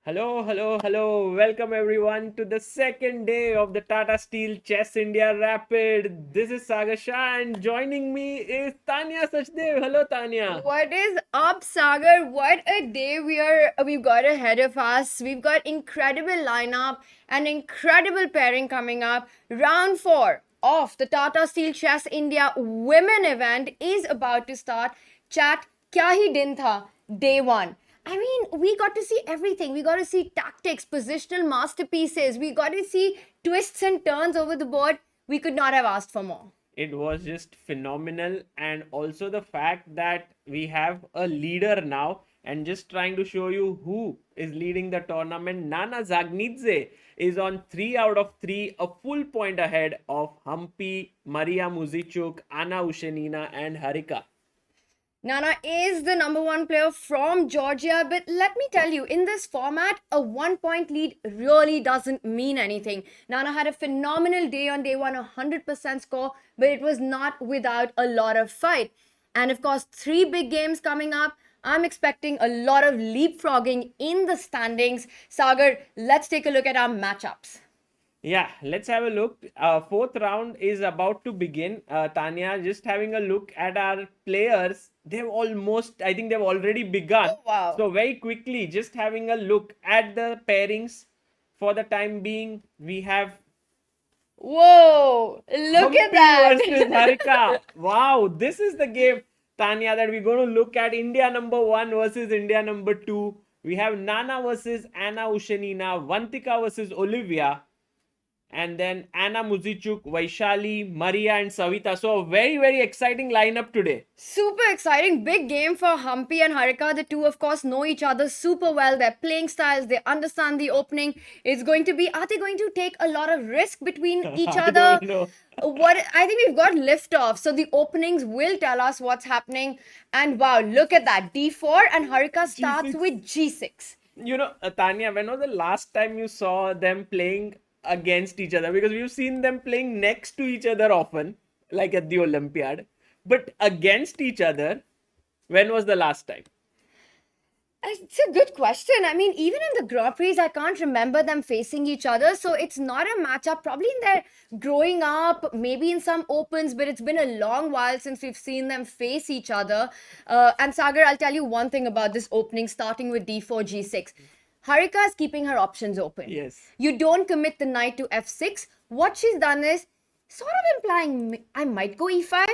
Hello, hello, hello. Welcome everyone to the second day of the Tata Steel Chess India Rapid. This is Sagar Shah and joining me is Tania Sachdev. Hello, Tania. What is up, Sagar? What a day we've got ahead of us. We've got incredible lineup, an incredible pairing coming up. Round 4 of the Tata Steel Chess India Women event is about to start. Chat kya hi din tha? Day 1. I mean, we got to see everything. We got to see tactics, positional masterpieces. We got to see twists and turns over the board. We could not have asked for more. It was just phenomenal, and also the fact that we have a leader now, and just trying to show you who is leading the tournament. Nana Zagnidze is on 3 out of 3, a full point ahead of Hampi, Maria Muzichuk, Anna Ushenina, and Harika. Nana is the number 1 player from Georgia, but let me tell you, in this format, a 1 point lead really doesn't mean anything. Nana had a phenomenal day on day 1, 100% score, but it was not without a lot of fight. And of course, 3 big games coming up. I'm expecting a lot of leapfrogging in the standings. Sagar, let's take a look at our matchups. Yeah, let's have a look. Fourth round is about to begin. Tanya, just having a look at our players, I think they've already begun. Oh, wow. So very quickly, just having a look at the pairings for the time being, we have Whoa, look at Hampi that. versus Harika. Wow, this is the game, Tanya, that we're going to look at. India number 1 versus India number 2. We have Nana versus Anna Ushenina, Vantika versus Oliwia, and then Anna Muzichuk, Vaishali, Maria, and Savita. So a very, very exciting lineup today. Super exciting. Big game for Hampi and Harika. The two, of course, know each other super well. Their playing styles, they understand the opening. Are they going to take a lot of risk between each I other? don't know. What I think we've got liftoff. So the openings will tell us what's happening. And wow, look at that. D4 and Harika starts G6. with G6. Tanya, when was the last time you saw them playing against each other? Because we've seen them playing next to each other often, like at the Olympiad. But against each other, when was the last time? It's a good question. I mean, even in the Grand Prix, I can't remember them facing each other. So it's not a matchup. Probably in their growing up, maybe in some opens, but it's been a long while since we've seen them face each other. And Sagar, I'll tell you one thing about this opening, starting with D4, G6. Harika is keeping her options open. Yes. You don't commit the knight to F6. What she's done is sort of implying I might go E5.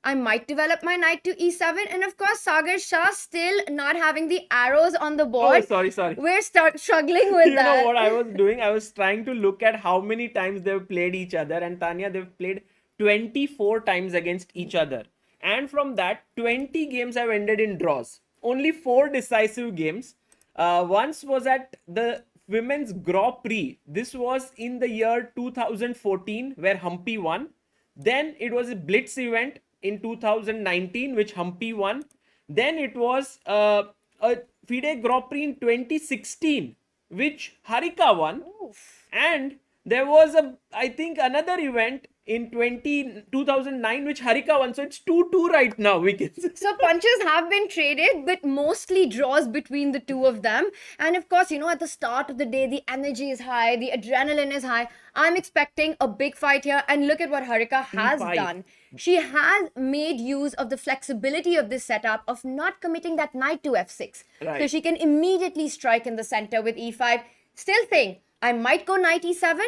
I might develop my knight to E7. And of course, Sagar Shah still not having the arrows on the board. Oh, sorry. We're struggling with You that. know what I was doing? I was trying to look at how many times they've played each other. And Tanya, they've played 24 times against each other. And from that, 20 games have ended in draws. Only 4 decisive games. Once was at the Women's Grand Prix. This was in the year 2014, where Hampi won. Then it was a Blitz event in 2019, which Hampi won. Then it was a FIDE Grand Prix in 2016, which Harika won. Oof. And there was I think another event in 2009, which Harika won. So it's 2-2 right now, we can say. So punches have been traded, but mostly draws between the two of them. And of course, at the start of the day, the energy is high, the adrenaline is high. I'm expecting a big fight here. And look at what Harika has E5. done. She has made use of the flexibility of this setup of not committing that knight to F6. Right. So she can immediately strike in the center with E5. Still think, I might go knight E7.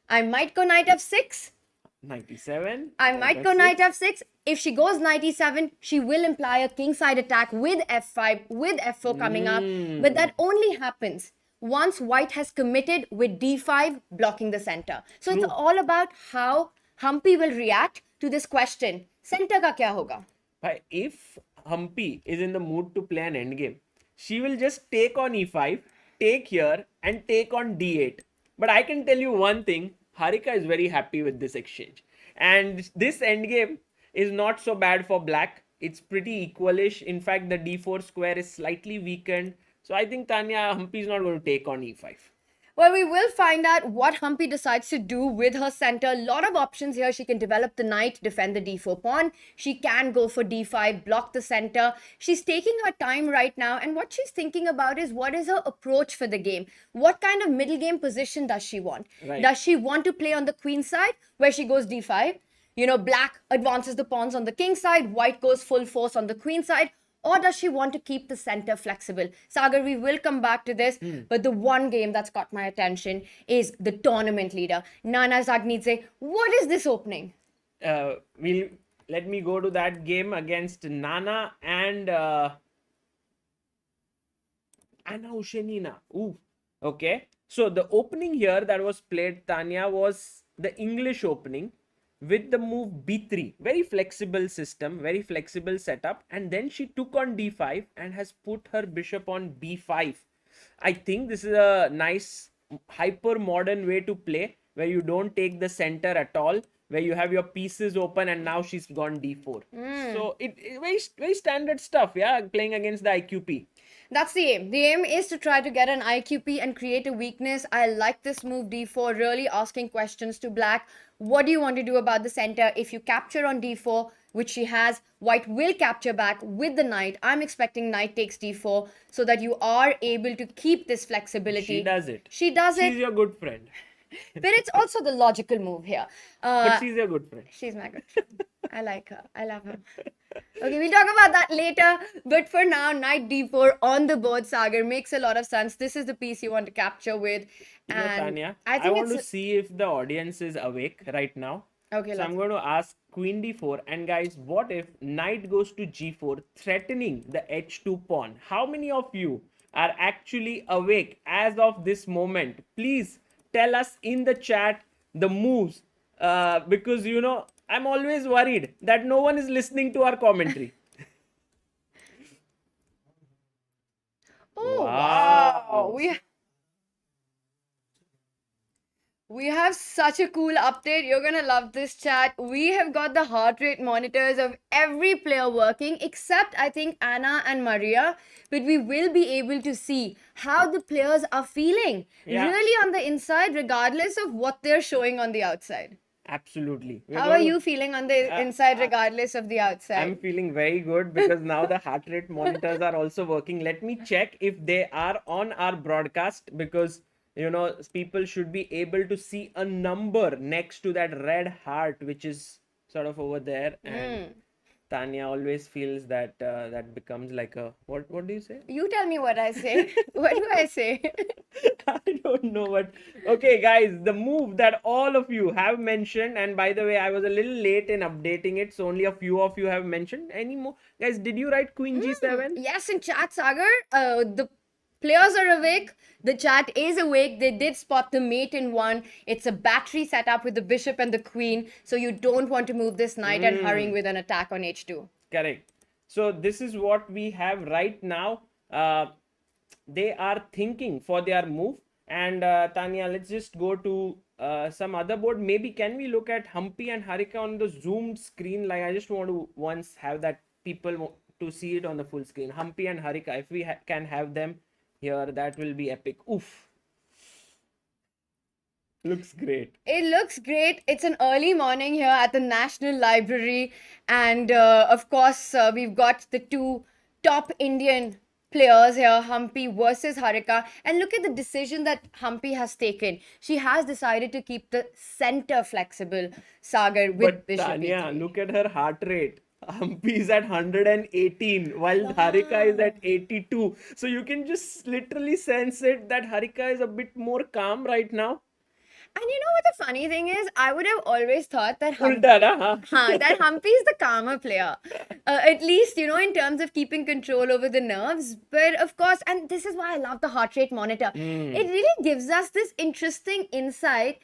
I might go knight F6. 97. I might go knight F6. If she goes knight E7, she will imply a kingside attack with F5, with F4 coming up. But that only happens once white has committed with D5 blocking the center. So it's all about how Hampi will react to this question. Center ka kya hoga? If Hampi is in the mood to play an endgame, she will just take on E5, take here, and take on D8. But I can tell you one thing, Harika is very happy with this exchange. And this endgame is not so bad for black. It's pretty equalish. In fact, the D4 square is slightly weakened. So I think Tanya, Hampi is not going to take on E5. Well, we will find out what Hampi decides to do with her center. A lot of options here. She can develop the knight, defend the d4 pawn. She can go for d5, block the center. She's taking her time right now, and what she's thinking about is what is her approach for the game? What kind of middle game position does she want? Right. Does she want to play on the queen side, where she goes d5? You know, black advances the pawns on the king side, white goes full force on the queen side. Or does she want to keep the center flexible? Sagar, we will come back to this, but the one game that's got my attention is the tournament leader, Nana Zagnidze. What is this opening? We'll let me go to that game against Nana and Anna Ushenina. Ooh, okay. So the opening here that was played, Tania, was the English opening with the move b3. Very flexible system, very flexible setup. And then she took on d5 and has put her bishop on b5. I think this is a nice hyper modern way to play, where you don't take the center at all, where you have your pieces open, and now she's gone d4. So it very standard stuff, yeah, playing against the IQP. That's the aim. The aim is to try to get an IQP and create a weakness. I like this move d4, really asking questions to black. What do you want to do about the center? If you capture on d4, which she has, white will capture back with the knight. I'm expecting knight takes d4 so that you are able to keep this flexibility. She does it. She does it. She's your good friend. But it's also the logical move here. But she's your good friend. She's my good friend. I like her. I love her. Okay, we'll talk about that later. But for now, knight d4 on the board, Sagar, makes a lot of sense. This is the piece you want to capture with. You know, And Tania, I I think want it's... to see if the audience is awake right now. Okay, So let's... I'm going to ask queen d4. And guys, what if knight goes to g4, threatening the h2 pawn? How many of you are actually awake as of this moment? Please tell us in the chat the moves, because you know I'm always worried that no one is listening to our commentary. Oh, wow. We have such a cool update. You're gonna love this chat. We have got the heart rate monitors of every player working, except I think Anna and Maria. But we will be able to see how the players are feeling really on the inside, regardless of what they're showing on the outside. Absolutely. How are you feeling on the inside, regardless of the outside? I'm feeling very good because now the heart rate monitors are also working. Let me check if they are on our broadcast, because you know people should be able to see a number next to that red heart, which is sort of over there. And Tania always feels that that becomes like a what do you say? You tell me what I say. What do I say? I don't know what. Okay, guys, the move that all of you have mentioned, and by the way, I was a little late in updating it, so only a few of you have mentioned. Any more, guys? Did you write Queen G7? Yes, in chat, Sagar. The players are awake. The chat is awake. They did spot the mate in one. It's a battery setup with the bishop and the queen, so you don't want to move this knight and hurrying with an attack on h2. Correct. So this is what we have right now. They are thinking for their move. And Tania, let's just go to some other board. Maybe can we look at Hampi and Harika on the zoomed screen? Like I just want to once have that people to see it on the full screen. Hampi and Harika, if we can have them here, that will be epic. Oof. Looks great. It looks great. It's an early morning here at the National Library. And of course, we've got the two top Indian players here, Hampi versus Harika. And look at the decision that Hampi has taken. She has decided to keep the center flexible, Sagar, with But bishop Tania, e3. look at her heart rate. Hampi is at 118 while Harika is at 82. So you can just literally sense it that Harika is a bit more calm right now. And you know what the funny thing is? I would have always thought that Ulta, na, huh? that Hampi is the calmer player. At least, you know, in terms of keeping control over the nerves. But of course, and this is why I love the heart rate monitor. It really gives us this interesting insight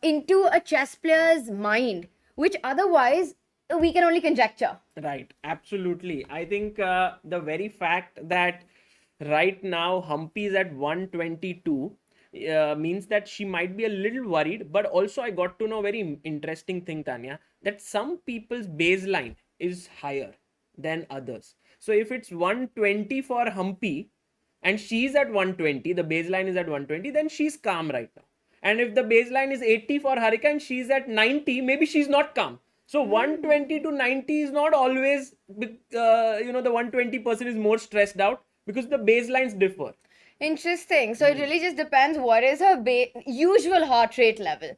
into a chess player's mind, which otherwise we can only conjecture. Right, absolutely. I think the very fact that right now Hampi is at 122 means that she might be a little worried. But also I got to know very interesting thing, Tania, that some people's baseline is higher than others. So if it's 120 for Hampi, and she's at 120, the baseline is at 120, then she's calm right now. And if the baseline is 80 for Harika and she's at 90, maybe she's not calm. So 120 to 90 is not always, the 120% is more stressed out because the baselines differ. Interesting. So it really just depends what is her usual heart rate level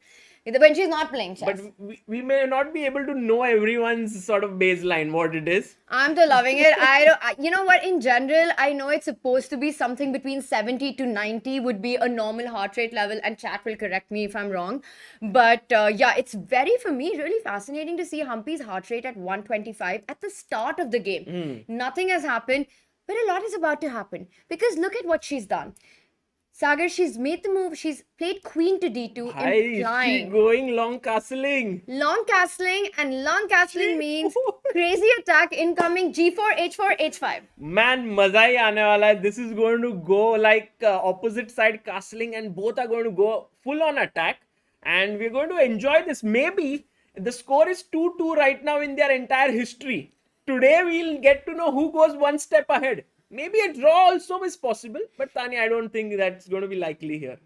when she's not playing chess. But we may not be able to know everyone's sort of baseline, what it is. I'm still loving it. You know what? In general, I know it's supposed to be something between 70 to 90 would be a normal heart rate level, and chat will correct me if I'm wrong. But yeah, it's for me, really fascinating to see Hampi's heart rate at 125 at the start of the game. Nothing has happened, but a lot is about to happen because look at what she's done. Sagar, she's made the move. She's played queen to d2, implying... She's going long castling. Long castling means crazy attack incoming, g4, h4, h5. Man, maza hi aane wala hai. This is going to go like opposite side castling and both are going to go full on attack. And we're going to enjoy this. Maybe the score is 2-2 right now in their entire history. Today we'll get to know who goes one step ahead. Maybe a draw also is possible, but Tania, I don't think that's going to be likely here.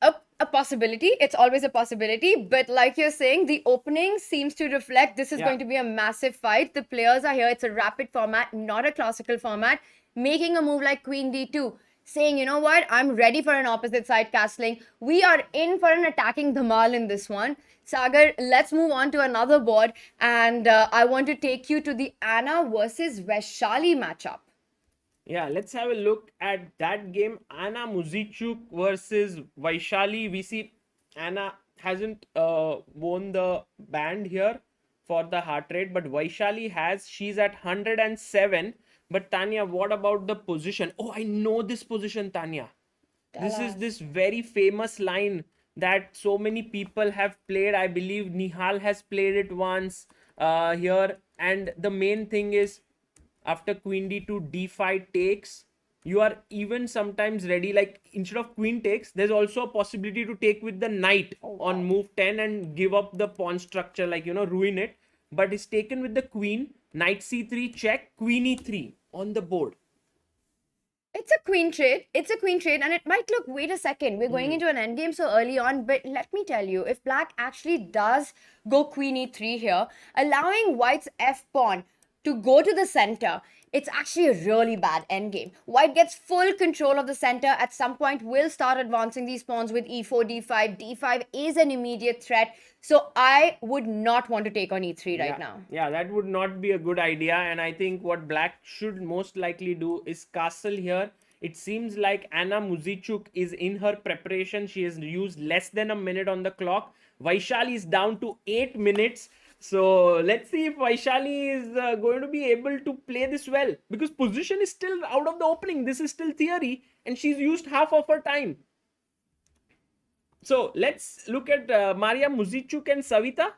A possibility. It's always a possibility. But like you're saying, the opening seems to reflect this is going to be a massive fight. The players are here. It's a rapid format, not a classical format. Making a move like queen d2, saying, you know what, I'm ready for an opposite side castling. We are in for an attacking dhamal in this one. Sagar, let's move on to another board. And I want to take you to the Anna versus Vaishali matchup. Yeah, let's have a look at that game. Anna Muzichuk versus Vaishali. We see Anna hasn't won the band here for the heart rate, but Vaishali has. She's at 107. But Tania, what about the position? Oh, I know this position, Tania. This is this very famous line that so many people have played. I believe Nihal has played it once here. And the main thing is, after queen d2, d5 takes, you are even sometimes ready, like instead of queen takes, there's also a possibility to take with the knight on move 10 and give up the pawn structure, like, ruin it. But it's taken with the queen, knight c3 check, queen e3 on the board. It's a queen trade. And it might look, wait a second, we're going into an endgame so early on. But let me tell you, if black actually does go queen e3 here, allowing white's f pawn to go to the center, it's actually a really bad endgame. White gets full control of the center. At some point, will start advancing these pawns with e4, d5. d5 is an immediate threat. So I would not want to take on e3 right now. Yeah, that would not be a good idea. And I think what black should most likely do is castle here. It seems like Anna Muzichuk is in her preparation. She has used less than a minute on the clock. Vaishali is down to 8 minutes. So let's see if Vaishali is going to be able to play this well, because position is still out of the opening. This is still theory and she's used half of her time. So let's look at Maria Muzichuk and Savita.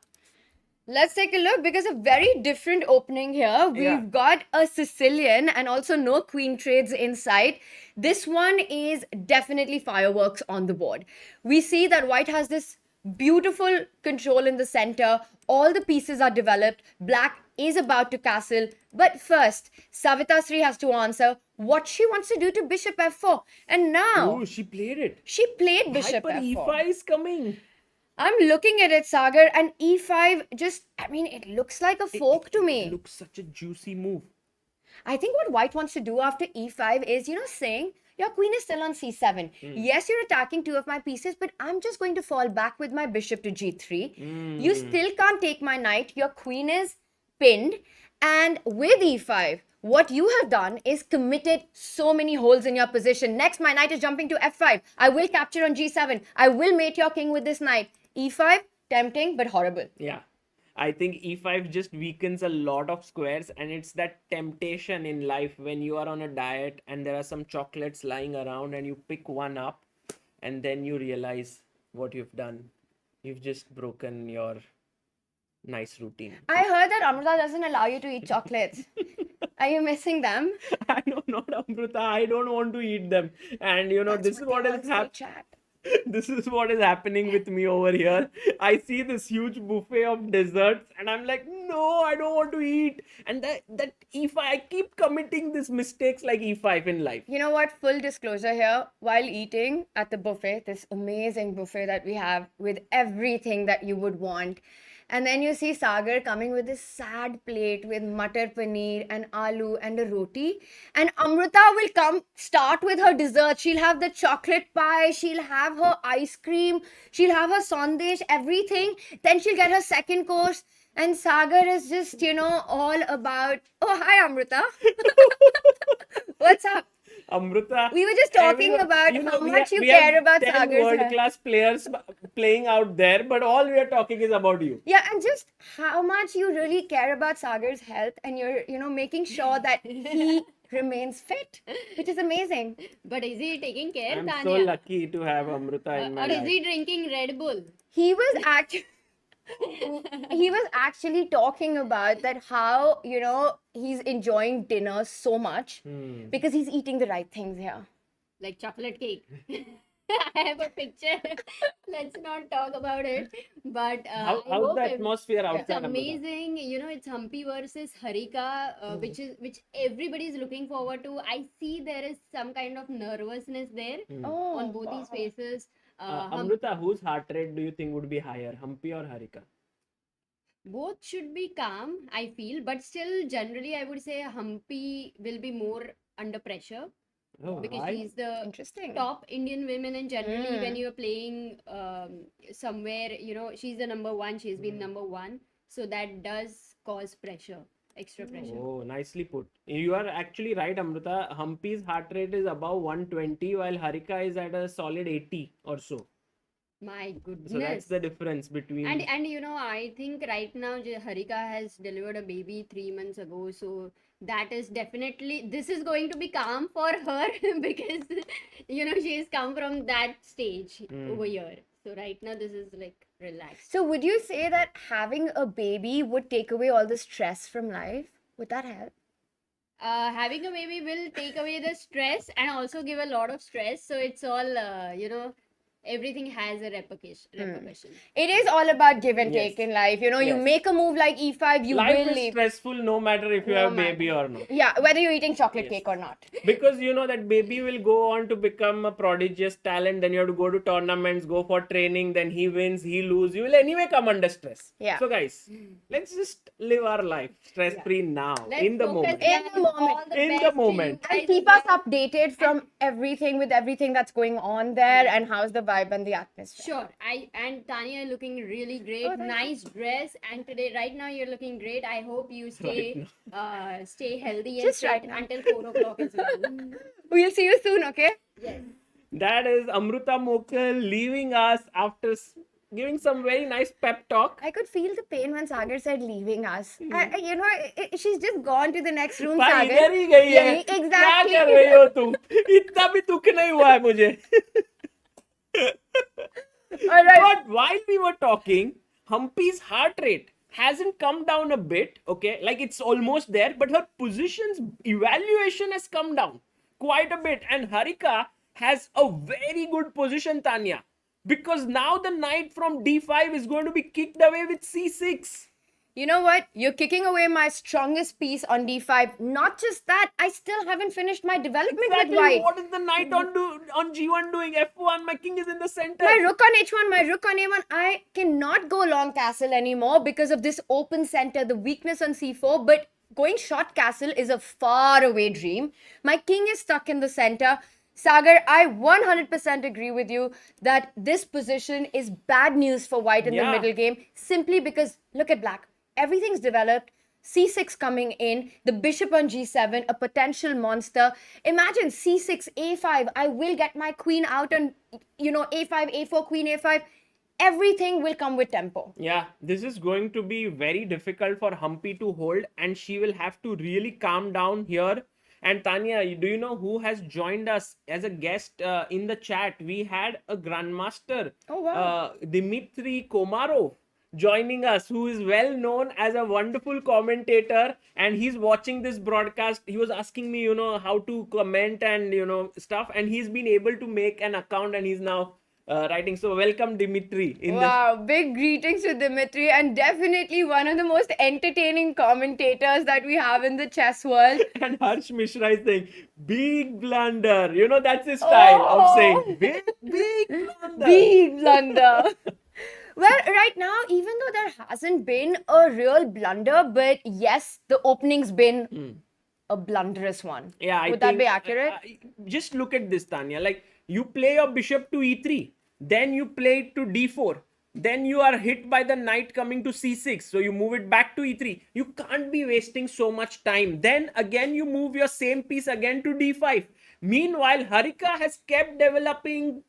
Let's take a look, because a very different opening here. We've got a Sicilian and also no queen trades in sight. This one is definitely fireworks on the board. We see that white has this beautiful control in the center. All the pieces are developed. Black is about to castle. But first, Savita Sri has to answer what she wants to do to bishop f4. And now... Oh, she played it. She played bishop Hyper f4. e5 is coming. I'm looking at it, Sagar, and e5 just... it looks like a fork to me. It looks such a juicy move. I think what white wants to do after e5 is, saying... Your queen is still on c7. Yes, you're attacking two of my pieces, but I'm just going to fall back with my bishop to g3. You still can't take my knight. Your queen is pinned. And with e5, what you have done is committed so many holes in your position. Next, my knight is jumping to f5. I will capture on g7. I will mate your king with this knight. e5, tempting, but horrible. Yeah. I think e5 just weakens a lot of squares, and it's that temptation in life when you are on a diet and there are some chocolates lying around and you pick one up and then you realize what you've done. You've just broken your nice routine. I heard that Amrita doesn't allow you to eat chocolates. Are you missing them? I know, not Amrita. I don't want to eat them. And this is what is happening. This is what is happening with me over here. I see this huge buffet of desserts and I'm like, no, I don't want to eat. And that E5, I keep committing these mistakes like E5 in life. You know what? Full disclosure here. While eating at the buffet, this amazing buffet that we have with everything that you would want. And then you see Sagar coming with this sad plate with matar paneer and aloo and a roti. And Amrita will come, start with her dessert. She'll have the chocolate pie. She'll have her ice cream. She'll have her sandesh, everything. Then she'll get her second course. And Sagar is just, all about, oh, hi, Amrita. What's up? Amrita, We were just talking about how much you care about Sagar's health. world-class players playing out there, but all we are talking is about you. Yeah, and just how much you really care about Sagar's health, and you're, making sure that he remains fit, which is amazing. But is he taking care, I'm Tania? so lucky to have Amrita in my Or is life. he drinking Red Bull? He was actually talking about that how he's enjoying dinner so much because he's eating the right things here. Like chocolate cake. I have a picture. Let's not talk about it. But I How's hope the atmosphere it's outside, Amrita? amazing. It's Hampi versus Harika, which everybody is looking forward to. I see there is some kind of nervousness there on both these faces. Amrita, whose heart rate do you think would be higher, Hampi or Harika? Both should be calm, I feel, but still, generally, I would say Hampi will be more under pressure Oh, because why? she's the Interesting. top Indian women, and generally, when you're playing somewhere, she's the number one, she's been number one, so that does cause pressure, extra pressure. Oh, nicely put. You are actually right, Amrita. Hampi's heart rate is above 120, while Harika is at a solid 80 or so. My goodness. So that's the difference between. And I think right now Harika has delivered a baby 3 months ago, so that is definitely, this is going to be calm for her because she's come from that stage over here. So right now this is like relaxed. So would you say that having a baby would take away all the stress from life? Would that help? Having a baby will take away the stress and also give a lot of stress. So it's all everything has a repercussion. It is all about give and take Yes. in life. You Yes. make a move like E5, you Life will is leave. stressful no matter if you No have baby or not. Yeah, whether you're eating chocolate cake or not. Because that baby will go on to become a prodigious talent, then you have to go to tournaments, go for training, then he wins, he loses. You will anyway come under stress. Yeah. So guys, let's just live our life stress-free now, Let's in the focus moment. In the on moment. all the In the best to you moment. guys And keep us updated from everything that's going on there and how's the vibe and the atmosphere. Sure. And Tania looking really great. Oh, thank Nice dress. And today, right now, you're looking great. I hope you stay healthy and Just fit right now. until 4 o'clock as well. We'll see you soon, okay? Yes. That is Amrita Mokkal leaving us after giving some very nice pep talk. I could feel the pain when Sagar said leaving us. She's just gone to the next room, भाई Sagar. इधर ही गई है Yeah, क्या exactly. कर रही हो तुम इतना भी दुख नहीं हुआ है मुझे All right. But while we were talking, Hampi's heart rate hasn't come down a bit, okay? Like it's almost there, but her position's evaluation has come down quite a bit. And Harika has a very good position, Tania, because now the knight from D5 is going to be kicked away with C6. You know what? You're kicking away my strongest piece on D5. Not just that, I still haven't finished my development Exactly. with white. What is the knight on G1 doing? F1, my king is in the center. My rook on H1, my rook on A1. I cannot go long castle anymore because of this open center, the weakness on C4. But going short castle is a far away dream. My king is stuck in the center. Sagar, I 100% agree with you that this position is bad news for white in the middle game, simply because look at black. Everything's developed. C6 coming in, the bishop on G7, a potential monster. Imagine C6, A5. I will get my queen out on, A5, A4, queen A5. Everything will come with tempo. Yeah, this is going to be very difficult for Hampi to hold, and she will have to really calm down here. And Tania, do you know who has joined us as a guest in the chat? We had a grandmaster, Oh, wow. Dimitri Komarov, joining us, who is well known as a wonderful commentator, and he's watching this broadcast. He was asking me, how to comment and stuff, and he's been able to make an account, and he's now writing. So welcome Dimitri in Wow, big greetings to Dimitri, and definitely one of the most entertaining commentators that we have in the chess world. this. And Harsh Mishra is saying big blunder. You know, that's his style of saying big blunder. Big blunder. Well, right now, even though there hasn't been a real blunder, but yes, the opening's been a blunderous one. Yeah, I Would that think, be accurate? just look at this, Tanya. Like, you play your bishop to e3, then you play it to d4, then you are hit by the knight coming to c6, so you move it back to e3. You can't be wasting so much time. Then again, you move your same piece again to d5. Meanwhile, Harika has kept developing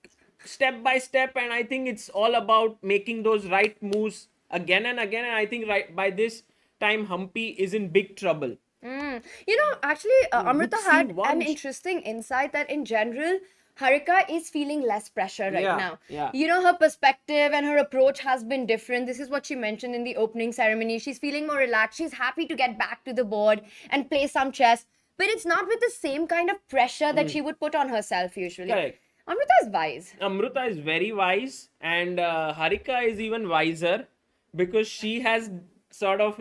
step by step, and I think it's all about making those right moves again and again. And I think right by this time, Hampi is in big trouble. You know, actually, Amrita Rook had C1. an interesting insight that in general, Harika is feeling less pressure right Yeah, now. yeah. You know, her perspective and her approach has been different. This is what she mentioned in the opening ceremony. She's feeling more relaxed. She's happy to get back to the board and play some chess. But it's not with the same kind of pressure that she would put on herself usually. Correct. Amrita is wise. Amrita is very wise, and Harika is even wiser because she has sort of,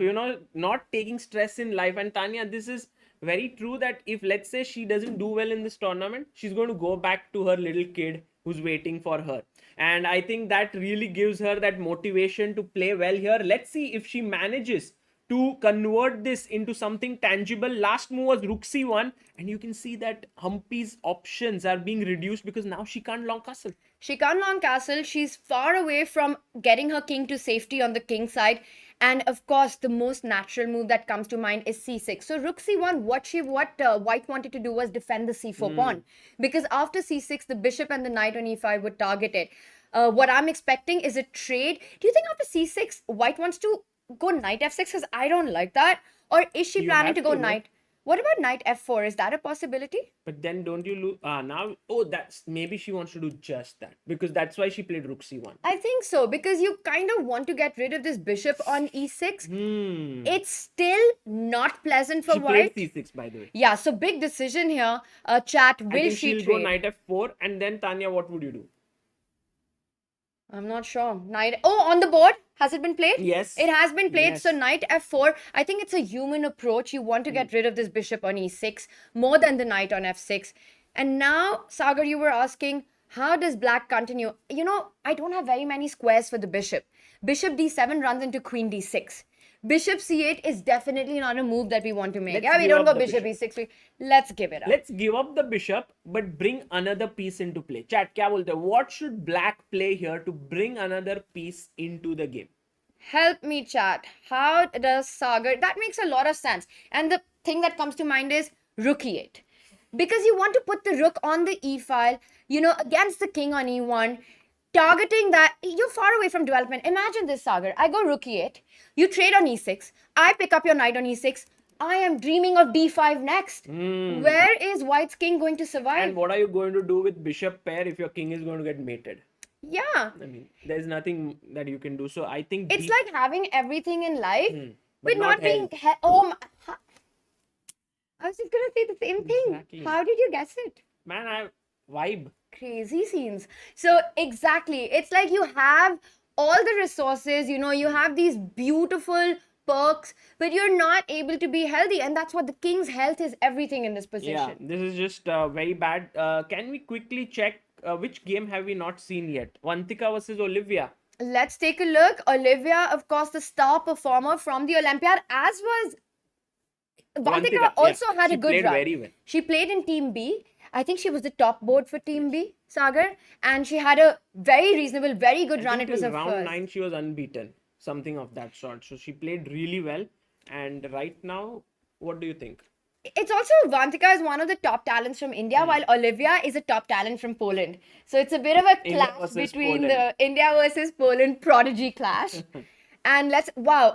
not taking stress in life. And Tanya, this is very true that if, let's say, she doesn't do well in this tournament, she's going to go back to her little kid who's waiting for her. And I think that really gives her that motivation to play well here. Let's see if she manages to convert this into something tangible. Last move was rook c1, and you can see that Hampi's options are being reduced because now she can't long castle. She can't long castle. She's far away from getting her king to safety on the king side. And of course, the most natural move that comes to mind is c6. So rook c1, what White wanted to do was defend the c4 pawn. Because after c6, the bishop and the knight on e5 would target it. What I'm expecting is a trade. Do you think after c6, White wants to go knight f6? Because I don't like that. Or is she You planning have to go to, no? knight? What about knight f4? Is that a possibility? But then don't you lose? Now, oh, that's maybe she wants to do just that because that's why she played rook c1. I think so, because you kind of want to get rid of this bishop on e6. It's still not pleasant for She White. played c6, by the way. Yeah, so big decision here. Chat, I will think she she'll go trade? knight f4, and then Tanya, what would you do? I'm not sure. Knight. Oh, on the board. Has it been played? Yes. It has been played. Yes. So knight f4. I think it's a human approach. You want to get rid of this bishop on e6 more than the knight on f6. And now, Sagar, you were asking, how does black continue? You know, I don't have very many squares for the bishop. Bishop d7 runs into queen d6. Bishop c8 is definitely not a move that we want to make. Let's We give don't up go the bishop e6. Let's give it up. Let's give up the bishop, but bring another piece into play. Chat, kya bolte? What should black play here to bring another piece into the game? Help me, chat. How does Sagar? That makes a lot of sense. And the thing that comes to mind is rook e8. Because you want to put the rook on the e file, against the king on e1, targeting that. You're far away from development. Imagine this, Sagar. I go rook e8. You trade on e6. I pick up your knight on e6. I am dreaming of d5 next. Where is White's king going to survive? And what are you going to do with bishop pair if your king is going to get mated? Yeah. I mean, there's nothing that you can do. So I think It's like having everything in life, but but not being. I was just going to say the same thing. Exactly. How did you guess it? man, I vibe. Crazy scenes. So, exactly. It's like you have all the resources, you have these beautiful perks, but you're not able to be healthy. And that's what the king's health is everything in this position. Yeah, this is just very bad. Can we quickly check which game have we not seen yet? Vantika versus Oliwia. Let's take a look. Oliwia, of course, the star performer from the Olympiad, as was Vantika also yeah. had She a good played run. very well. She played in Team B. I think she was the top board for Team B, Sagar. And she had a very reasonable, very good I run. think It was till her round first. 9 she was unbeaten, something of that sort. So she played really well. And right now, what do you think? It's also Vantika is one of the top talents from India, while Oliwia is a top talent from Poland. So it's a bit of a India clash versus between Poland. the India versus Poland prodigy clash. And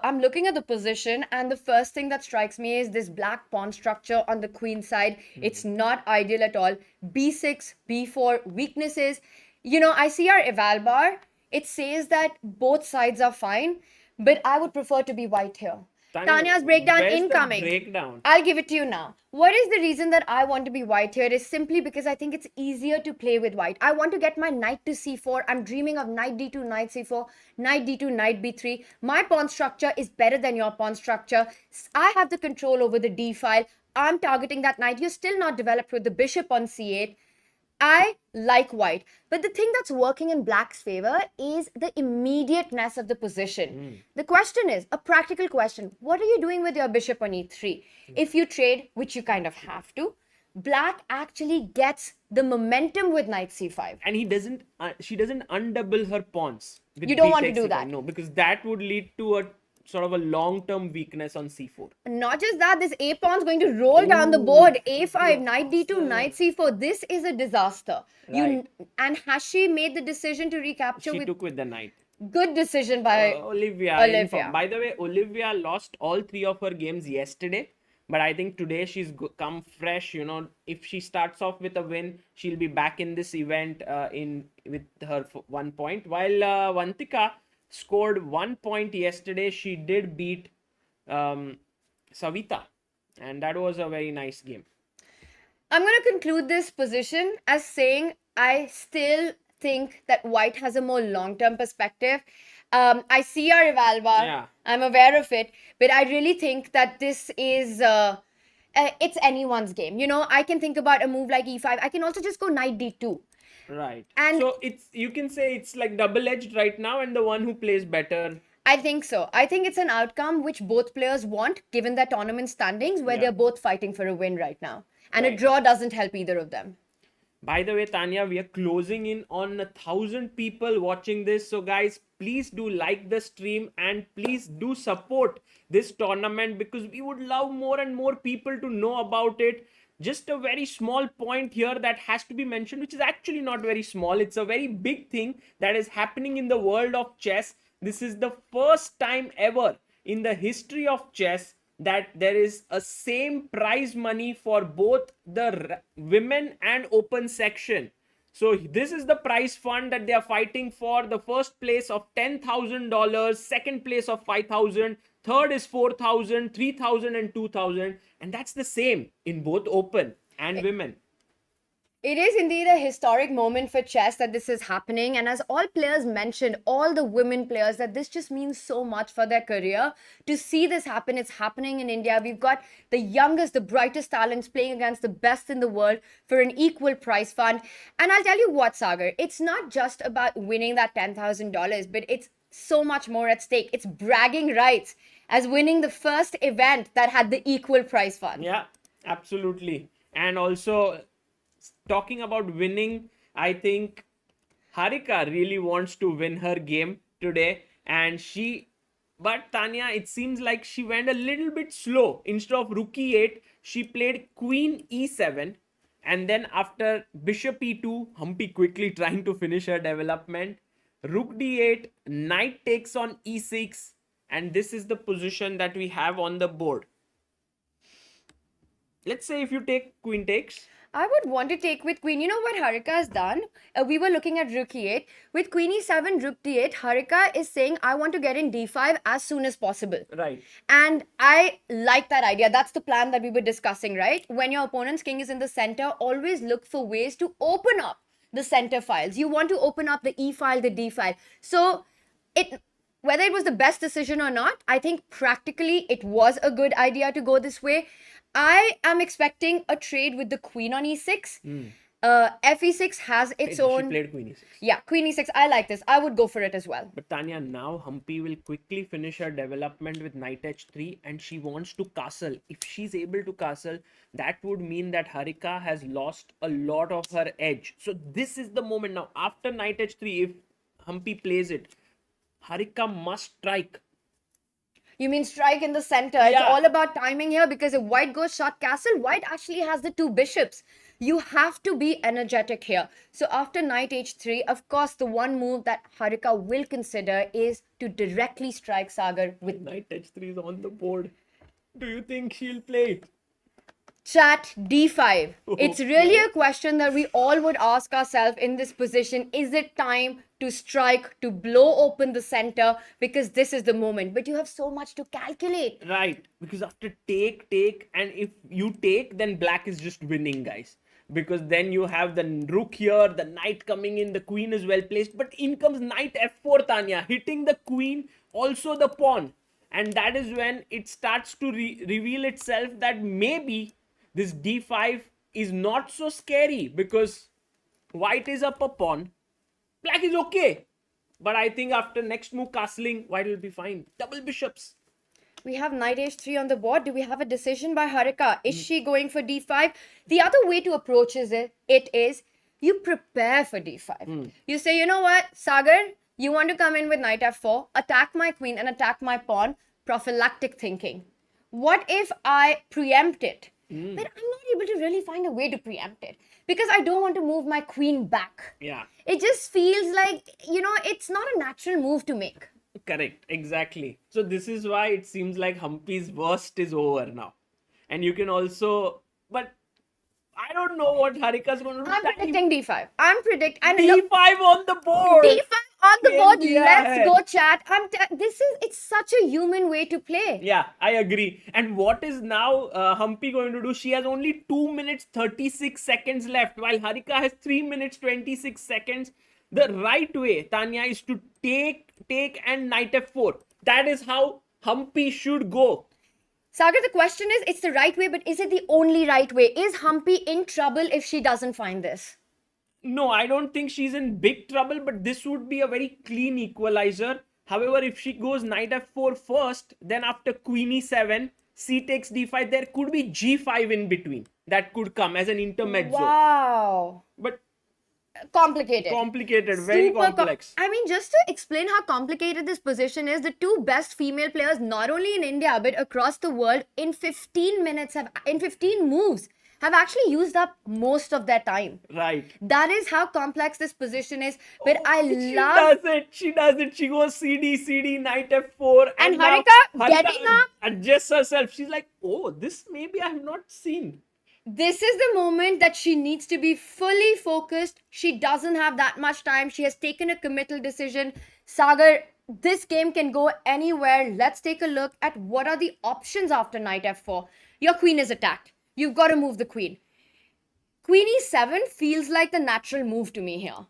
I'm looking at the position, and the first thing that strikes me is this black pawn structure on the queen side. It's not ideal at all. B6, B4, weaknesses. I see our eval bar. It says that both sides are fine, but I would prefer to be white here. Tania's breakdown where's the incoming. breakdown? I'll give it to you now. What is the reason that I want to be white here is simply because I think it's easier to play with white. I want to get my knight to c4. I'm dreaming of knight d2, knight c4, knight d2, knight b3. My pawn structure is better than your pawn structure. I have the control over the d file. I'm targeting that knight. You're still not developed with the bishop on c8. I like white. But the thing that's working in black's favor is the immediateness of the position. The question is a practical question. What are you doing with your bishop on e3? If you trade, which you kind of have to, black actually gets the momentum with knight c5. And she doesn't undouble her pawns. With You don't b want to takes do c5. that. No, because that would lead to a sort of a long-term weakness on c4. Not just that, this a pawn's going to roll down the board. a5, knight d2, knight c4. This is a disaster. Right. And has she made the decision to recapture She with took with the knight. good decision by Oliwia. Oliwia. By the way, Oliwia lost all 3 of her games yesterday. But I think today she's come fresh. If she starts off with a win, she'll be back in this event with her 1 point. While Vantika scored 1 point yesterday, she did beat Savita. And that was a very nice game. I'm going to conclude this position as saying I still think that white has a more long-term perspective. I see our Revalva. Yeah. I'm aware of it. But I really think that this is... it's anyone's game. I can think about a move like e5. I can also just go knight d2. Right. And- so you can say it's like double-edged right now, and the one who plays better. I think so. I think it's an outcome which both players want, given their tournament standings, where Yeah. they're both fighting for a win right now. And a Right. draw doesn't help either of them. By the way, Tania, we are closing in on 1,000 people watching this. So, guys, please do like the stream and please do support this tournament because we would love more and more people to know about it. Just a very small point here that has to be mentioned, which is actually not very small. It's a very big thing that is happening in the world of chess. This is the first time ever in the history of chess that there is a same prize money for both the women and open section. So this is the prize fund that they are fighting for. The first place of $10,000, second place of 5,000, third is 4,000, 3,000 and 2,000. And that's the same in both open and women. It is indeed a historic moment for chess that this is happening. And as all players mentioned, all the women players, that this just means so much for their career. To see this happen, it's happening in India. We've got the youngest, the brightest talents playing against the best in the world for an equal prize fund. And I'll tell you what, Sagar, it's not just about winning that $10,000, but it's so much more at stake. It's bragging rights as winning the first event that had the equal prize fund. Yeah, absolutely. And also, talking about winning, I think Harika really wants to win her game today. But Tania, it seems like she went a little bit slow. Instead of rook e8, she played queen e7. And then after bishop e2, Hampi quickly trying to finish her development. Rook d8, knight takes on e6. And this is the position that we have on the board. Let's say if you take queen takes. I would want to take with queen. You know what Harika has done? We were looking at rook e8. With queen e7, rook d8, Harika is saying, I want to get in d5 as soon as possible. Right. And I like that idea. That's the plan that we were discussing, right? When your opponent's king is in the center, always look for ways to open up the center files. You want to open up the e file, the d file. So whether it was the best decision or not, I think practically it was a good idea to go this way. I am expecting a trade with the queen on e6. Fe6 has its own... She played queen e6. Yeah, queen e6. I like this. I would go for it as well. But Tania, now Hampi will quickly finish her development with knight h3 and she wants to castle. If she's able to castle, that would mean that Harika has lost a lot of her edge. So this is the moment now. After knight h3, if Hampi plays it, Harika must strike. You mean strike in the center. It's all about timing here because if white goes short castle, white actually has the two bishops. You have to be energetic here. So after knight h3, of course, the one move that Harika will consider is to directly strike Sagar with... Knight h3 is on the board. Do you think she'll play it? Chat D5. It's really Okay. a question that we all would ask ourselves in this position. Is it time to strike, to blow open the center? Because this is the moment. But you have so much to calculate. Right, because after take, and if you take, then black is just winning, guys. Because then you have the rook here, the knight coming in, the queen is well placed, but in comes knight f4, Tanya, hitting the queen, also the pawn. And that is when it starts to reveal itself that maybe this d5 is not so scary, because white is up a pawn, black is okay. But I think after next move castling, white will be fine. Double bishops. We have knight h3 on the board. Do we have a decision by Harika? Is she going for d5? The other way to approach it is you prepare for d5. You say, you know what, Sagar, you want to come in with knight f4, attack my queen and attack my pawn. Prophylactic thinking. What if I preempt it? But I'm not able to really find a way to preempt it because I don't want to move my queen back. Yeah. It just feels like, it's not a natural move to make. Correct, exactly. So this is why it seems like Hampi's worst is over now. And you can also, but I don't know what Harika's going to do. I'm predicting d5. I'm predicting. D5 on the board. D5 on the board. Yeah. Let's go, chat. It's such a human way to play. Yeah, I agree. And what is now Hampi going to do? She has only 2 minutes 36 seconds left, while Harika has 3 minutes 26 seconds. The right way, Tanya, is to take and knight f4. That is how Hampi should go. Sagar, the question is, it's the right way, but is it the only right way? Is Hampi in trouble if she doesn't find this? No, I don't think she's in big trouble, but this would be a very clean equalizer. However, if she goes knight f4 first, then after queen e7, c takes d5, there could be g5 in between. That could come as an intermezzo. Wow. But Complicated, very Super complex. I mean, just to explain how complicated this position is, the two best female players, not only in India but across the world, in 15 moves, have actually used up most of their time. Right. That is how complex this position is. But I She love. does it. She goes CD, knight f4. And now Harika getting up. adjusts herself. She's like, oh, this maybe I have not seen. This is the moment that she needs to be fully focused. She doesn't have that much time. She has taken a committal decision. Sagar, this game can go anywhere. Let's take a look at what are the options after knight f4. Your queen is attacked. You've got to move the queen. Queen e7 feels like the natural move to me here.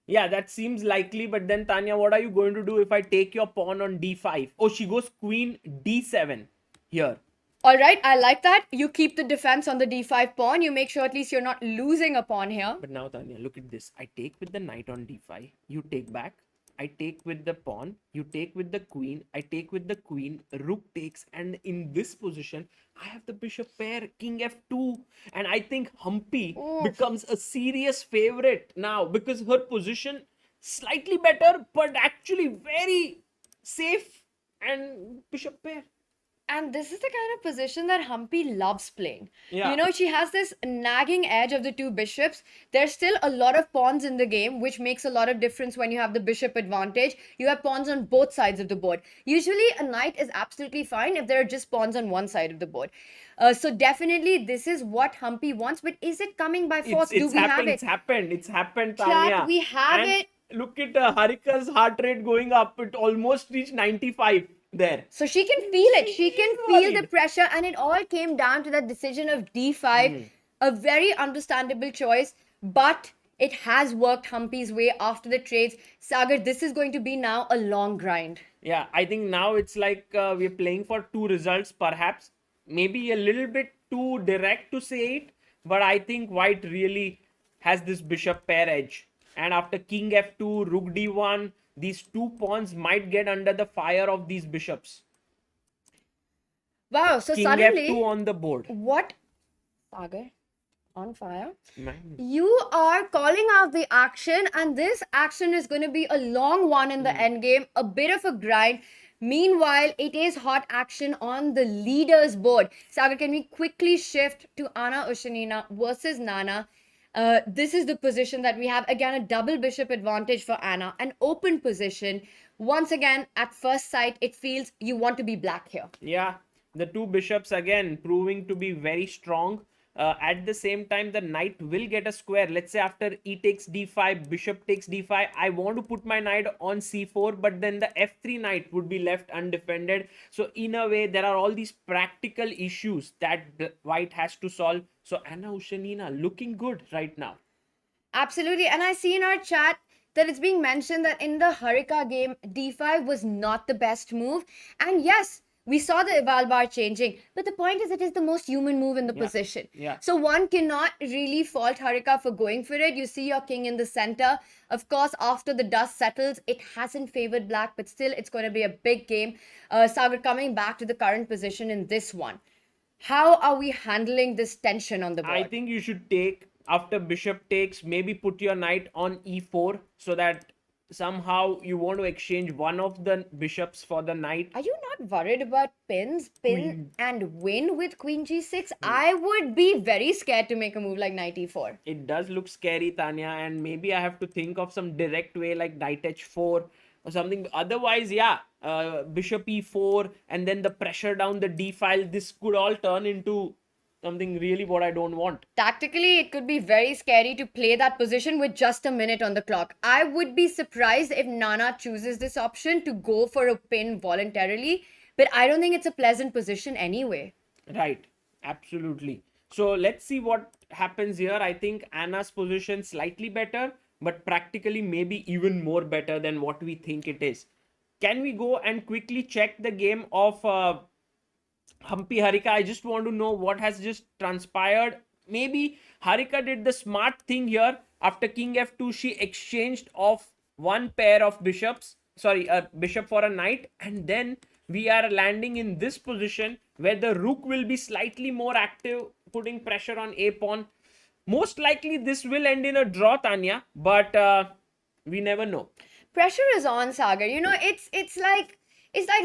Yeah, that seems likely. But then, Tanya, what are you going to do if I take your pawn on d5? Oh, she goes queen d7 here. All right, I like that. You keep the defense on the d5 pawn. You make sure at least you're not losing a pawn here. But now, Tanya, look at this. I take with the knight on d5. You take back. I take with the pawn. You take with the queen. I take with the queen. Rook takes. And in this position, I have the bishop pair, king f2. And I think Hampi becomes a serious favorite now because her position slightly better, but actually very safe. And bishop pair. And this is the kind of position that Hampi loves playing. Yeah. She has this nagging edge of the two bishops. There's still a lot of pawns in the game, which makes a lot of difference when you have the bishop advantage. You have pawns on both sides of the board. Usually, a knight is absolutely fine if there are just pawns on one side of the board. So definitely, this is what Hampi wants. But is it coming by force? It's happened, It's Tanya. Chat, we have And it. Look at Harika's heart rate going up. It almost reached 95 there. So she can feel it. She can feel the worried. pressure. And it all came down to that decision of d5. A very understandable choice. But it has worked Hampi's way after the trades. Sagar, this is going to be now a long grind. Yeah, I think now it's like we're playing for two results, perhaps. Maybe a little bit too direct to say it. But I think white really has this bishop pair edge. And after king f2, rook d1, these two pawns might get under the fire of these bishops. Wow, so King suddenly, f2 on the board. what? Sagar, on fire. Man. You are calling out the action, and this action is going to be a long one in the endgame, a bit of a grind. Meanwhile, it is hot action on the leaders board. Sagar, can we quickly shift to Anna Ushenina versus Nana? This is the position that we have. Again, a double bishop advantage for Anna, an open position. Once again, at first sight, it feels you want to be black here. Yeah, the two bishops again proving to be very strong. At the same time, the knight will get a square. Let's say after e takes d5, bishop takes d5, I want to put my knight on c4, but then the f3 knight would be left undefended. So in a way, there are all these practical issues that white has to solve. So Anna Ushenina looking good right now. Absolutely. And I see in our chat that it's being mentioned that in the Harika game, d5 was not the best move. And yes, we saw the eval bar changing, but the point is it is the most human move in the position. Yeah. So one cannot really fault Harika for going for it. You see your king in the center. Of course, after the dust settles, it hasn't favored black, but still it's going to be a big game. Sagar coming back to the current position in this one. How are we handling this tension on the board? I think you should take, after bishop takes, maybe put your knight on e4 so that somehow you want to exchange one of the bishops for the knight. Are you not worried about pin and win with queen g6? I would be very scared to make a move like knight e4. It does look scary, Tanya, and maybe I have to think of some direct way like knight h4 or something. Otherwise, yeah, bishop e4 and then the pressure down the d file. This could all turn into something really what I don't want. Tactically, it could be very scary to play that position with just a minute on the clock. I would be surprised if Nana chooses this option to go for a pin voluntarily, but I don't think it's a pleasant position anyway. Right, absolutely. So let's see what happens here. I think Anna's position slightly better, but practically maybe even more better than what we think it is. Can we go and quickly check the game of Hampi Harika? I just want to know what has just transpired. Maybe Harika did the smart thing here. After king f2, she exchanged off one pair of bishops. Sorry, a bishop for a knight. And then we are landing in this position where the rook will be slightly more active, putting pressure on a pawn. Most likely this will end in a draw, Tanya, but we never know. Pressure is on, Sagar. You know, it's like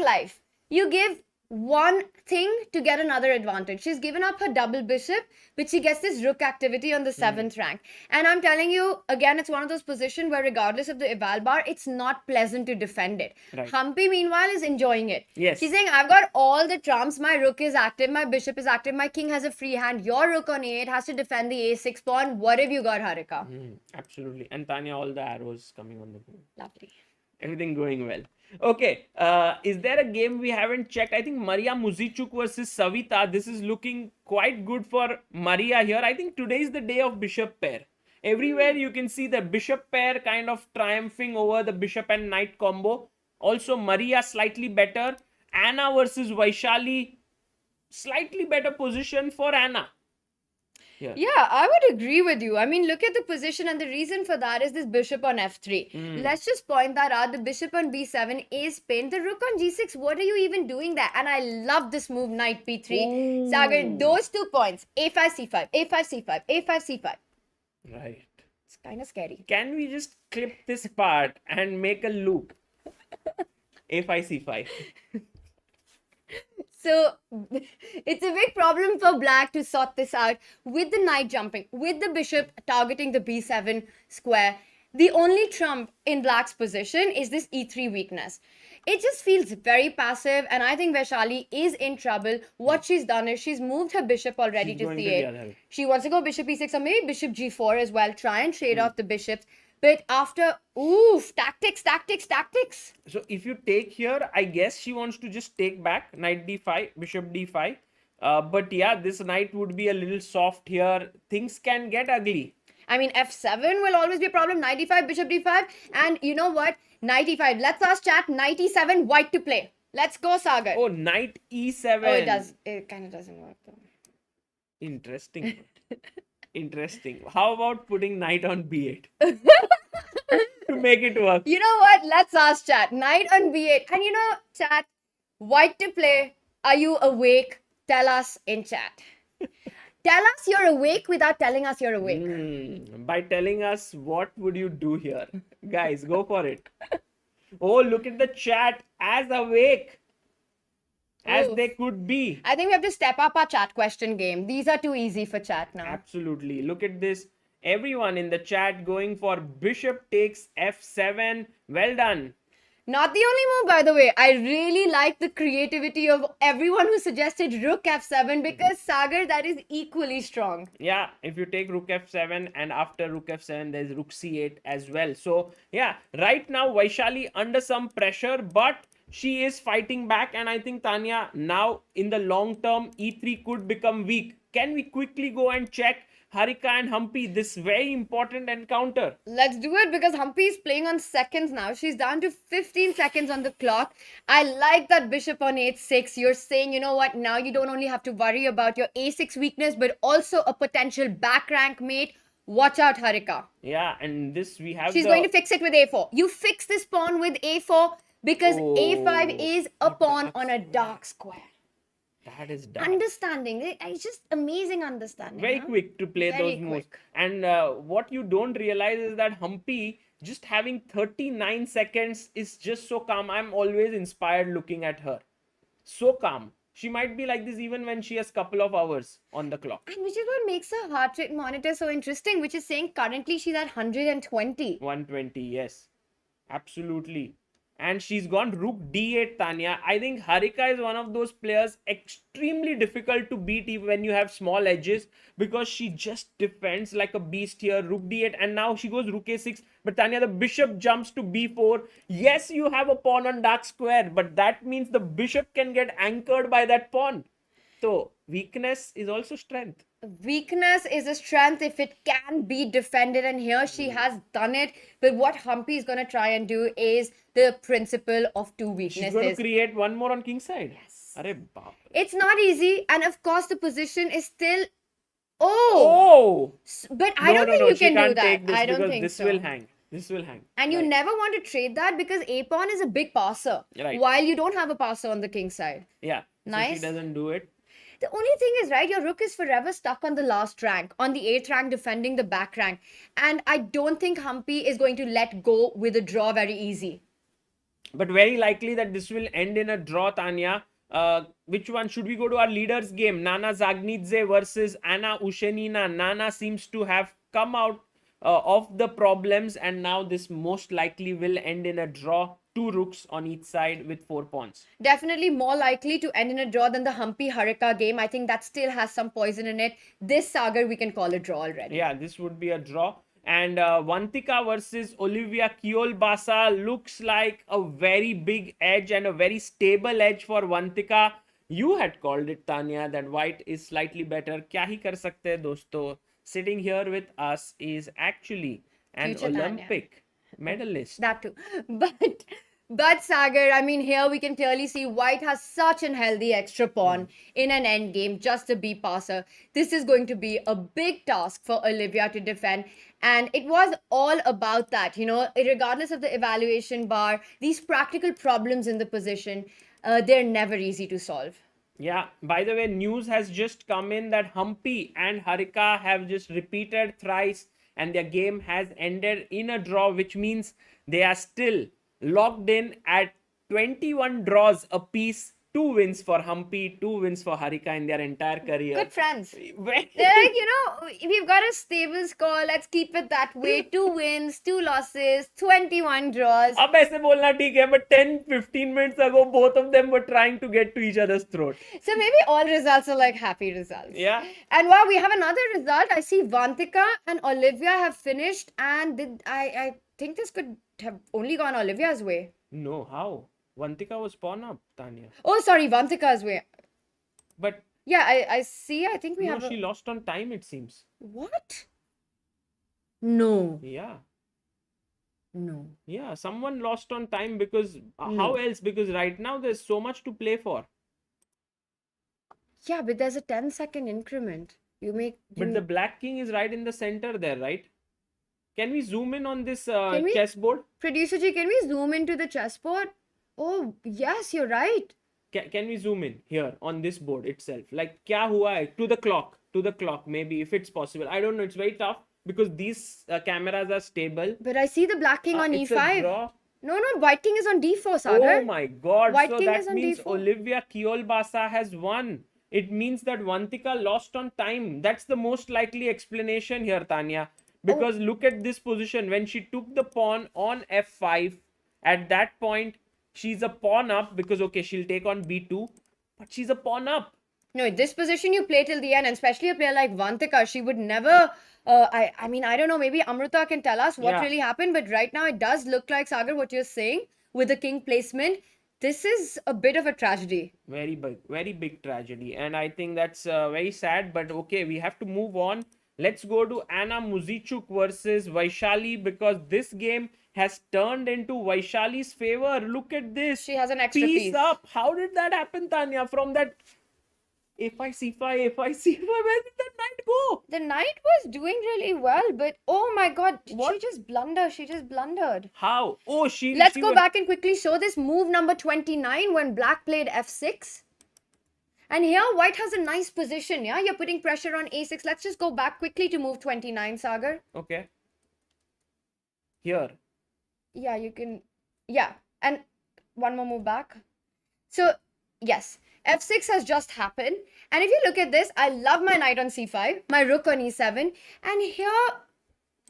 life. You give one thing to get another advantage. She's given up her double bishop, but she gets this rook activity on the 7th rank. And I'm telling you, again, it's one of those positions where regardless of the eval bar, it's not pleasant to defend it. Right. Hampi, meanwhile, is enjoying it. Yes. She's saying, I've got all the trumps. My rook is active. My bishop is active. My king has a free hand. Your rook on a8 has to defend the a6 pawn. What have you got, Harika? Absolutely. And Tanya, all the arrows coming on the board. Lovely. Everything going well. Okay, is there a game we haven't checked? I think Maria Muzichuk versus Savita. This is looking quite good for Maria here. I think today is the day of bishop pair. Everywhere you can see the bishop pair kind of triumphing over the bishop and knight combo. Also Maria slightly better. Anna versus Vaishali, slightly better position for Anna. Yeah, I would agree with you. I mean, look at the position, and the reason for that is this bishop on f3. Let's just point that out. The bishop on b7 is pinned. The rook on g6, what are you even doing there? And I love this move, knight b3. Sagar, those 2 points, a5, c5, a5, c5, a5, c5. Right. It's kind of scary. Can we just clip this part and make a loop? a5, c5. So it's a big problem for black to sort this out with the knight jumping, with the bishop targeting the b7 square. The only trump in black's position is this e3 weakness. It just feels very passive, and I think Vaishali is in trouble. What she's done is she's moved her bishop already to c8. She wants to go bishop e6 or maybe bishop g4 as well, try and trade off the bishops. But after, tactics. So if you take here, I guess she wants to just take back knight d5, bishop d5. But yeah, this knight would be a little soft here. Things can get ugly. I mean, f7 will always be a problem. Knight d5, bishop d5. And you know what? Knight e5. Let's ask chat. Knight e7, white to play. Let's go, Sagar. Oh, knight e7. Oh, it does. It kind of doesn't work though. Interesting. Interesting. How about putting knight on b8 to make it work? You know what? Let's ask chat. Knight on b8. And you know, chat, white to play. Are you awake? Tell us in chat. Tell us you're awake without telling us you're awake. By telling us what would you do here. Guys, go for it. Oh, look at the chat. As awake as they could be. I think we have to step up our chat question game. These are too easy for chat now. Absolutely. Look at this. Everyone in the chat going for bishop takes f7. Well done. Not the only move, by the way. I really like the creativity of everyone who suggested Rook F7 because Sagar, that is equally strong. Yeah, if you take Rook F7 and after Rook F7, there's Rook C8 as well. So, yeah, right now Vaishali under some pressure, but she is fighting back. And I think Tania, now in the long term, E3 could become weak. Can we quickly go and check Harika and Hampi, this very important encounter? Let's do it because Hampi is playing on seconds now. She's down to 15 seconds on the clock. I like that bishop on h6. You're saying, you know what, now you don't only have to worry about your a6 weakness, but also a potential back rank mate. Watch out, Harika. Yeah, and this we have She's going to fix it with a4. You fix this pawn with a4 because a5 is a pawn on a dark square. That is done. Understanding. It's just amazing understanding. Very quick to play Very those moves. quick. And what you don't realize is that Hampi just having 39 seconds is just so calm. I'm always inspired looking at her. So calm. She might be like this even when she has couple of hours on the clock. And which is what makes her heart rate monitor so interesting, which is saying currently she's at 120. 120, yes. Absolutely. And she's gone Rook D8, Tania. I think Harika is one of those players extremely difficult to beat even when you have small edges because she just defends like a beast here. Rook D8 and now she goes Rook A6. But Tania, the bishop jumps to B4. Yes, you have a pawn on dark square, but that means the bishop can get anchored by that pawn. So weakness is also strength. Weakness is a strength if it can be defended, and here she has done it. But what Hampi is going to try and do is the principle of two She's going to weaknesses. create one more on king side. Yes. Arre baap. It's not easy, and of course the position is still. Oh! But I don't think you she can do can't that. take this I don't because think this so. will hang. This will hang. And you Right. never want to trade that because a pawn is a big passer, Right. while you don't have a passer on the king side. Yeah. So Nice. she doesn't do it. The only thing is, right, your rook is forever stuck on the last rank, on the 8th rank, defending the back rank. And I don't think Hampi is going to let go with a draw very easy. But very likely that this will end in a draw, Tania. Which one? Should we go to our leaders game? Nana Zagnidze versus Anna Ushenina. Nana seems to have come out of the problems and now this most likely will end in a draw. 2 rooks on each side with 4 pawns. Definitely more likely to end in a draw than the Hampi Harika game. I think that still has some poison in it. This Sagar, we can call a draw already. Yeah, this would be a draw. And Vantika versus Oliwia Kiolbasa looks like a very big edge and a very stable edge for Vantika. You had called it, Tania, that white is slightly better. Kya hi kar sakte hai, dosto? Sitting here with us is actually an Future Tania. Olympic medalist. That too. But Sagar, I mean, here we can clearly see white has such an healthy extra pawn in an end game, just a B passer. This is going to be a big task for Oliwia to defend. And it was all about that, you know, regardless of the evaluation bar, these practical problems in the position, they're never easy to solve. Yeah, by the way, news has just come in that Hampi and Harika have just repeated thrice and their game has ended in a draw, which means they are still locked in at 21 draws apiece. 2 wins for Hampi, 2 wins for Harika in their entire career. Good friends. Very- They're like, you know, we've got a stable score. Let's keep it that way. 2 wins, 2 losses, 21 draws. अब ऐसे बोलना ठीक है, but 10-15 minutes ago, both of them were trying to get to each other's throat. So maybe all results are like happy results. Yeah. And wow, we have another result. I see Vantika and Oliwia have finished, and I think this could have only gone Olivia's way. No, how? Vantika was pawn up, Tania. Oh, sorry, Vantika's way. But Yeah, I see. I think we no, have. she lost on time, it seems. What? No. Yeah. No. Yeah, someone lost on time because how No. else? Because right now there's so much to play for. Yeah, but there's a 10-second increment. But the black king is right in the center there, right? Can we zoom in on this Can we? chessboard? Producer Ji, can we zoom into the chessboard? Oh, yes, you're right. Can we zoom in here on this board itself? Like, kya hua hai? To the clock, maybe if it's possible. I don't know. It's very tough because these cameras are stable. But I see the black king on It's a e5. draw. No, white king is on d4, Sagar. Oh my God. White So king is that on means d4. Oliwia Kiolbasa has won. It means that Vantika lost on time. That's the most likely explanation here, Tania. Because look at this position. When she took the pawn on f5 At that point, she's a pawn up because, okay, she'll take on b2, but she's a pawn up. No, this position you play till the end, and especially a player like Vantika, she would never. I mean, I don't know. Maybe Amrita can tell us what Yeah. really happened, but right now it does look like, Sagar, what you're saying with the king placement. This is a bit of a tragedy. Very big tragedy. And I think that's very sad. But okay, we have to move on. Let's go to Anna Muzichuk versus Vaishali because this game has turned into Vaishali's favor. Look at this. She has an extra piece. Up. How did that happen, Tanya? From that a5 c5, a5 c5, where did that knight go? The knight was doing really well, but oh my god, did What? she just blunder? She just blundered. How? Oh, Let's she go went- back and quickly show this move number 29 when black played f6. And here white has a nice position, yeah? You're putting pressure on a6. Let's just go back quickly to move 29, Sagar. Okay. Here. Yeah, you can. Yeah, and one more move back. So, yes, f6 has just happened. And if you look at this, I love my knight on c5, my rook on e7. And here,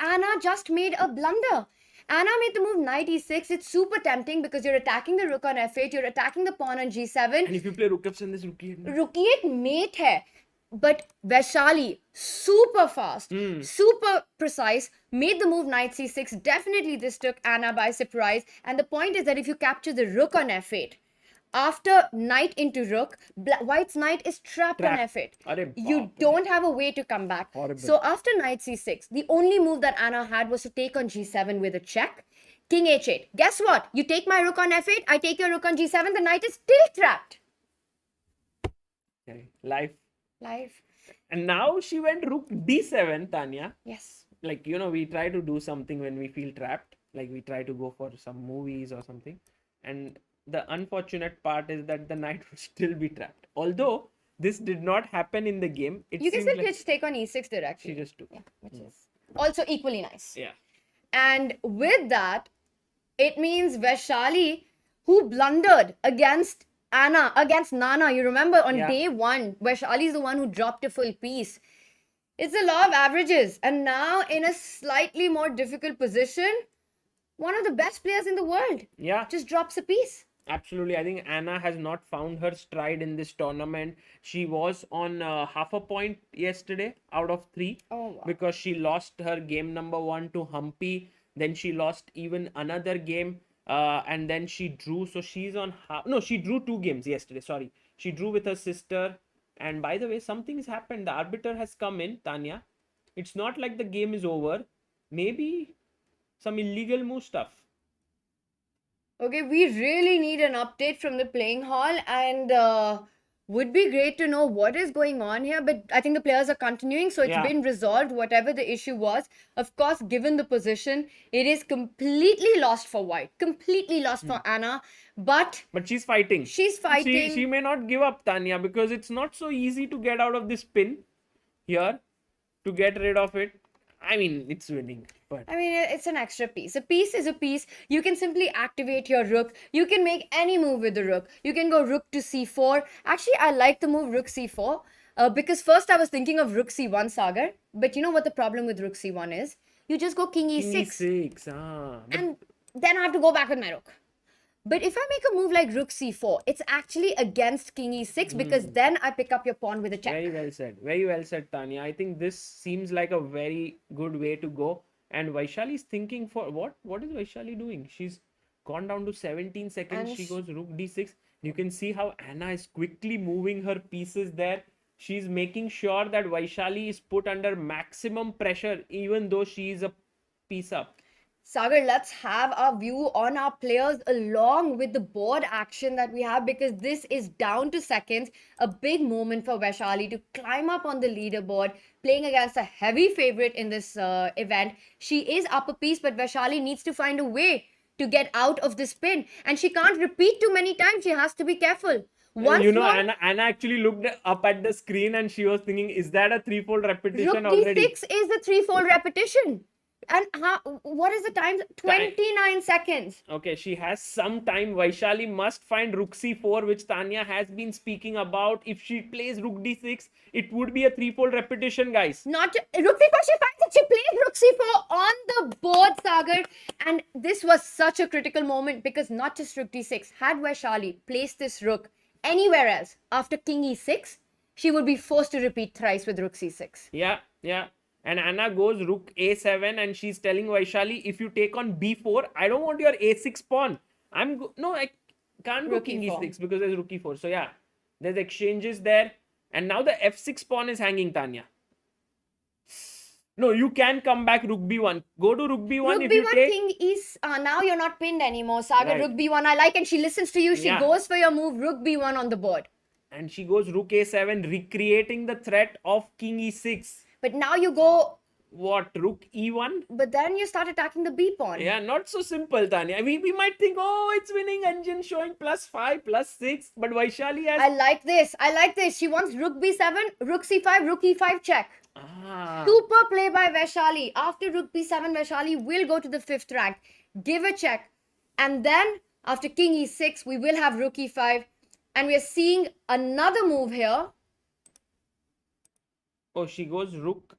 Anna just made a blunder. Anna made the move knight e6. It's super tempting because you're attacking the rook on f8, you're attacking the pawn on g7. And if you play rook f7, this rook e8. Rook e8 mate hai. But Vaishali, super fast, super precise, made the move knight c6. Definitely this took Anna by surprise. And the point is that if you capture the rook on f8, after knight into rook, white's knight is trapped on Trapped. f8. Arre You baap re. don't have a way to come back. Horrible. So after knight c6, the only move that Anna had was to take on g7 with a check. King h8. Guess what? You take my rook on f8, I take your rook on g7, the knight is still trapped. Okay. Life. Life. And now she went rook d7, Tanya. Yes. Like, you know, we try to do something when we feel trapped. Like, we try to go for some movies or something. And the unfortunate part is that the knight would still be trapped. Although, this did not happen in the game. It You can seemed still like just take on e6 directly. she just took. Yeah, which is also equally nice. Yeah. And with that, it means Vaishali, who blundered against Anna, against Nana. You remember on Yeah. day one, Vaishali is the one who dropped a full piece. It's the law of averages. And now, in a slightly more difficult position, one of the best players in the world Yeah. just drops a piece. Absolutely. I think Anna has not found her stride in this tournament. She was on half a point yesterday out of 3 Oh, wow. because she lost her game number 1 to Hampi. Then she lost even another game and then she drew. So she's on no, she drew 2 games yesterday. Sorry. She drew with her sister. And by the way, something's happened. The arbiter has come in, Tanya. It's not like the game is over. Maybe some illegal move stuff. Okay, we really need an update from the playing hall and would be great to know what is going on here. But I think the players are continuing, so it's Yeah. been resolved, whatever the issue was. Of course, given the position, it is completely lost for white, completely lost for Anna. But But she's fighting. she's fighting. She may not give up, Tanya, because it's not so easy to get out of this pin here, to get rid of it. I mean, it's winning, but I mean, it's an extra piece. A piece is a piece. You can simply activate your rook. You can make any move with the rook. You can go rook to c4. Actually, I like the move rook c4 because first I was thinking of rook c1, Sagar. But you know what the problem with rook c1 is? You just go king e6. King e6. But And then I have to go back with my rook. But if I make a move like rook c4, it's actually against king e6 because then I pick up your pawn with a check. very well said. Very well said, Tanya. I think this seems like a very good way to go. And Vaishali is thinking for what? What is Vaishali doing? She's gone down to 17 seconds. And She goes rook d6. You can see how Anna is quickly moving her pieces there. She's making sure that Vaishali is put under maximum pressure, even though she is a piece up. Sagar, let's have our view on our players along with the board action that we have because this is down to seconds. A big moment for Vaishali to climb up on the leaderboard, playing against a heavy favorite in this event. She is up a piece, but Vaishali needs to find a way to get out of this pin. And she can't repeat too many times. She has to be careful. Once You know, more, Anna actually looked up at the screen and she was thinking, is that a threefold rook repetition already? d6 is the threefold repetition. And what is the time? 29 seconds. Okay, she has some time. Vaishali must find rook c4, which Tanya has been speaking about. If she plays rook d6, it would be a threefold repetition, guys. Not rook c4, she finds She plays rook c4 on the board, Sagar. And this was such a critical moment because not just rook d6. Had Vaishali placed this rook anywhere else after king e6, she would be forced to repeat thrice with rook c6. Yeah, yeah. And Anna goes rook a7 and she's telling Vaishali, if you take on b4, I don't want your a6 pawn. No, I can't go Rook king e4. e6 because there's rook e4. So yeah, there's exchanges there. And now the f6 pawn is hanging, Tania. No, you can come back rook b1. Go to rook b1 Rook if b1, you take. king is now you're not pinned anymore. Sagar, Right. rook b1 I like, and she listens to you. She Yeah. goes for your move, rook b1 on the board. And she goes rook a7, recreating the threat of king e6. But now you go, What, rook e1? but then you start attacking the b pawn. Yeah, not so simple, Tanya. We might think, oh, it's winning engine showing +5, +6, but Vaishali has. I like this. I like this. She wants rook b7, rook c5, rook e5 check. Super play by Vaishali. After rook b7, Vaishali will go to the 5th rank, give a check, and then after king e6, we will have rook e5, and we are seeing another move here. Oh, she goes rook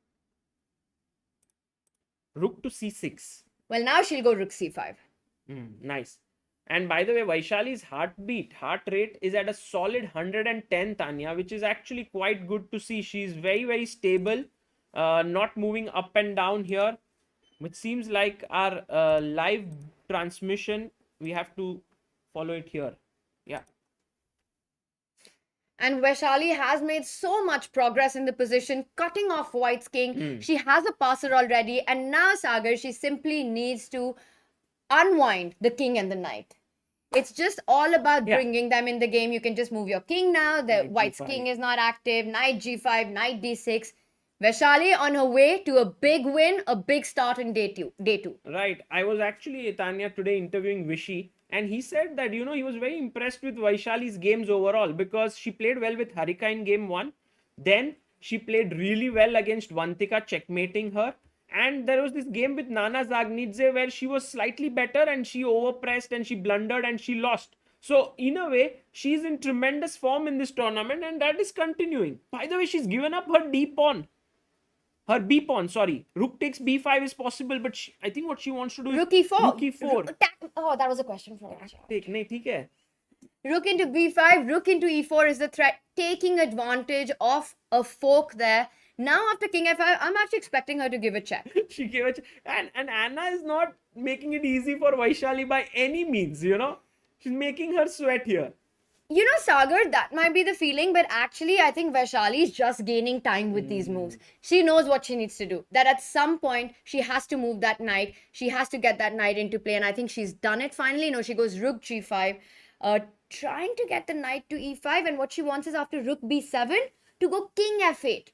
to c6. Well, now she'll go rook c5. Nice. And by the way, Vaishali's heart rate is at a solid 110, Tanya, which is actually quite good to see. She's very, very stable, not moving up and down here, which seems like our live transmission. We have to follow it here. Yeah. And Vaishali has made so much progress in the position, cutting off White's king. She has a passer already, and now Sagar, she simply needs to unwind the king and the knight. It's just all about bringing them in the game. You can just move your king now. The Knight White's G5. king is not active. Knight g5, knight d6. Vaishali on her way to a big win, a big start in day two. Right. I was actually, Tanya, today interviewing Vishy, and he said that, he was very impressed with Vaishali's games overall because she played well with Harika in game 1. Then she played really well against Vantika, checkmating her. And there was this game with Nana Zagnidze where she was slightly better and she overpressed and she blundered and she lost. So, in a way, she's in tremendous form in this tournament and that is continuing. By the way, she's given up her D pawn. Her B pawn, sorry. Rook takes B5 is possible, but I think what she wants to do is Rook e4. Rook e4. Oh, that was a question for us. Take, nahi, theek hai. Rook into b5, rook into e4 is the threat, taking advantage of a fork there. Now after king f5, I'm actually expecting her to give a check. She gave a and Anna is not making it easy for Vaishali by any means, She's making her sweat here. Sagar, that might be the feeling, but actually, I think Vaishali is just gaining time with these moves. She knows what she needs to do. That at some point, she has to move that knight. She has to get that knight into play, and I think she's done it finally. She goes rook g5, trying to get the knight to e5, and what she wants is after rook b7 to go king f8.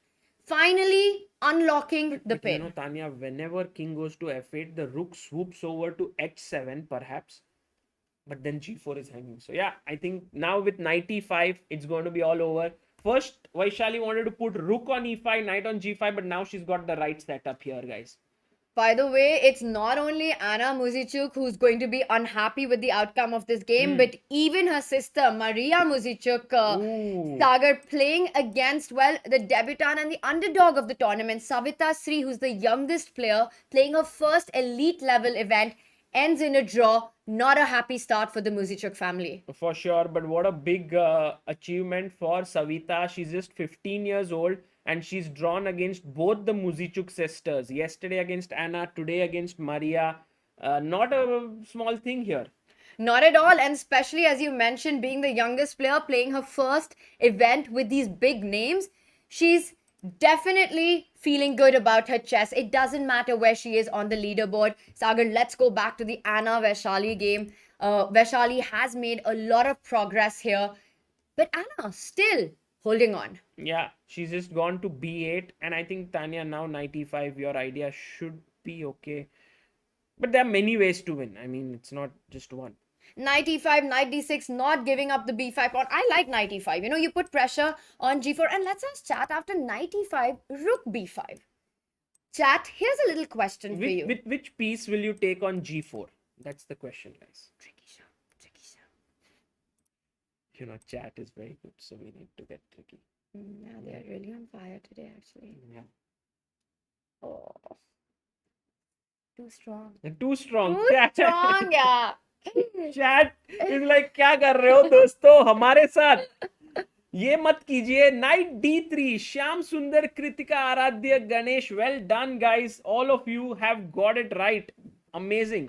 Finally, unlocking the pin. Tanya, whenever king goes to f8, the rook swoops over to h7, perhaps. But then g4 is hanging. So yeah, I think now with knight e5, it's going to be all over. First, Vaishali wanted to put rook on e5, knight on g5, but now she's got the right setup here, guys. By the way, it's not only Anna Muzichuk who's going to be unhappy with the outcome of this game, but even her sister, Maria Muzichuk, Sagar, playing against, the debutant and the underdog of the tournament, Savita Sri, who's the youngest player, playing her first elite level event, ends in a draw. Not a happy start for the Muzichuk family. For sure, but what a big achievement for Savita. She's just 15 years old and she's drawn against both the Muzichuk sisters. Yesterday against Anna, today against Maria. Not a small thing here. Not at all, and especially as you mentioned, being the youngest player, playing her first event with these big names, she's definitely feeling good about her chess. It doesn't matter where she is on the leaderboard. Sagar, let's go back to the Anna Vaishali game. Vaishali has made a lot of progress here, but Anna still holding on. Yeah, she's just gone to b8, and I think Tanya now knight e5. Your idea should be okay, but there are many ways to win. I mean, it's not just one. Knight e5, knight d6, not giving up the b5 pawn. I like knight e5. You put pressure on g4. And let's just chat after knight e5, rook b5. Chat, here's a little question for you. With which piece will you take on g4? That's the question, guys. Tricky show. Chat is very good, so we need to get tricky. Yeah, they're really on fire today, actually. Yeah. Oh, too strong. Too strong. Too strong, yeah. Chat is like क्या कर रहे हो दोस्तों हमारे साथ ये मत कीजिए नाइट D3 श्याम सुंदर कृतिका आराध्य Ganesh well done guys all of you have got it right amazing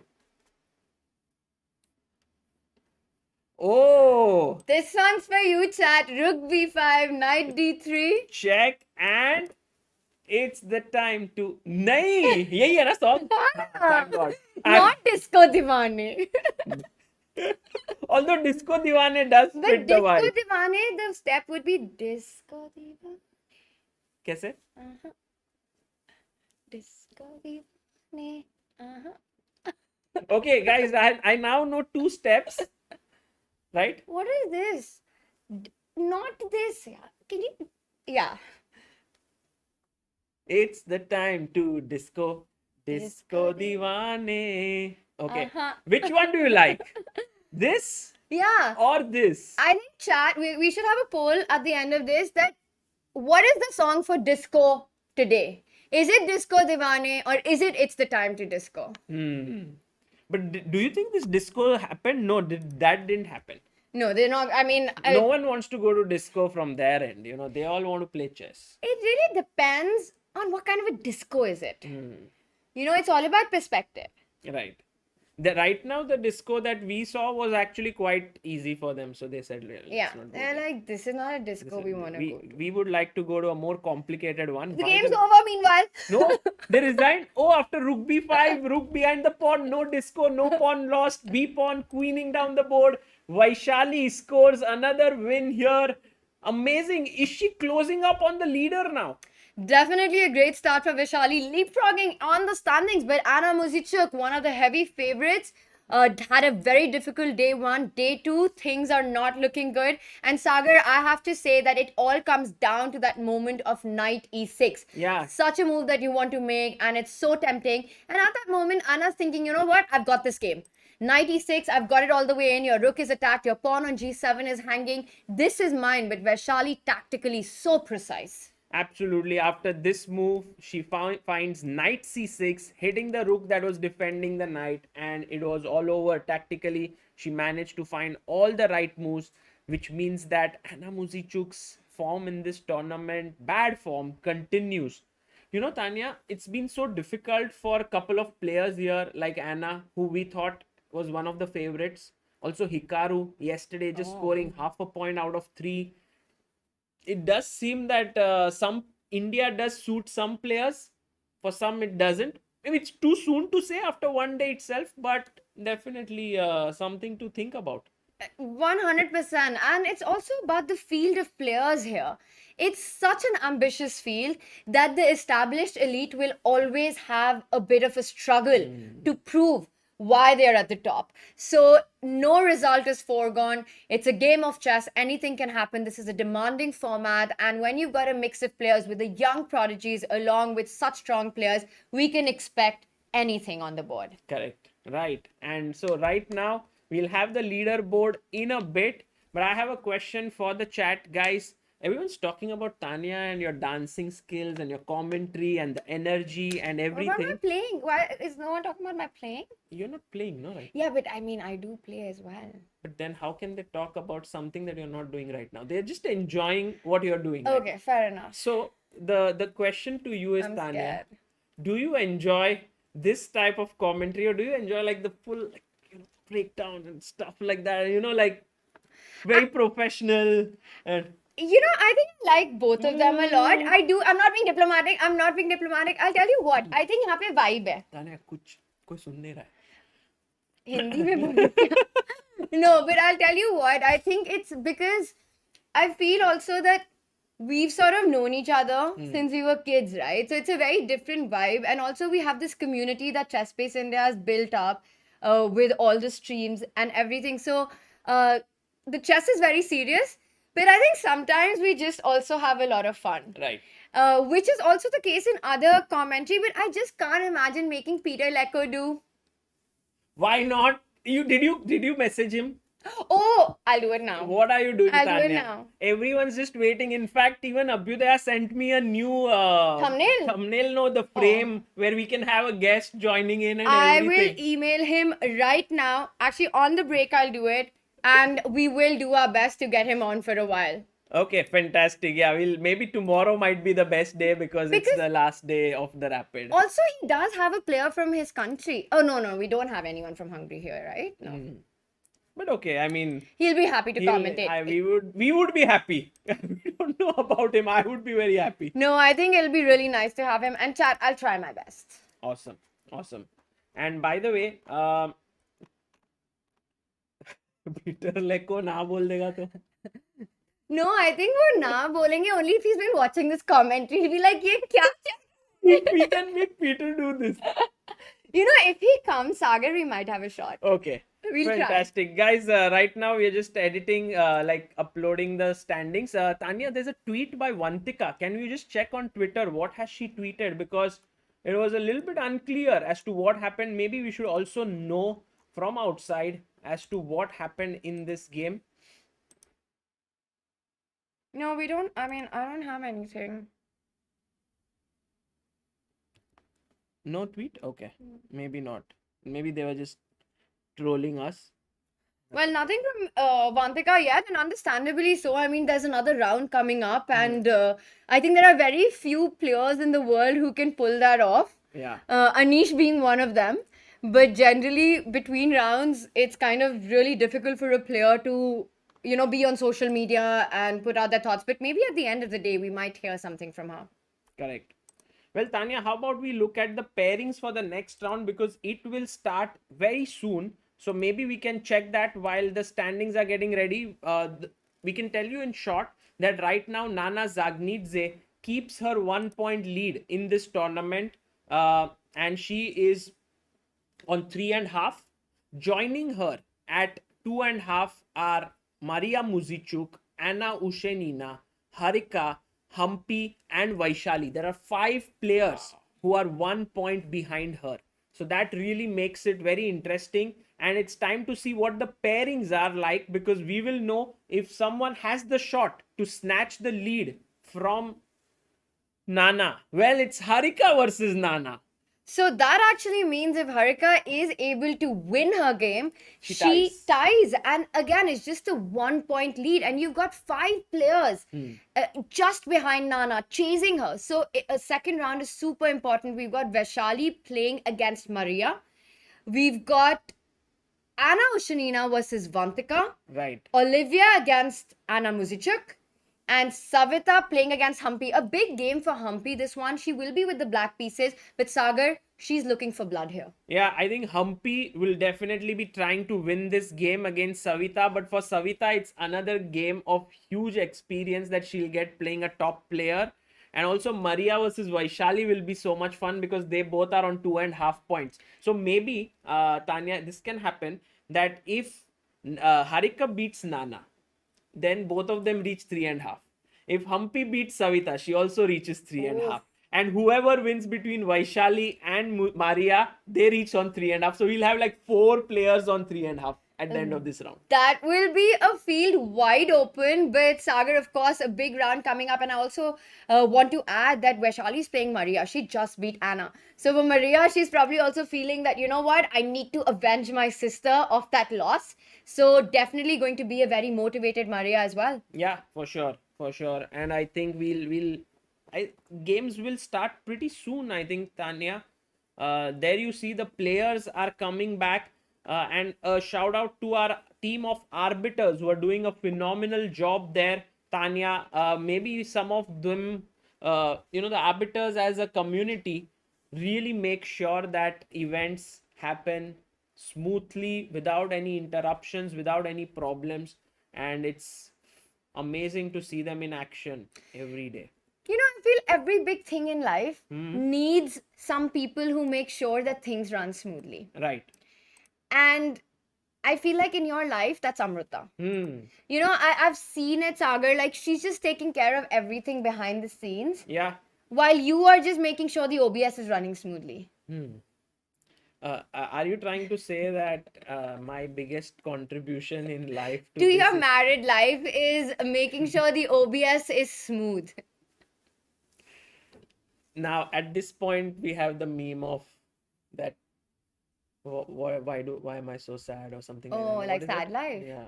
oh This one's for you, chat. Rook b5, knight d3. check and it's the time to नहीं यही है ना song thank god Not disco divane. although disco divane does But fit the disco vibe divane, the step would be disco divane. कैसे Disco divane. okay guys I now know two steps right What is this? Not this. Yeah. Can you? Yeah. it's the time to disco Disco divane okay Uh-huh. which one do you like this Yeah. or this I think chat. We should have a poll at the end of this. That what is the song for disco today? Is it disco divane or is it it's the time to disco? but do you think this disco happened no that didn't happen No, they're not. I mean, no one wants to go to disco from their end you know they all want to play chess it really depends on what kind of a disco is it. You know, it's all about perspective. right right now the disco that we saw was actually quite easy for them so they said "Let's Yeah, not go they're there." like, this is not a disco we want to go to. we would like to go to a more complicated one The By game's over meanwhile. No, they resigned. Oh, after rook b5, rook behind the pawn, no disco, no pawn lost, b pawn queening down the board. Vaishali scores another win here. Amazing. Is she closing up on the leader now? Definitely a great start for Vaishali, leapfrogging on the standings. But Anna Muzichuk, one of the heavy favorites, had a very difficult day one. Day two, things are not looking good. And Sagar, I have to say that it all comes down to that moment of knight e6. Yeah. Such a move that you want to make, and it's so tempting. And at that moment, Anna's thinking, you know what? I've got this game. Knight e6, I've got it all the way in. Your rook is attacked, your pawn on g7 is hanging. This is mine, but Vaishali tactically so precise. Absolutely. After this move, she finds knight c6, hitting the rook that was defending the knight, and it was all over. Tactically, she managed to find all the right moves, which means that Anna Muzichuk's form in this tournament, bad form, continues. You know, Tania, it's been so difficult for a couple of players here, like Anna, who we thought was one of the favorites. Also, Hikaru, yesterday just scoring half a point out of 3. It does seem that some India does suit some players, for some it doesn't. Maybe it's too soon to say after one day itself, but definitely something to think about. 100%. And it's also about the field of players here. It's such an ambitious field that the established elite will always have a bit of a struggle to prove why they're at the top. So no result is foregone. It's a game of chess. Anything can happen. This is a demanding format. And when you've got a mix of players with the young prodigies along with such strong players, we can expect anything on the board. Correct. Right. And so right now, we'll have the leaderboard in a bit. But I have a question for the chat, guys. Everyone's talking about Tania and your dancing skills and your commentary and the energy and What about my everything. playing? Why is no one talking about my playing? You're not playing, no, right? Yeah, but I mean, I do play as well. But then how can they talk about something that you're not doing right now? They're just enjoying what you're doing. right? Okay, fair enough. So the question to you is, I'm Tania, scared. do you enjoy this type of commentary or do you enjoy like the full breakdown and stuff like that? Like very professional and You know, I think I like both of them a lot. I do. I'm not being diplomatic. I'll tell you what. I think यहाँ पे vibe है. Tania, कुछ कोई सुन नहीं रहा है. हिंदी में बोलो क्या? No, but I'll tell you what. I think it's because I feel also that we've sort of known each other since we were kids, right? So it's a very different vibe. And also we have this community that Chess Space India has built up with all the streams and everything. So the chess is very serious. But I think sometimes we just also have a lot of fun. Right. Which is also the case in other commentary. But I just can't imagine making Peter Lecco do. Why not? Did you message him? Oh, I'll do it now. What are you doing, I'll do it Tania? now. Everyone's just waiting. In fact, even Abhyudaya sent me a new Thumbnail? thumbnail, no, the frame where we can have a guest joining in and I will everything. email him right now. Actually, on the break, I'll do it. And we will do our best to get him on for a while. Okay, fantastic. Yeah, we'll maybe tomorrow might be the best day because it's Because- the last day of the rapid. Also, he does have a player from his country. Oh, no, we don't have anyone from Hungary here, right? No. But okay, I mean, He'll be happy to commentate. we would be happy. We don't know about him. I would be very happy. No, I think it'll be really nice to have him. And chat, I'll try my best. Awesome, awesome. And by the way, Peter Lecco ना बोल देगा तो. No, I think we're now bowling only if he's been watching this commentary. He'll be like, "Ye kya?" We can make Peter do this. You know, if he comes, Sagar, we might have a shot. Okay. We'll try. Fantastic. Guys, right now we are just editing, like uploading the standings. Tania, there's a tweet by Vantika. Can you just check on Twitter what has she tweeted? Because it was a little bit unclear as to what happened. Maybe we should also know from outside as to what happened in this game. No, we don't. I mean, I don't have anything. No tweet? Okay. Maybe not. Maybe they were just trolling us. Well, nothing from Vantika yet, and understandably so. I mean, there's another round coming up, and I think there are very few players in the world who can pull that off. Yeah. Anish being one of them. But generally, between rounds, it's kind of really difficult for a player to, you know, be on social media and put out their thoughts. But maybe at the end of the day, we might hear something from her. Correct. Well, Tania, how about we look at the pairings for the next round because it will start very soon. So maybe we can check that while the standings are getting ready. We can tell you in short that right now Nana Zagnidze keeps her 1 point lead in this tournament, and she is on 3.5. Joining her at 2.5 are Maria Muzichuk, Anna Ushenina, Harika, Hampi, and Vaishali. There are 5 players who are 1 point behind her. So that really makes it very interesting. And it's time to see what the pairings are like because we will know if someone has the shot to snatch the lead from Nana. Well, it's Harika versus Nana. So that actually means if Harika is able to win her game, She she ties. And again, it's just a 1 point lead. And you've got 5 players just behind Nana chasing her. So a second round is super important. We've got Vaishali playing against Maria. We've got Anna Ushenina versus Vantika. Right. Oliwia against Anna Muzichuk. And Savita playing against Hampi. A big game for Hampi, this one. She will be with the black pieces. But Sagar, she's looking for blood here. Yeah, I think Hampi will definitely be trying to win this game against Savita. But for Savita, it's another game of huge experience that she'll get playing a top player. And also Maria versus Vaishali will be so much fun because they both are on 2.5 points. So maybe, Tania, this can happen that if Harika beats Nana, then both of them reach 3.5. If Hampi beats Savita, she also reaches 3.5. And whoever wins between Vaishali and Maria, they reach on 3.5. So we'll have like 4 players on 3.5 at the end of this round. That will be a field wide open. But Sagar, of course, a big round coming up. And I also want to add that Vaishali is playing Maria. She just beat Anna. So for Maria, she's probably also feeling that, you know what, I need to avenge my sister of that loss. So definitely going to be a very motivated Maria as well. Yeah, for sure. And I think games will start pretty soon, I think, Tania. There you see the players are coming back. And a shout out to our team of arbiters who are doing a phenomenal job there, Tania. Maybe some of them, the arbiters as a community really make sure that events happen smoothly without any interruptions, without any problems. And it's amazing to see them in action every day. You know, I feel every big thing in life needs some people who make sure that things run smoothly. Right. And I feel like in your life, that's Amrita. You know, I've seen it, Sagar, like she's just taking care of everything behind the scenes. Yeah. While you are just making sure the OBS is running smoothly. Are you trying to say that my biggest contribution in life to To this your is- married life is making sure the OBS is smooth. now at this point we have the meme of that why am I so sad or something like that. Oh, What like is sad it? life. Yeah.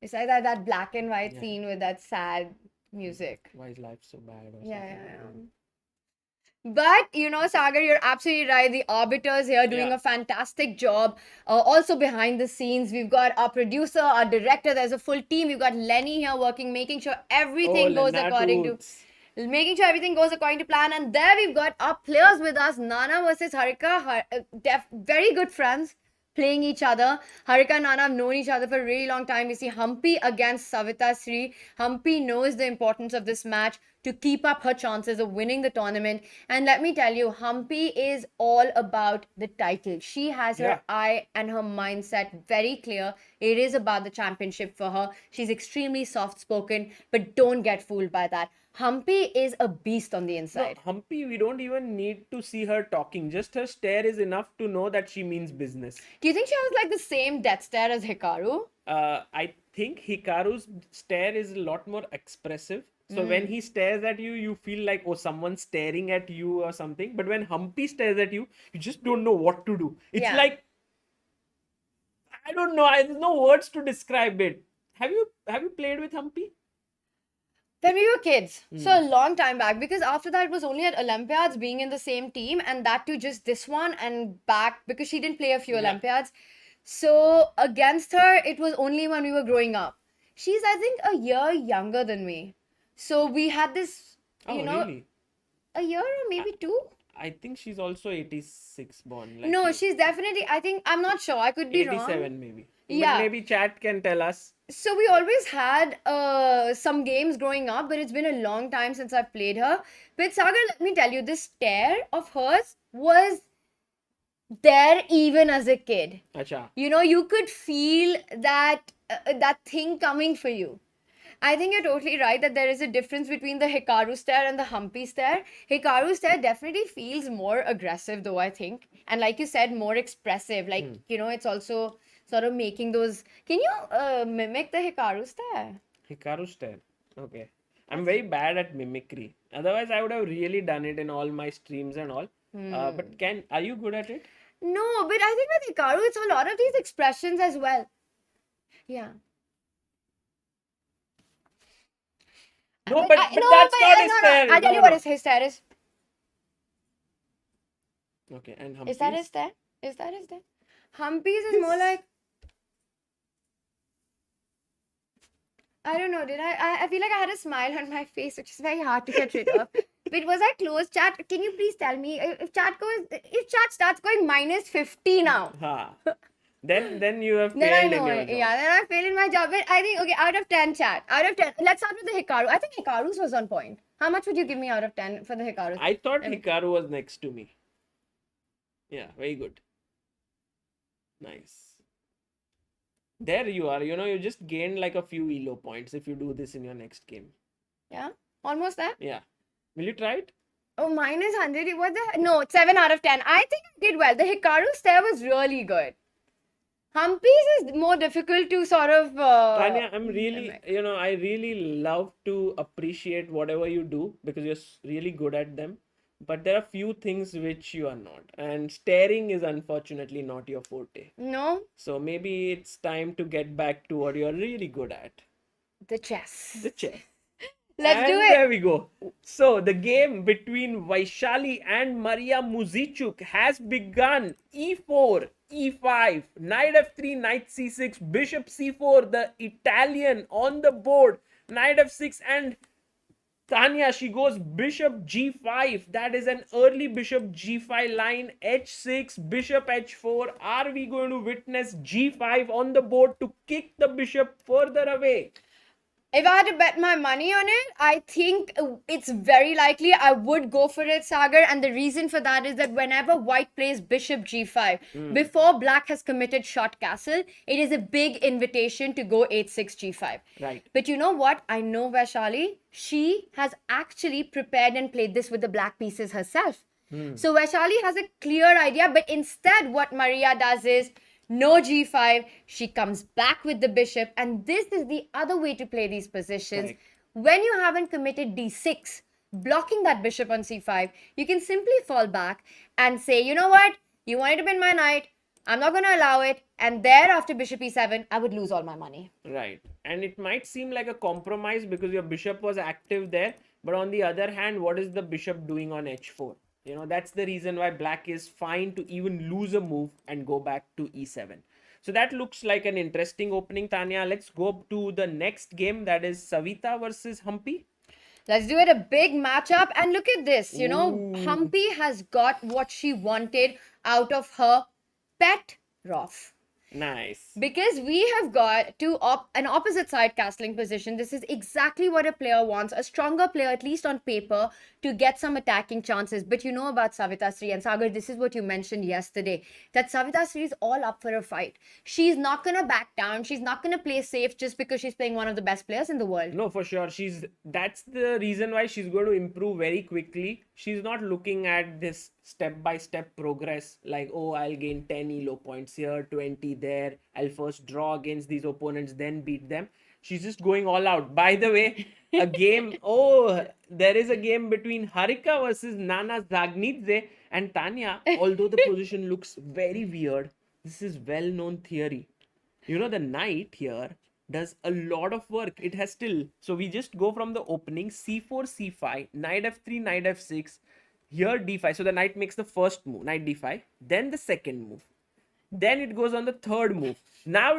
It's like that black and white Yeah. scene with that sad music. Why is life so bad or Yeah, something yeah, like that. yeah. But you know, Sagar, you're absolutely right. The arbiters here doing Yeah. a fantastic job. Also behind the scenes, we've got our producer, our director. There's a full team. We've got Lenny here working, making sure everything goes Lena according to Toots. making sure everything goes according to plan. And there we've got our players with us, Nana versus Harika, very good friends playing each other. Harika and Nana have known each other for a really long time. We see Hampi against Savita Sri. Hampi knows the importance of this match to keep up her chances of winning the tournament. And let me tell you, Hampi is all about the title. She has her Yeah. eye and her mindset very clear. It is about the championship for her. She's extremely soft spoken, but don't get fooled by that. Hampi is a beast on the No, inside. Humpy, we don't even need to see her talking. Just her stare is enough to know that she means business. Do you think she has like the same death stare as Hikaru? I think Hikaru's stare is a lot more expressive. So when he stares at you, you feel like, oh, someone's staring at you or something. But when Humpy stares at you, you just don't know what to do. It's Yeah. like, I don't know. There's no words to describe it. Have you played with Humpy? When we were kids, so a long time back, because after that it was only at Olympiads being in the same team, and that too just this one and back because she didn't play a few Yeah. Olympiads. So against her, it was only when we were growing up. She's, I think, a year younger than me. So we had this, Oh, you know, really? a year or maybe two. I think she's also 86 born. Like No, you. she's definitely, I think, I'm not sure. I could be 87 wrong. maybe. Yeah. But maybe chat can tell us. So we always had some games growing up, but it's been a long time since I've played her. But Sagar, let me tell you, this stare of hers was there even as a kid. Acha. You know, you could feel that that thing coming for you. I think you're totally right that there is a difference between the Hikaru stare and the Hampi stare. Hikaru stare definitely feels more aggressive, though, I think. And like you said, more expressive. Like, you know, it's also sort of making those. Can you mimic the Hikaru stare? Hikaru stare. Okay. I'm very bad at mimicry. Otherwise, I would have really done it in all my streams and all. But are you good at it? No, but I think with Hikaru, it's a lot of these expressions as well. Yeah. No, but that's not his stare. I'll tell you No, what no. his stare is. Okay, and Is that Humpy's? his stare? Is that his stare? Hampi's is more like. I don't know. Did I feel like I had a smile on my face, which is very hard to get rid of. But was I close? Chat, can you please tell me if chat starts going -50 now? Ha. Then you have Then I failed in know your it. job. Yeah, then I failed in my job. But I think, okay, out of 10, chat. Out of 10. Let's start with the Hikaru. I think Hikaru's was on point. How much would you give me out of 10 for the Hikaru? I thought Hikaru was next to me. Yeah, very good. Nice. There you are. You know, you just gained like a few elo points if you do this in your next game. Yeah? Almost there? Yeah. Will you try it? Oh, -100. What the? No, 7 out of 10. I think I did well. The Hikaru stare was really good. Hampi's is more difficult to sort of. Tanya, I'm really, mimic. I really love to appreciate whatever you do because you're really good at them. But there are few things which you are not. And staring is unfortunately not your forte. No, So maybe it's time to get back to what you're really good at. the chess. The chess. Let's do And it. there we go. So the game between Vaishali and Maria Muzichuk has begun. E4, E5, Knight F3, Knight C6, Bishop C4, the Italian on the board, Knight F6, and Tania, she goes Bishop G5. That is an early Bishop G5 line. H6, Bishop H4. Are we going to witness G5 on the board to kick the bishop further away? If I had to bet my money on it, I think it's very likely I would go for it, Sagar. And the reason for that is that whenever white plays bishop g5, before black has committed shot castle, it is a big invitation to go h6 g5. Right. But you know what? I know Vaishali. She has actually prepared and played this with the black pieces herself. So Vaishali has a clear idea, but instead what Maria does is no g5, she comes back with the bishop, and this is the other way to play these positions. Correct. When you haven't committed d6, blocking that bishop on c5, you can simply fall back and say, you know what, you wanted to win my knight, I'm not going to allow it, and there after bishop e7, I would lose all my money. Right. And it might seem like a compromise because your bishop was active there. But on the other hand, what is the bishop doing on h4? You know, that's the reason why black is fine to even lose a move and go back to e7. So that looks like an interesting opening, Tanya. Let's go to the next game, that is Savita versus Hampi. Let's do it, a big matchup. And look at this, you know, Ooh. Hampi has got what she wanted out of her pet Roth. Nice. Because we have got an opposite side castling position. This is exactly what a player wants. A stronger player, at least on paper, to get some attacking chances. But you know about Savita Sri and Sagar, this is what you mentioned yesterday, that Savita Sri is all up for a fight. She's not going to back down. She's not going to play safe just because she's playing one of the best players in the world. No, for sure. That's the reason why she's going to improve very quickly. She's not looking at this step-by-step progress like, oh, I'll gain 10 elo points here, 20 there. I'll first draw against these opponents, then beat them. She's just going all out. By the way, a game, there is a game between Harika versus Nana Zagnidze and Tania. Although the position looks very weird, this is well-known theory. You know, the knight here does a lot of work. It has still. So we just go from the opening c4, c5, knight f3, knight f6, here d5. So the knight makes the first move, knight d5, then the second move. Then it goes on the third move. Now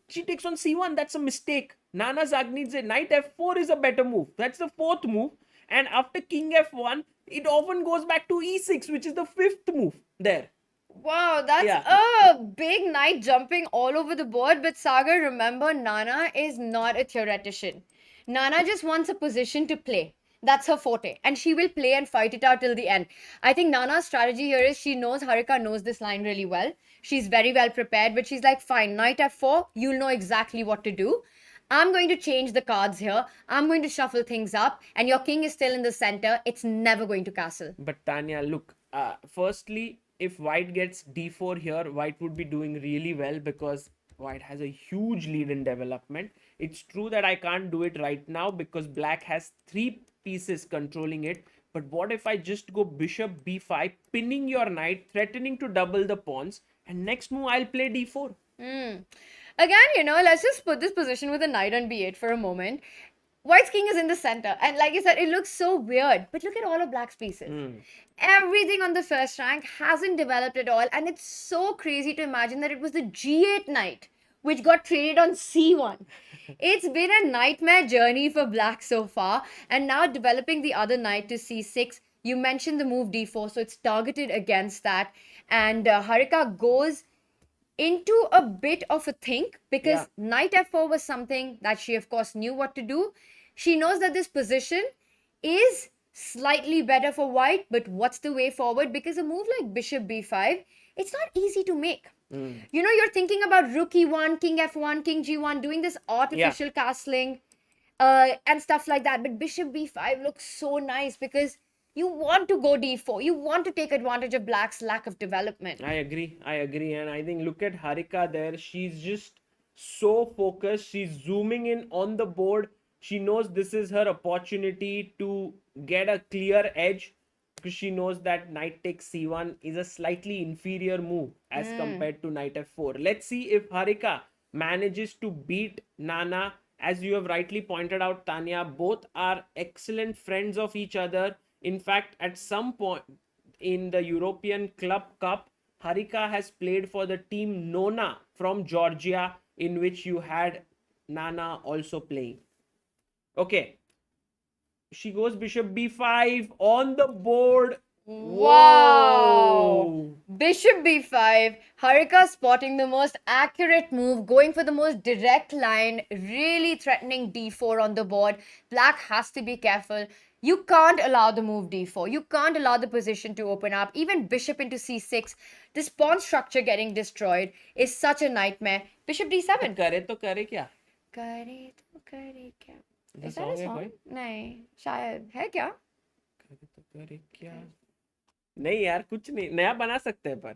she takes on c1. That's a mistake. Nana Zagnidze, knight f4 is a better move. That's the fourth move. And after king f1, it often goes back to e6, which is the fifth move there. Wow, that's a big knight jumping all over the board. But Sagar, remember, Nana is not a theoretician. Nana just wants a position to play. That's her forte. And she will play and fight it out till the end. I think Nana's strategy here is she knows Harika knows this line really well. She's very well prepared, but she's like, fine, knight f4, you'll know exactly what to do. I'm going to change the cards here. I'm going to shuffle things up. And your king is still in the center. It's never going to castle. But Tanya, look, firstly, if white gets d4 here, white would be doing really well because white has a huge lead in development. It's true that I can't do it right now because black has 3 pieces controlling it. But what if I just go bishop b5, pinning your knight, threatening to double the pawns, and next move I'll play d4. Again, you know, let's just put this position with a knight on b8 for a moment. White's king is in the center, and like you said, it looks so weird. But look at all of black's pieces. Everything on the first rank hasn't developed at all, and it's so crazy to imagine that it was the g8 knight which got traded on c1. It's been a nightmare journey for black so far, and now developing the other knight to c6. You mentioned the move d4, so it's targeted against that, and Harika goes into a bit of a think because knight f4 was something that she of course knew what to do. She knows that this position is slightly better for white, but what's the way forward? Because a move like bishop b5, it's not easy to make. You know, you're thinking about rook e1, king f1, king g1, doing this artificial castling and stuff like that. But bishop b5 looks so nice because you want to go d4. You want to take advantage of black's lack of development. I agree. And I think look at Harika there. She's just so focused. She's zooming in on the board. She knows this is her opportunity to get a clear edge because she knows that knight takes c1 is a slightly inferior move as compared to knight f4. Let's see if Harika manages to beat Nana. As you have rightly pointed out, Tanya, both are excellent friends of each other. In fact, at some point in the European Club Cup, Harika has played for the team Nona from Georgia, in which you had Nana also playing. Okay. She goes bishop b5 on the board. Wow! Bishop b5. Harika spotting the most accurate move, going for the most direct line, really threatening d4 on the board. Black has to be careful. You can't allow the move d4. You can't allow the position to open up. Even bishop into c6. This pawn structure getting destroyed is such a nightmare. Bishop d7. करे तो करे क्या? करे तो करे क्या? The Is that song a है song? कोई? नहीं, शायद है क्या? करे तो करे क्या? नहीं यार कुछ नहीं नया बना सकते हैं पर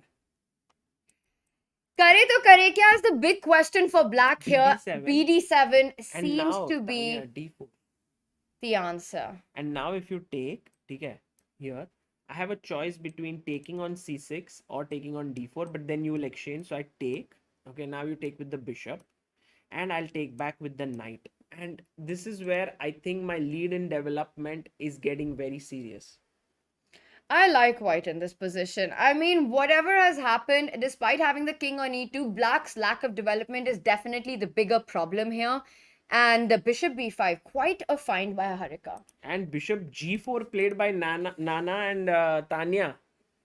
करे तो करे kya is the big question for black here. BD7. BD7 and seems now to be Tania, D4 the answer. and now if you take ठीक है here I have a choice between taking on c6 or taking on d4 but then you will exchange so I take okay now you take with the bishop and I'll take back with the knight and this is where I think my lead in development is getting very serious. I like white in this position. I mean, whatever has happened, despite having the king on e2, black's lack of development is definitely the bigger problem here. And the bishop b5, quite a find by Harika. And bishop g4 played by Nana and Tania.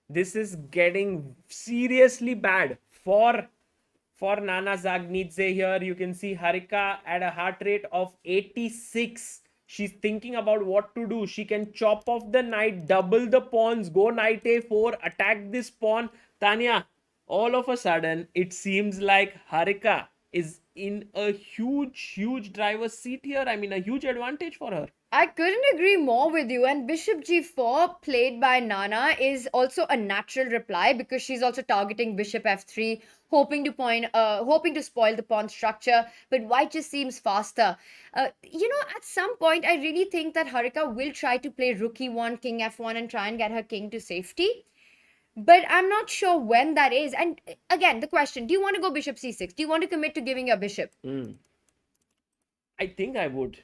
This is getting seriously bad for Nana Zagnidze here. You can see Harika at a heart rate of 86. She's thinking about what to do. She can chop off the knight, double the pawns, go knight a4, attack this pawn. Tania, all of a sudden, it seems like Harika is in a huge driver's seat here. I mean, a huge advantage for her. I couldn't agree more with you. And bishop g4 played by Nana is also a natural reply because she's also targeting bishop f3, hoping to spoil the pawn structure. But white just seems faster. At some point, I really think that Harika will try to play rook e1, king f1, and try and get her king to safety. But I'm not sure when that is. And again, the question: do you want to go bishop c6? Do you want to commit to giving your bishop? I think I would.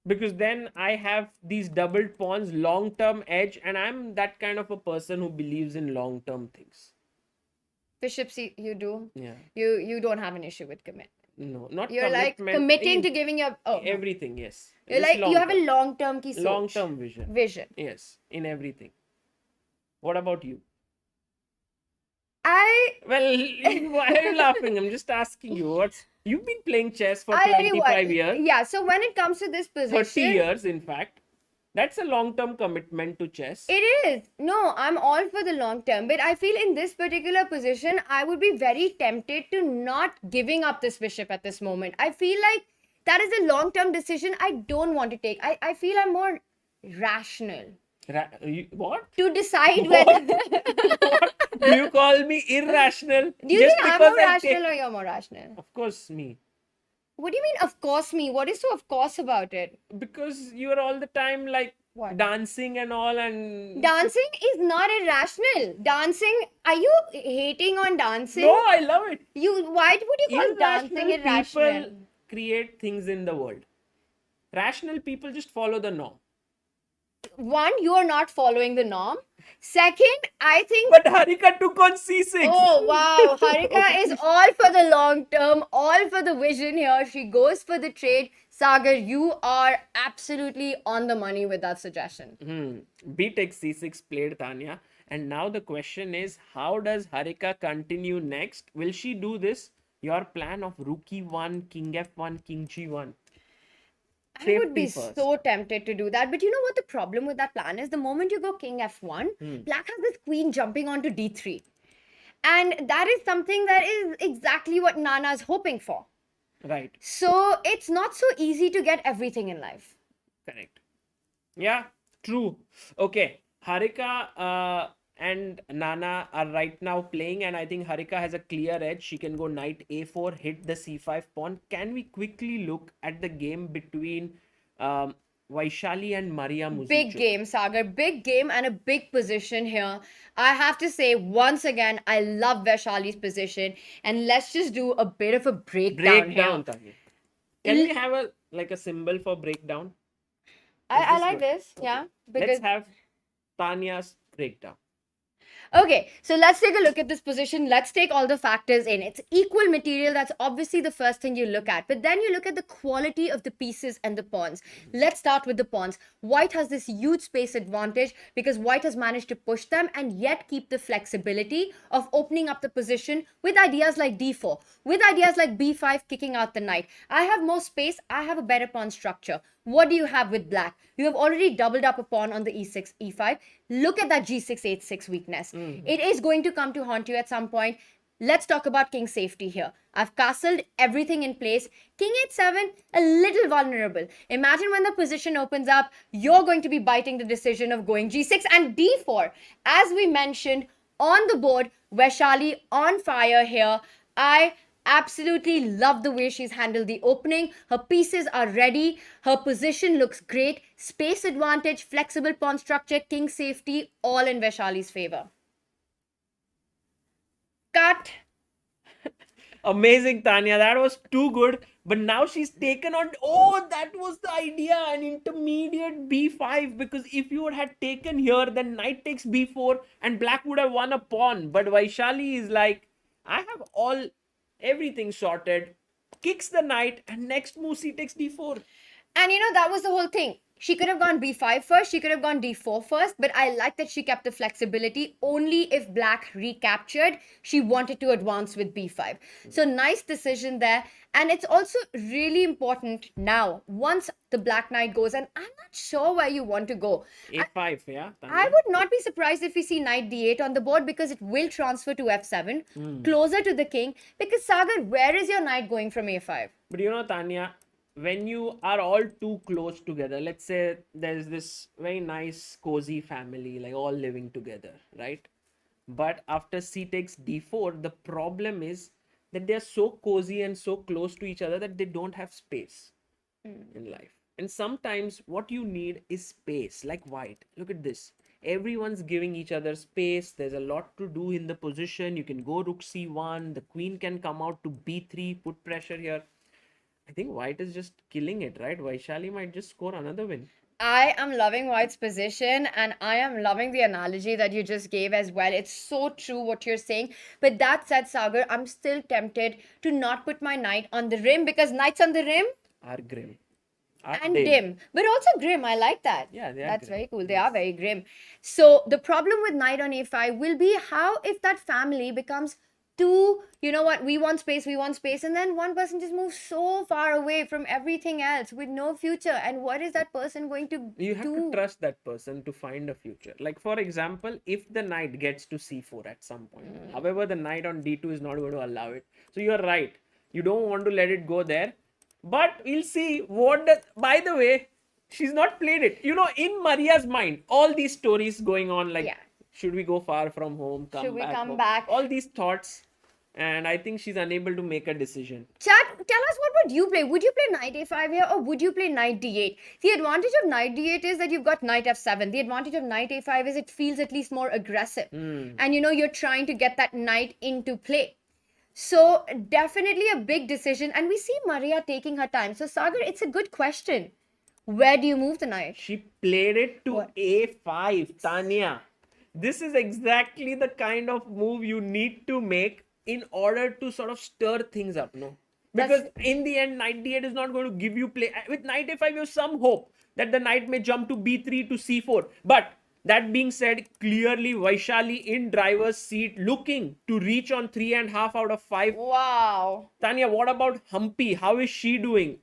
Because then I have these doubled pawns, long-term edge, and I'm that kind of a person who believes in long-term things. Bishop c, you do? Yeah. You don't have an issue with commitment. No, not You're like commitment. committing to giving your everything, yes. You're Just like you have a long-term ki soch. long-term vision. Vision. Yes, in everything. What about you? Well, why are you laughing? I'm just asking you. You've been playing chess for 25 years. Yeah, so when it comes to this position, 30 years, in fact. That's a long-term commitment to chess. It is. No, I'm all for the long term. But I feel in this particular position, I would be very tempted to not giving up this bishop at this moment. I feel like that is a long-term decision I don't want to take. I feel I'm more rational. What? To decide whether... What? Do you call me irrational? Do you think I'm more rational or you're more rational? Of course, me. What do you mean, of course, me? What is so of course about it? Because you are all the time like What? dancing and all and... Dancing is not irrational. Dancing, are you hating on dancing? No, I love it. Why would you call dancing irrational? People create things in the world. Rational people just follow the norm. One, you are not following the norm. Second, I think... But Harika took on c6. Oh, wow. Harika is all for the long term, all for the vision here. She goes for the trade. Sagar, you are absolutely on the money with that suggestion. B takes c6 played Tania. And now the question is, how does Harika continue next? Will she do this? Your plan of rook e1, king f1, king g1. I would be so tempted to do that. But you know what the problem with that plan is? The moment you go king f1, black has this queen jumping onto d3. And that is something that is exactly what Nana is hoping for. Right. So it's not so easy to get everything in life. Correct. Yeah, true. Okay. Harika and Nana are right now playing, and I think Harika has a clear edge. She can go knight a4, hit the c5 pawn. Can we quickly look at the game between Vaishali and Maria Muzichuk? Big game, Sagar. Big game and a big position here. I have to say, once again, I love Vaishali's position. And let's just do a bit of a breakdown here. Tanya. Can we have a symbol for breakdown? I like this, Okay. yeah. Let's have Tania's breakdown. Okay, so let's take a look at this position. Let's take all the factors in. It's equal material. That's obviously the first thing you look at. But then you look at the quality of the pieces and the pawns. Let's start with the pawns. White has this huge space advantage because white has managed to push them and yet keep the flexibility of opening up the position with ideas like d4, with ideas like b5, kicking out the knight. I have more space. I have a better pawn structure. What do you have with black? You have already doubled up a pawn on the e6, e5. Look at that g6, h6 weakness. It is going to come to haunt you at some point. Let's talk about king safety here. I've castled everything in place. King h7, a little vulnerable. Imagine when the position opens up, you're going to be biting the decision of going g6 and d4. As we mentioned, on the board, Vaishali on fire here. I absolutely love the way she's handled the opening. Her pieces are ready. Her position looks great. Space advantage, flexible pawn structure, king safety, all in Vaishali's favor. Cut. Amazing, Tanya. That was too good. But now she's taken on. Oh, that was the idea. An intermediate b5. Because if you had taken here, then knight takes b4 and black would have won a pawn. But Vaishali is like, I have everything sorted. Kicks the knight and next move c takes d4. And that was the whole thing. She could have gone b5 first, she could have gone d4 first, but I like that she kept the flexibility. Only if black recaptured, she wanted to advance with b5. So nice decision there. And it's also really important now, once the black knight goes, and I'm not sure where you want to go. a5, yeah? Tanya? I would not be surprised if we see knight d8 on the board because it will transfer to f7, closer to the king. Because Sagar, where is your knight going from a5? But Tanya, when you are all too close together, let's say there's this very nice cozy family, like all living together, right? But after c takes d4, the problem is that they're so cozy and so close to each other that they don't have space in life. And sometimes what you need is space, like white. Look at this. Everyone's giving each other space. There's a lot to do in the position. You can go rook c1. The queen can come out to b3, put pressure here. I think white is just killing it, right? Vaishali might just score another win. I am loving White's position and I am loving the analogy that you just gave as well. It's so true what you're saying. But that said, Sagar, I'm still tempted to not put my knight on the rim because knights on the rim Are grim. and dim. But also grim. I like that. Yeah, they are That's grim. very cool. They are very grim. So the problem with knight on a5 will be how if that family becomes too, we want space, and then one person just moves so far away from everything else with no future. And what is that person going to You have do? to trust that person to find a future. Like, for example, if the knight gets to c4 at some point, however, the knight on d2 is not going to allow it. So you're right. You don't want to let it go there. But we'll see by the way, she's not played it. In Maria's mind, all these stories going on, like, Yeah. should we go far from home? Should we come home? back? All these thoughts. And I think she's unable to make a decision. Chat, tell us what would you play? Would you play knight a5 here or would you play knight d8? The advantage of knight d8 is that you've got knight f7. The advantage of knight a5 is it feels at least more aggressive. And you're trying to get that knight into play. So definitely a big decision. And we see Maria taking her time. So Sagar, it's a good question. Where do you move the knight? She played it to What? a5, Tania. This is exactly the kind of move you need to make in order to sort of stir things up, no? Because in the end, knight d8 is not going to give you play. With knight a5, you have some hope that the knight may jump to b3 to c4. But that being said, clearly Vaishali in driver's seat looking to reach on 3.5 out of 5. Wow. Tanya, what about Hampi? How is she doing?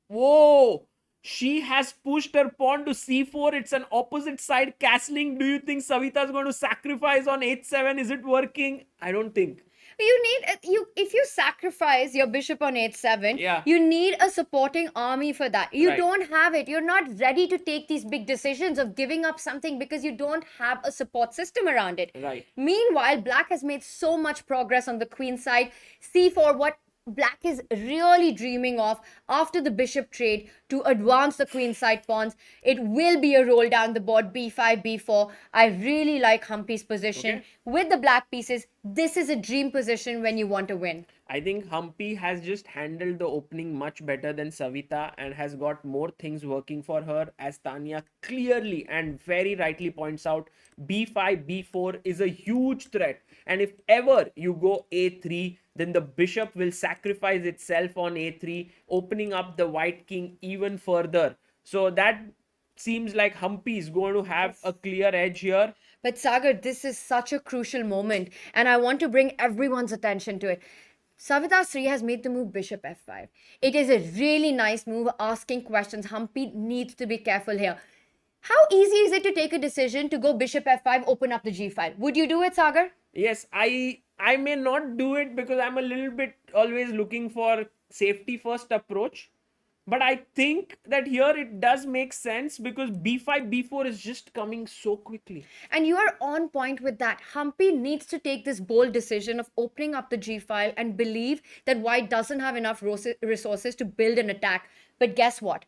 Whoa! She has pushed her pawn to c4. It's an opposite side castling. Do you think Savita is going to sacrifice on h7? Is it working? I don't think. You need if you sacrifice your bishop on h7, Yeah. you need a supporting army for that. You Right. don't have it. You're not ready to take these big decisions of giving up something because you don't have a support system around it. Right. Meanwhile, black has made so much progress on the queen side. c4, what black is really dreaming of after the bishop trade to advance the queen side pawns. It will be a roll down the board, b5, b4. I really like Hampi's position. Okay. With the black pieces, this is a dream position when you want to win. I think Hampi has just handled the opening much better than Savita and has got more things working for her, as Tania clearly and very rightly points out. b5, b4 is a huge threat. And if ever you go a3, then the bishop will sacrifice itself on a3, opening up the white king even further. So that seems like Hampi is going to have a clear edge here. But Sagar, this is such a crucial moment, and I want to bring everyone's attention to it. Savita Sri has made the move bishop f5. It is a really nice move, asking questions. Hampi needs to be careful here. How easy is it to take a decision to go bishop f5, open up the g file? Would you do it, Sagar? Yes, I I may not do it because I'm a little bit always looking for safety first approach. But I think that here it does make sense because b5, b4 is just coming so quickly. And you are on point with that. Hampi needs to take this bold decision of opening up the G file and believe that white doesn't have enough resources to build an attack. But guess what?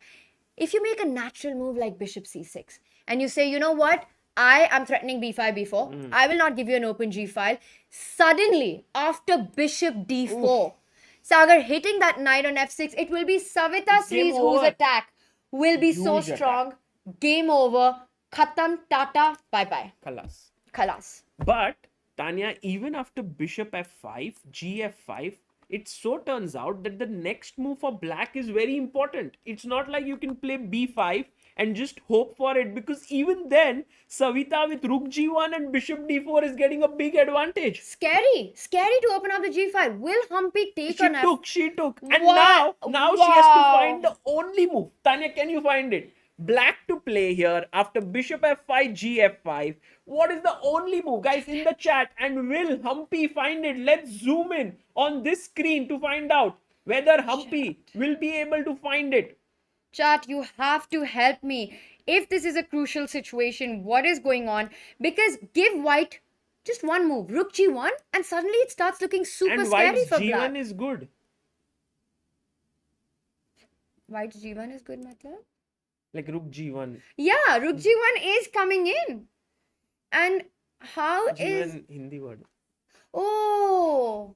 If you make a natural move like bishop c6 and you say, you know what? I am threatening b5, b4. I will not give you an open G file. Suddenly, after bishop d4, Sagar hitting that knight on f6, it will be Savita Sri's whose over. attack will be so Huge strong. Game over. Khatam, Tata, bye-bye. Khalas. Khalas. But Tanya, even after bishop f5, gf5, it so turns out that the next move for black is very important. It's not like you can play b5 and just hope for it, because even then, Savita with rook g1 and bishop d4 is getting a big advantage. Scary to open up the G file. Will Hampi take on She took. And What? now she has to Wow. find the only move. Tanya, can you find it? Black to play here after bishop f5, gf5. What is the only move? Guys, in the chat. And will Hampi find it? Let's zoom in on this screen to find out whether Hampi will be able to find it. Chat, you have to help me. If this is a crucial situation, what is going on? Because give white just one move, rook g1, and suddenly it starts looking super And scary white's for g1 black. is good. White's g1 is good, matlab? Like rook g1. Yeah, rook g1 is coming in. And how is... G1 Hindi word. Oh,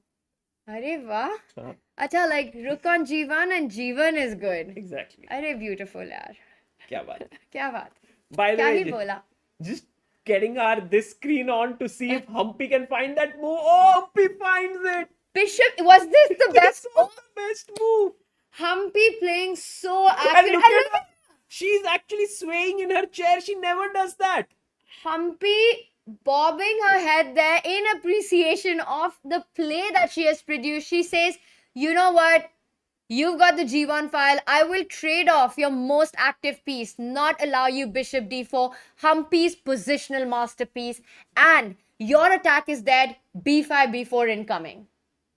Arey wah. Huh? Acha, like rook on g1 and g1 is good. Exactly. Arey beautiful, yaar. Kya baat. Kya baat? By the Kya way, hi bola? just getting our this screen on to see if Hampi can find that move. Oh, Hampi finds it. Bishop, was this the best? This was the best move. Humpy playing so And accurate. look at her. She's actually swaying in her chair. She never does that. Humpy bobbing her head there in appreciation of the play that she has produced. She says, you know what? You've got the G1 file. I will trade off your most active piece, not allow you bishop d4, Humpy's positional masterpiece, and your attack is dead. b5, b4 incoming.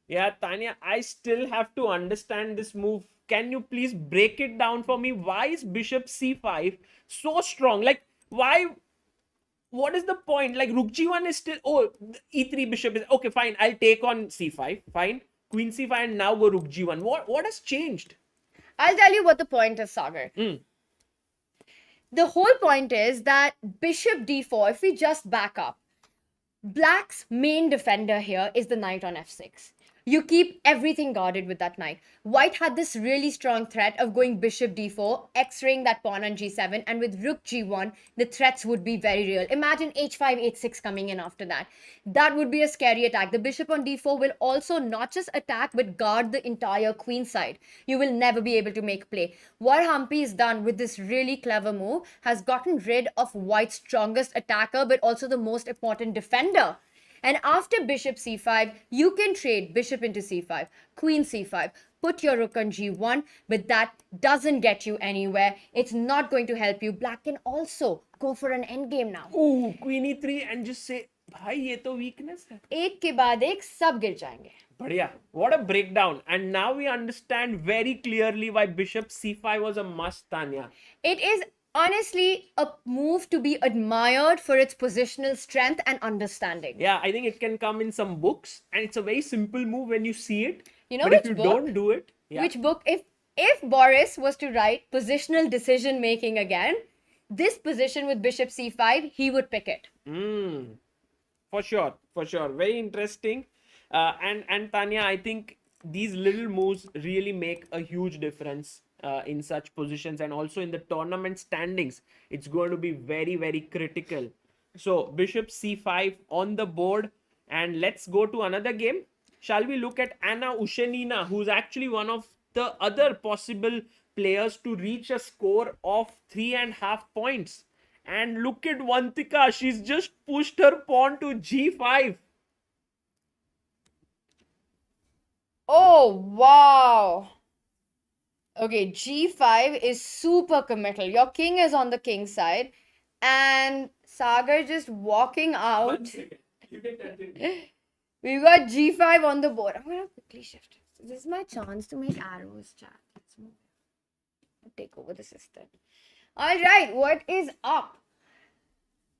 Yeah, Tanya, I still have to understand this move. Can you please break it down for me? Why is bishop c5 so strong? Like, why? What is the point? Like, rook g1 is still... Oh, e3 bishop is... Okay, fine. I'll take on c5. Fine. Queen c5 and now go rook g1. What has changed? I'll tell you what the point is, Sagar. The whole point is that bishop d4, if we just back up, black's main defender here is the knight on f6. You keep everything guarded with that knight. White had this really strong threat of going bishop d4, x-raying that pawn on g7, and with rook g1, the threats would be very real. Imagine h5, h6 coming in after that. That would be a scary attack. The bishop on d4 will also not just attack, but guard the entire queen side. You will never be able to make play. What Hampi has done with this really clever move has gotten rid of White's strongest attacker, but also the most important defender. And after bishop c5, you can trade bishop into c5, queen c5, put your rook on g1, but that doesn't get you anywhere. It's not going to help you. Black can also go for an endgame now. Ooh, queen e3 and just say, bhai, ye to weakness hai. एक के बाद एक सब गिर जाएंगे. Badhiya. What a breakdown. And now we understand very clearly why bishop c5 was a must, Tanya. It is honestly a move to be admired for its positional strength and understanding. Yeah, I think it can come in some books, and it's a very simple move when you see it. You know but which if you book? don't do it, yeah. Which book? If Boris was to write positional decision making again, this position with bishop c5, he would pick it. For sure. Very interesting. And Tanya, I think these little moves really make a huge difference in such positions, and also in the tournament standings. It's going to be very, very critical. So bishop c5 on the board, and let's go to another game. Shall we look at Ushenina, who's actually one of the other possible players to reach a score of 3.5 points? And look at Vantika, she's just pushed her pawn to g5. Oh, wow. Okay, g5 is super committal. Your king is on the king side, and Sagar just walking out. You can continue. We've got g5 on the board. I'm gonna quickly shift it. This is my chance to make arrows, chat. Let's move. Take over the system. All right, what is up?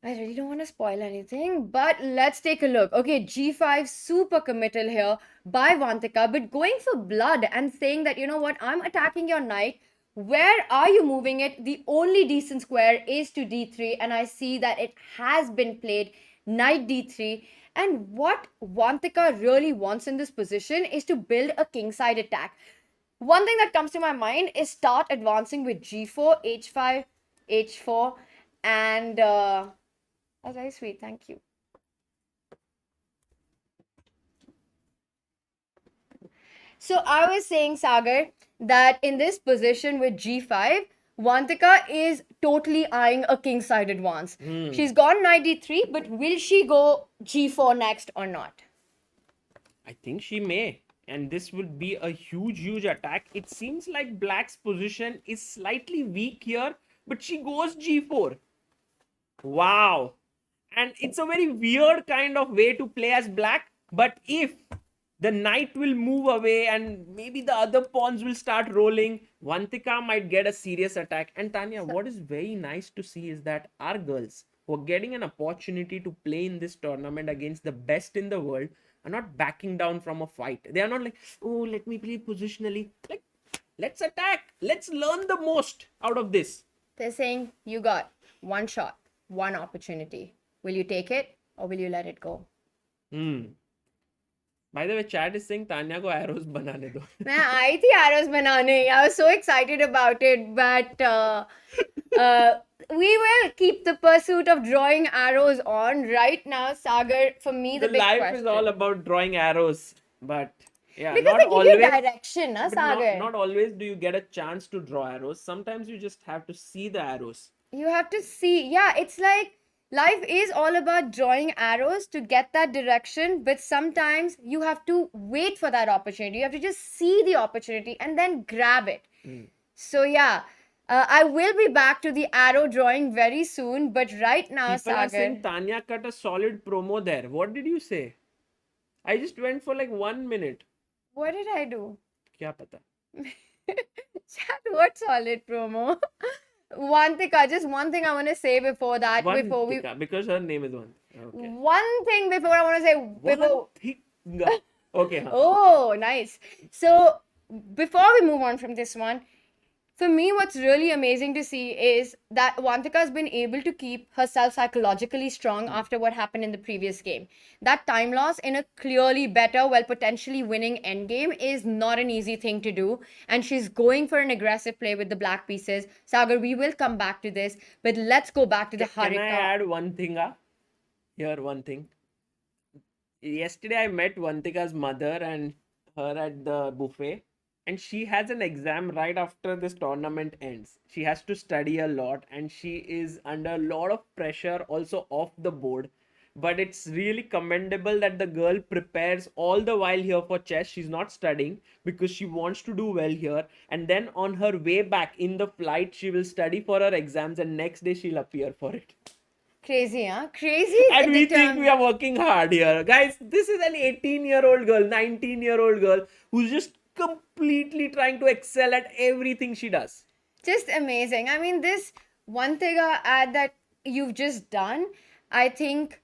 I really don't want to spoil anything, but let's take a look. Okay, g5, super committal here by Vantika, but going for blood and saying that, you know what, I'm attacking your knight. Where are you moving it? The only decent square is to d3, and I see that it has been played knight d3. And what Vantika really wants in this position is to build a kingside attack. One thing that comes to my mind is start advancing with g4, h5, h4, and that's very sweet. Thank you. So I was saying, Sagar, that in this position with g5, Vantika is totally eyeing a kingside advance. She's gone knight d3, but will she go g4 next or not? I think she may. And this would be a huge attack. It seems like black's position is slightly weak here, but she goes g4. Wow. And it's a very weird kind of way to play as black. But if the knight will move away and maybe the other pawns will start rolling, Vantika might get a serious attack. And Tania, what is very nice to see is that our girls who are getting an opportunity to play in this tournament against the best in the world are not backing down from a fight. They are not like, oh, let me play positionally. Like, let's attack. Let's learn the most out of this. They're saying, you got one shot, one opportunity. Will you take it or will you let it go? By the way, chat is saying Tanya ko arrows banane do. मैं आई थी arrows बनाने. I was so excited about it, but we will keep the pursuit of drawing arrows on right now. Sagar, for me, the big life question. is all about drawing arrows, but yeah, because not they give always. you direction, na, But not, Sagar. not always do you get a chance to draw arrows. Sometimes you just have to see the arrows. You have to see. Yeah, it's like life is all about drawing arrows to get that direction, but sometimes you have to wait for that opportunity. You have to just see the opportunity and then grab it. So yeah, I will be back to the arrow drawing very soon, but right now, People are Sagar, saying Tanya cut a solid promo there. What did you say? I just went for like 1 minute. what did I do? Kya pata? Chat, what solid promo? Vantika, just one thing I want to say before that. Before we, Vantika, because her name is Vantika. Okay. one thing before I want to say before. Vantika. Okay. Huh. Oh, nice. So before we move on from this one, for me, what's really amazing to see is that Vantika has been able to keep herself psychologically strong after what happened in the previous game. That time loss in a clearly better, well, potentially winning endgame is not an easy thing to do. And she's going for an aggressive play with the black pieces. Sagar, we will come back to this, but let's go back to the Harika. Can I add one thing? Here, one thing. Yesterday, I met Vantika's mother and her at the buffet. And she has an exam right after this tournament ends. She has to study a lot and she is under a lot of pressure also off the board. But it's really commendable that the girl prepares all the while here for chess. She's not studying because she wants to do well here. And then on her way back in the flight, she will study for her exams and next day she'll appear for it. Crazy, huh? Crazy. And we think we are working hard here. Guys, this is an 18-year-old girl, 19-year-old girl who's just completely trying to excel at everything she does. Just amazing. I mean, this Vantika ad that you've just done, I think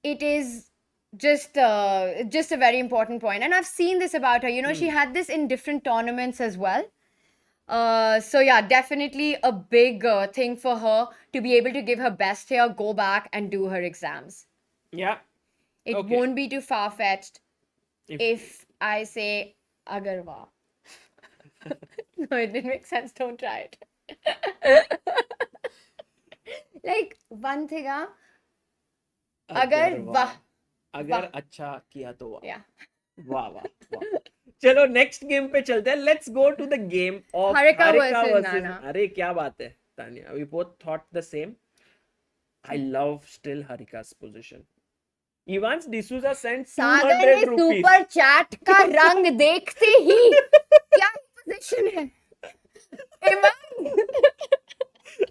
it is just a very important point. And I've seen this about her. You know, she had this in different tournaments as well. So yeah, definitely a big thing for her to be able to give her best here, go back and do her exams. Yeah. It Okay. won't be too far-fetched if I say Agarwa. No, it didn't make sense. Don't try it. Like, Vantika, Agar Vah. अगर अच्छा किया तो वाह. Yeah. वाह वाह वाह. चलो next game पे चलते हैं. Let's go to the game of Harika versus Nana. अरे क्या बात है Tania. We both thought the same. I love still Harika's position. Evans D'Souza sent सागर ने 200 rupees. सुपर चैट का रंग देखते ही क्या पोजीशन है? इवान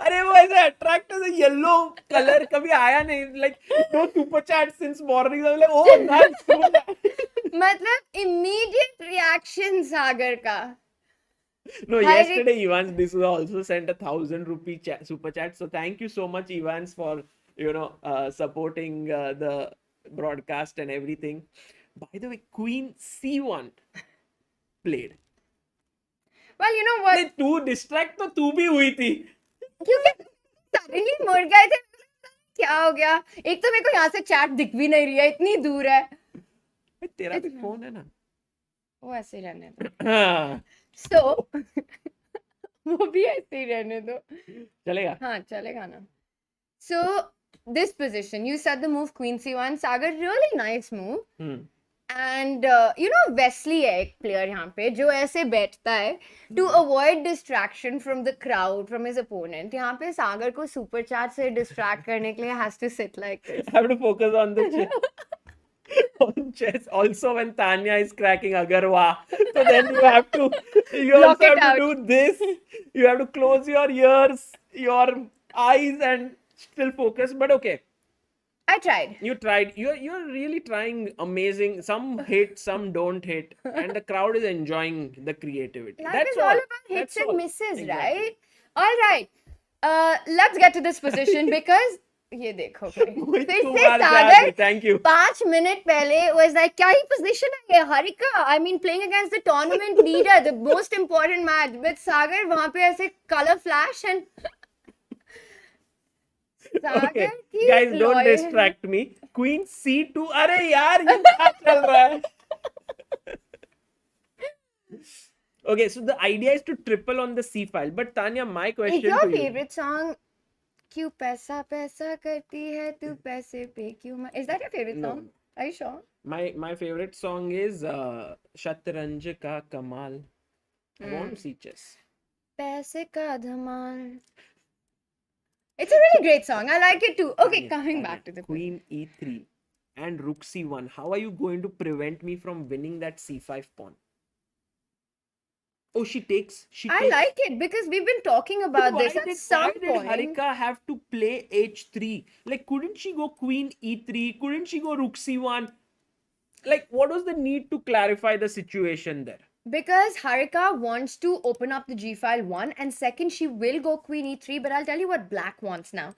अरे वो ऐसे अट्रैक्ट द येलो कलर कभी आया नहीं. Like no super chat since morning. I was like, oh nice. मतलब immediate reaction Sagar का. No, Harika- yesterday Evans D'Souza also sent ₹1,000 super chat. So thank you so much, Evans, for supporting the broadcast and everything. By the way, Queen C1 played. Well, you know what? नहीं, तू distract तो तू भी हुई थी. क्योंकि suddenly मुड़ गए थे. क्या हो गया? एक तो मेरे को यहाँ से चैट दिख भी नहीं रही है, इतनी दूर है. भाई, तेरा भी फोन है ना. वो ऐसे ही रहने दो. हाँ, So वो भी ऐसे ही रहने दो. चलेगा. हाँ, चलेगा ना. So this position, you said the move Queen C1, Sagar, really nice move. And Wesley है एक player यहाँ पे जो ऐसे बैठता है to avoid distraction from the crowd, from his opponent. यहाँ पे सागर को super chat से distract करने के लिए has to sit like this. I have to focus on the chess. On chess. Also, when Tania is cracking Agarwa, so then you have to Block also it have out. to do this. You have to close your ears, your eyes, and still focus. But okay, I tried. you tried. You're really trying amazing. Some hit, some don't hit, and the crowd is enjoying the creativity. Life That's is all about hits That's and all. misses, Exactly. right? All right. Let's get to this position because ये देखो वही फिर तू से मार जा सागर रही. Thank you. 5 minute पहले was like क्या ही position है ये Harika, I mean playing against the tournament leader, the most important match, but Sagar वहाँ पे ऐसे color flash and Sagar Okay, की guys, don't loyal- distract me. Queen C2. अरे यार, ये क्या चल रहा है? Okay, so the idea is to triple on the C file. But Tanya, my Is question your to you. favorite song क्यों पैसा पैसा करती है तू पैसे पे क्यों Is that your favorite No. song? Are you sure? My favorite song is Shatranj Ka Kamal. I want to see chess. पैसे का धमाल. It's a really great song. I like it too. Okay, Tanya, coming Tanya, back to the Queen E3 and Rook C1. How are you going to prevent me from winning that C5 pawn? Oh, she takes. I like it because we've been talking But about why this at did, some why did point. Harika have to play H3? Like, couldn't she go Queen E3? Couldn't she go Rook C1? Like, what was the need to clarify the situation there? Because Harika wants to open up the G file 1, and second, she will go Queen E3. But I'll tell you what Black wants now.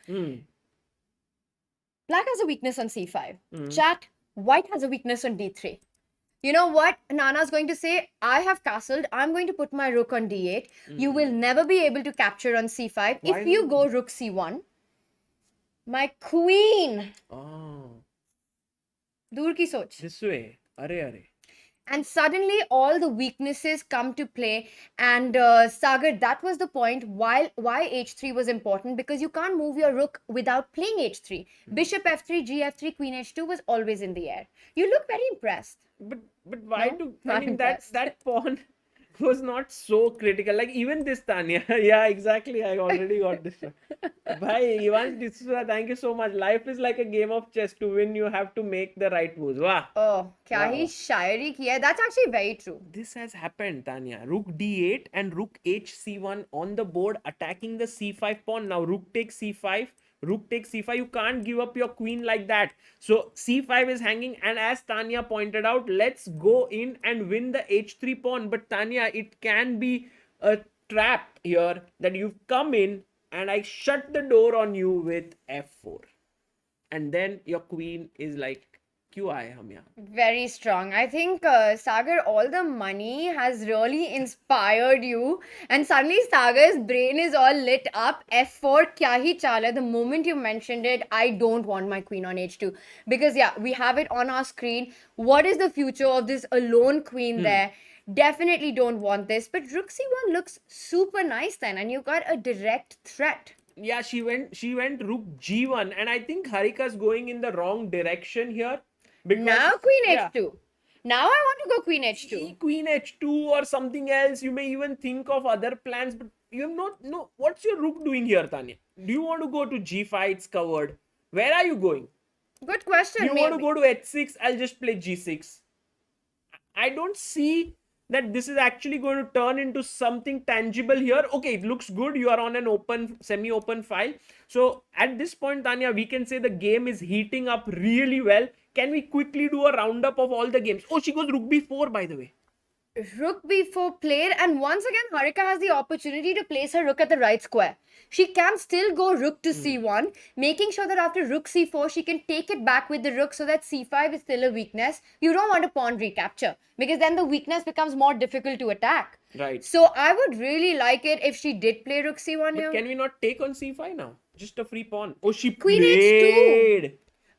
Black has a weakness on C5. Chat, White has a weakness on D3. You know what? Nana's going to say, I have castled. I'm going to put my rook on D8. You will never be able to capture on C5. Why If you not? go rook C1, my queen. Oh, दूर की सोच. this way. Are. And suddenly all the weaknesses come to play. And Sagar, that was the point why h3 was important, because you can't move your rook without playing h3. Bishop f3, gf3, queen h2 was always in the air. You look very impressed. But why No, do I not mean impressed. that pawn was not so critical. Like even this Tanya. Yeah, exactly. I already got this one. Bhai, Ivan D'Souza, thank you so much. Life is like a game of chess. To win, you have to make the right moves. Wow. Oh, क्या ही Wow. शायरी की है. That's actually very true. This has happened, Tanya. Rook d8 and rook hc1 on the board, attacking the c5 pawn. Now rook takes c5, rook takes c5. You can't give up your queen like that. So c5 is hanging, and as Tanya pointed out, let's go in and win the h3 pawn. But Tanya, it can be a trap here that you've come in and I shut the door on you with f4. And then your queen is like, क्यों आए हम यहाँ? Very strong. I think, Sagar, all the money has really inspired you. And suddenly Sagar's brain is all lit up. F4, kya hi chaal hai? The moment you mentioned it, I don't want my queen on h2. Because, yeah, we have it on our screen. What is the future of this alone queen there? Definitely don't want this. But rook c1 looks super nice then. And you got a direct threat. Yeah, she went rook g1, and I think Harika's going in the wrong direction here. Because, Now queen yeah, h2. Now I want to go queen h2. Queen h2 or something else. You may even think of other plans, but you have not. No, what's your rook doing here, Tanya? Do you want to go to g5? It's covered. Where are you going? Good question. You want to go to h6? I'll just play g6. I don't see that this is actually going to turn into something tangible here. Okay, it looks good. You are on an open, semi-open file. So at this point, Tania, we can say the game is heating up really well. Can we quickly do a roundup of all the games? Oh, she goes rook b4, by the way. Rook b4 played, and once again Harika has the opportunity to place her rook at the right square. She can still go rook to c1, making sure that after rook c4 she can take it back with the rook so that c5 is still a weakness. You don't want a pawn recapture because then the weakness becomes more difficult to attack. Right. So I would really like it if she did play rook c1 But here. can we not take on c5 now? Just a free pawn. Oh, she Queen played. h2.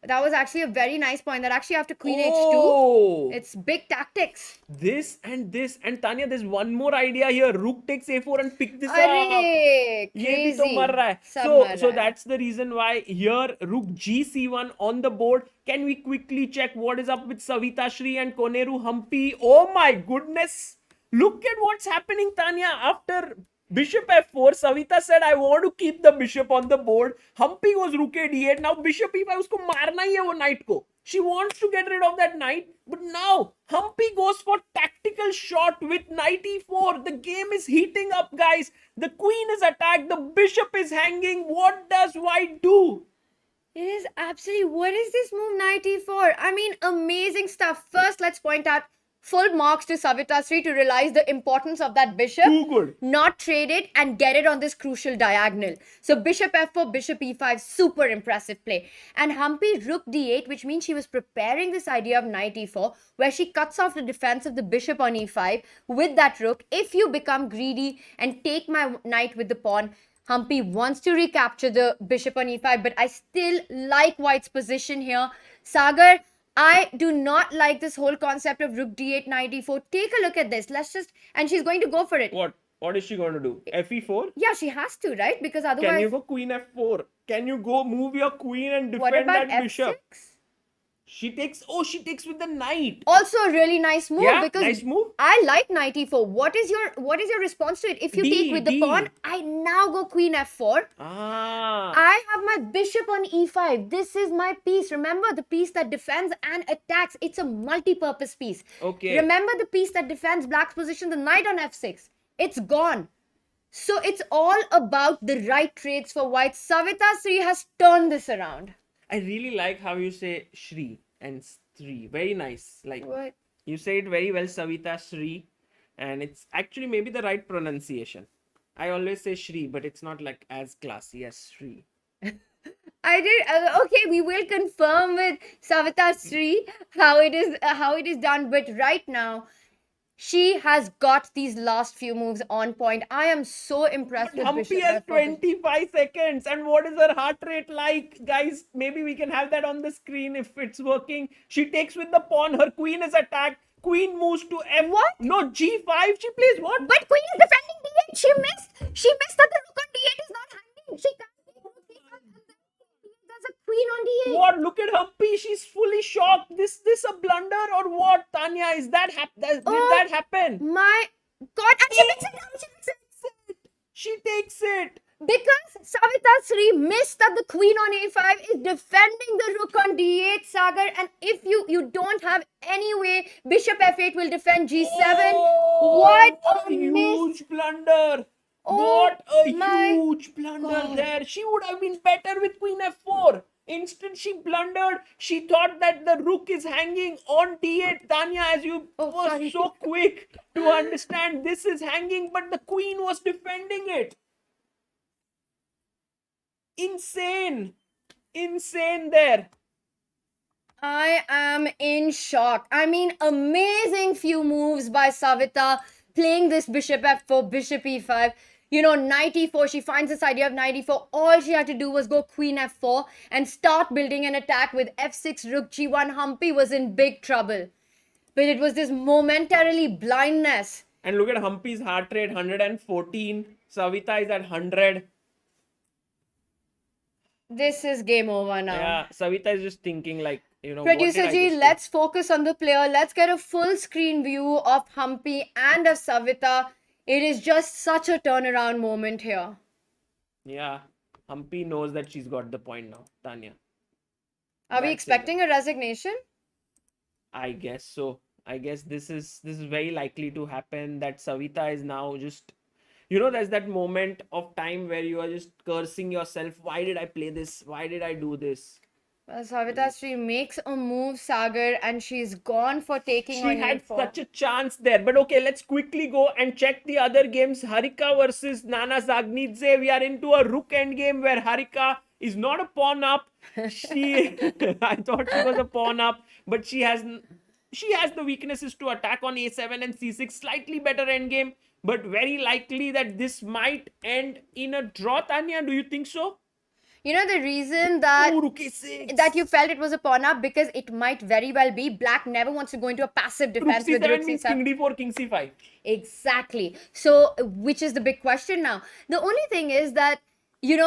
That was actually a very nice point. That actually after queen Oh. h2, it's big tactics. This. And Tania, there's one more idea here. Rook takes a4 and pick this up. Arey, ये भी तो crazy. मर रहा है. सब So मर रहा है. that's the reason why here rook gc1 on the board. Can we quickly check what is up with Savita Shri and Koneru Hampi? Oh my goodness. Look at what's happening, Tania. After bishop f4, Savita said, I want to keep the bishop on the board. Hampi goes rook a d8. Now bishop e5, usko marna hi hai wo knight ko. She wants to get rid of that knight. But now Hampi goes for tactical shot with knight e4. The game is heating up, guys. The queen is attacked. The bishop is hanging. What does white do? It is absolutely. What is this move, knight e4? I mean, amazing stuff. First, let's point out full marks to Savita Sri to realize the importance of that bishop. Too good. Not trade it and get it on this crucial diagonal. So bishop f4, bishop e5, super impressive play. And Hampi rook d8, which means she was preparing this idea of knight e4, where she cuts off the defense of the bishop on e5 with that rook. If you become greedy and take my knight with the pawn, Hampi wants to recapture the bishop on e5, but I still like white's position here. Sagar, I do not like this whole concept of rook d8, knight e4. Take a look at this. And she's going to go for it. What? What is she going to do? fe4? Yeah, she has to, right? Because otherwise... Can you go queen f4? Can you go move your queen and What defend about that f6? bishop? She takes with the knight. Also a really nice move, Yeah, because nice move. I like knight e4. What is your response to it? If you take with the pawn, I now go queen f4. Ah. I have my bishop on e5. This is my piece. Remember, the piece that defends and attacks. It's a multi-purpose piece. Okay. Remember the piece that defends black's position, the knight on f6. It's gone. So it's all about the right trades for white. Savita Sri has turned this around. I really like how you say Shri and Sri. Very nice. Like What? you say it very well, Savita Shri, and it's actually maybe the right pronunciation. I always say Shri, but it's not like as classy as Shri. I did. Okay, we will confirm with Savita Sri how it is done. But right now, she has got these last few moves on point. I am so impressed with Hampi Bishop has F4. 25 seconds, and what is her heart rate like? Guys, maybe we can have that on the screen if it's working. She takes with the pawn, her queen is attacked, queen moves to f. What? No, g5, she plays what? But queen is defending d8. She missed. She missed that the rook on d8 is not hanging. She can't take rook d5 and then there's a queen on d8. What? Look at Hampi. She's fully shocked. This a blunder or what? Tanya, did that happen? My God! And she picks it down. She picks it. She takes it. Because Savita Sri missed that the queen on a5 is defending the rook on d8, Sagar. And if you don't have any way, bishop f8 will defend g7. Oh, What a huge blunder. Oh, What a my huge blunder God. there. She would have been better with queen f4. Instead, she blundered. She thought that the rook is hanging on d8. Tanya, as you were sorry. so quick to understand, this is hanging, but the queen was defending it. Insane there. I am in shock. I mean, amazing few moves by Savita playing this bishop f4, bishop e5. You know, knight e4, she finds this idea of knight e4. All she had to do was go queen f4 and start building an attack with f6, rook g1. Hampi was in big trouble. But it was this momentarily blindness. And look at Hampi's heart rate, 114. Savita is at 100. This is game over now. Yeah, Savita is just thinking like, Producer what did I Ji, just do? let's focus on the player. Let's get a full screen view of Hampi and of Savita. It is just such a turnaround moment here. Yeah, Hampi knows that she's got the point now, Tanya. Are we That's it. expecting a resignation? I guess so. I guess this is very likely to happen, that Savita is now just, there's that moment of time where you are just cursing yourself. Why did I play this? Why did I do this? Well, Savita, she makes a move, Sagar, and she's gone for taking She on had e4. such a chance there. But okay, let's quickly go and check the other games. Harika versus Nana Zagnidze. We are into a rook end game where Harika is not a pawn up. She, I thought she was a pawn up, but she has the weaknesses to attack on a7 and c6. Slightly better end game, but very likely that this might end in a draw. Tanya, do you think so? You know the reason that Ooh, rook a6. that you felt it was a pawn up, because it might very well be. Black never wants to go into a passive Rook defense with rook c7 means c7. king d4, king c5. Exactly. So, which is the big question now? The only thing is that, you've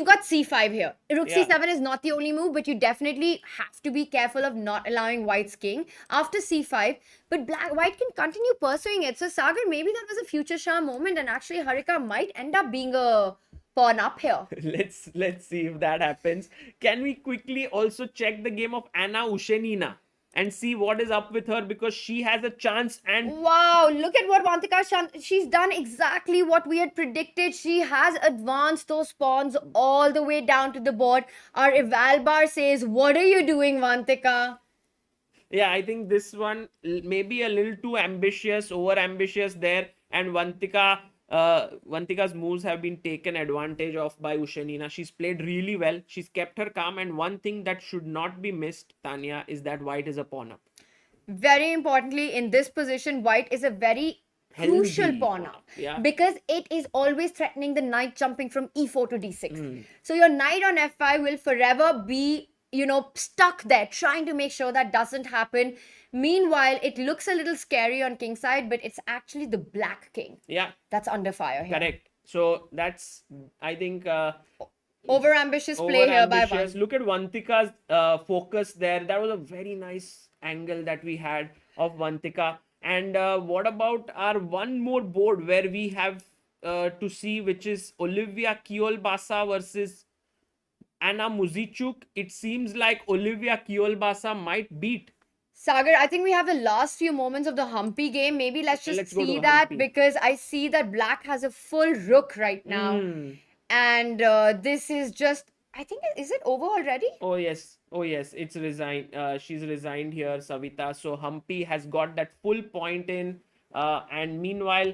got c5 here. Rook Yeah. c7 is not the only move, but you definitely have to be careful of not allowing white's king after c5. But white can continue pursuing it. So, Sagar, maybe that was a future Shah moment, and actually Harika might end up being a pawn up here. Let's see if that happens. Can we quickly also check the game of Anna Ushenina and see what is up with her, because she has a chance. And Wow, look at what she's done exactly what we had predicted. She has advanced those pawns all the way down to the board. Our Evalbar says, what are you doing, Vantika? yeah, I think this one maybe a little too ambitious, over ambitious there, and Vantika's moves have been taken advantage of by Ushenina. She's played really well. She's kept her calm, and one thing that should not be missed, Tanya, is that white is a pawn up. Very importantly, in this position, white is a very crucial Healthy pawn up, yeah. because it is always threatening the knight jumping from e4 to d6. So your knight on f5 will forever be, stuck there, trying to make sure that doesn't happen. Meanwhile, it looks a little scary on king side, but it's actually the black king Yeah, that's under fire here. correct. So that's, I think, Over ambitious play here by one. Look at Vantika's focus there. That was a very nice angle that we had of Vantika. And what about our one more board where we have to see, which is Oliwia Kiolbasa versus Anna Muzichuk? It seems like Oliwia Kiolbasa might beat. Sagar, I think we have the last few moments of the Hampi game. Maybe let's Let's go see to that, Hampi. because I see that black has a full rook right now. And this is just, I think, is it over already? Oh yes, it's resigned. She's resigned here, Savita. So Hampi has got that full point in. And meanwhile,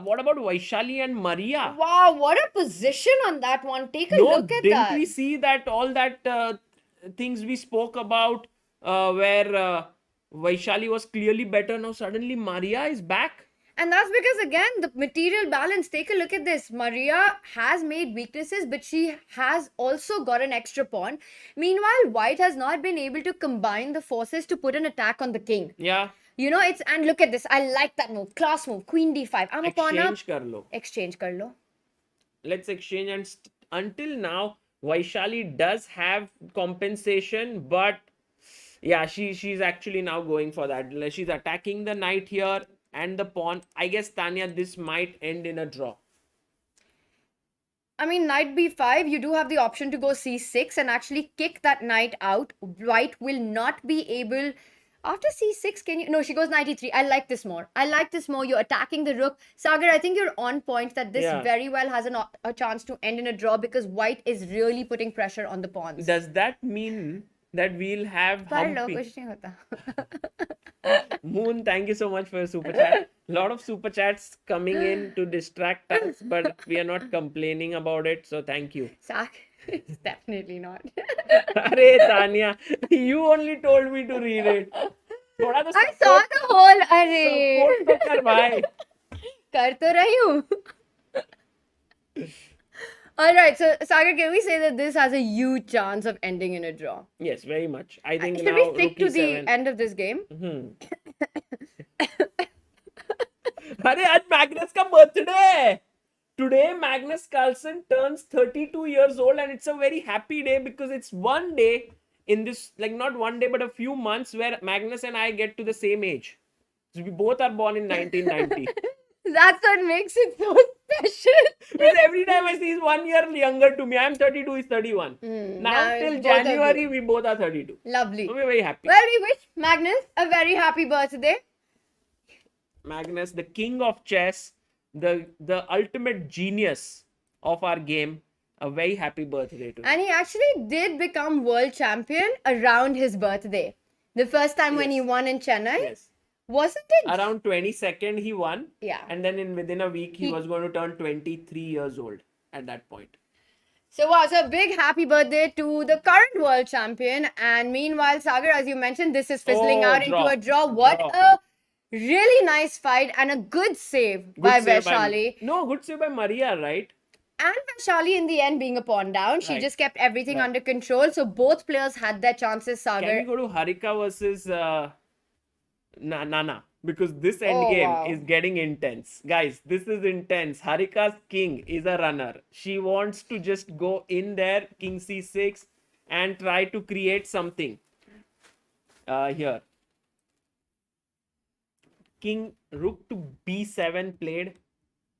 what about Vaishali and Maria? Wow, what a position on that one. Take a No, look at didn't that. we see that all that things we spoke about where Vaishali was clearly better? Now suddenly Maria is back. And that's because, again, the material balance. Take a look at this. Maria has made weaknesses, but she has also got an extra pawn. Meanwhile, white has not been able to combine the forces to put an attack on the king. Yeah. And look at this. I like that move. Class move. Queen d5. I'm a pawn up. Exchange kar lo. Exchange kar lo. Let's exchange. And until now, Vaishali does have compensation, but yeah, she's actually now going for that. She's attacking the knight here and the pawn. I guess, Tanya, this might end in a draw. I mean, knight b5, you do have the option to go c6 and actually kick that knight out. White will not be able... After c6, can you... No, she goes knight e3. I like this more. You're attacking the rook. Sagar, I think you're on point that this very well has a chance to end in a draw, because white is really putting pressure on the pawns. Does that mean that we'll have Hampi? कुछ नहीं होता. Moon, thank you so much for your super chat. Lot of super chats coming in to distract us, but we are not complaining about it, so thank you. Sagar, it's definitely not. Arey Tanya, you only told me to read it. थोड़ा तो I saw the whole... support तो कर भाई. कर तो रही हूँ. Alright, so Sagar, can we say that this has a huge chance of ending in a draw? Yes, very much. I think Should now we stick to Rook the E7. end of this game? अरे आज Magnus का birthday है. Today Magnus Carlsen turns 32 years old, and it's a very happy day because it's one day in this, like not one day but a few months, where Magnus and I get to the same age. So we both are born in 1990. That's what makes it so special. Because every time I see he's 1 year younger to me. I'm 32, he's 31. Now now till it's both of January, you. we both are 32. Lovely. So we're very happy. Well, we wish Magnus a very happy birthday. Magnus, the king of chess, the ultimate genius of our game, a very happy birthday to him. And he actually did become world champion around his birthday. The first time when he Yes. won in Chennai, Yes. wasn't it? Around 22nd, he won. Yeah. And then within a week, he He- was going to turn 23 years old at that point. So wow, so a big happy birthday to the current world champion. And meanwhile, Sagar, as you mentioned, this is fizzling Oh, out draw. into a draw. What Draw. a really nice fight and a good save by save Vaishali. No, good save by Maria, right? And Vaishali, in the end, being a pawn down, she Right. just kept everything Right. under control. So both players had their chances, Can we Sagar. go to Harika versus Nana? Because this end Oh, game wow. is getting intense. Guys, this is intense. Harika's king is a runner. She wants to just go in there, king c6, and try to create something. Here. King rook to b7 played.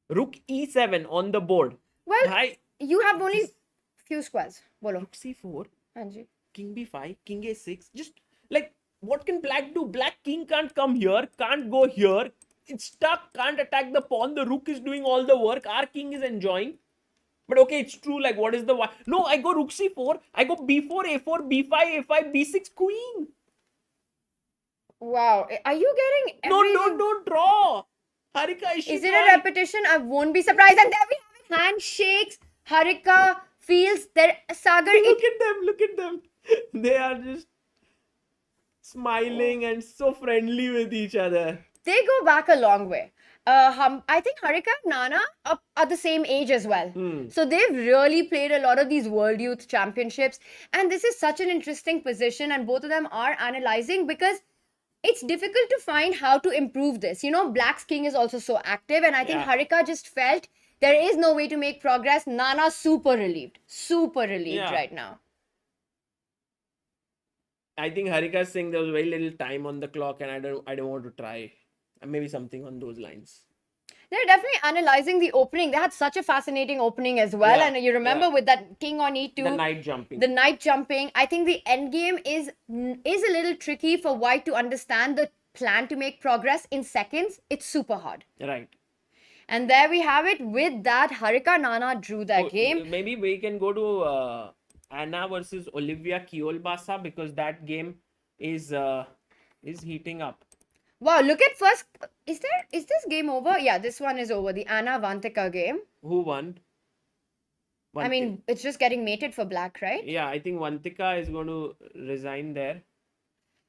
Rook e7 on the board. Well, Bhai, you have only few squares. Bolo. rook c4. Hanji. King b5, king a6. Just like, what can black do? Black king can't come here, can't go here. It's stuck, can't attack the pawn. The rook is doing all the work. Our king is enjoying. But okay, it's true. Like, what is the why? No, I go rook c4. I go b4, a4, b5, a5, b6, queen. Wow. Are you getting No, everything? don't draw. Harika, Is it a repetition? I won't be surprised. And there we have it. Handshakes. Harika feels that Sagar. Look at them. Look at them. They are just smiling and so friendly with each other. They go back a long way. I think Harika and Nana are the same age as well. So they've really played a lot of these World Youth Championships. And this is such an interesting position. And both of them are analyzing because it's difficult to find how to improve this. You know, Black's king is also so active. And I think Yeah. Harika just felt there is no way to make progress. Nana super relieved. Super relieved Yeah. right now. I think Harika is saying there was very little time on the clock, and I don't want to try. Maybe something on those lines. They're definitely analyzing the opening. They had such a fascinating opening as well. Yeah, And you remember yeah. with that king on e2, The knight jumping. the knight jumping. I think the end game is a little tricky for white to understand the plan to make progress in seconds. It's super hard. Right. And there we have it. With that, Harika Nana drew that Oh, game. Maybe we can go to Anna versus Oliwia Kiolbasa, because that game is heating up. Wow, look at first. Is this game over? Yeah, this one is over. The Anna Vantika game. Who won? I mean, it's just getting mated for black, right? Yeah, I think Vantika is going to resign there.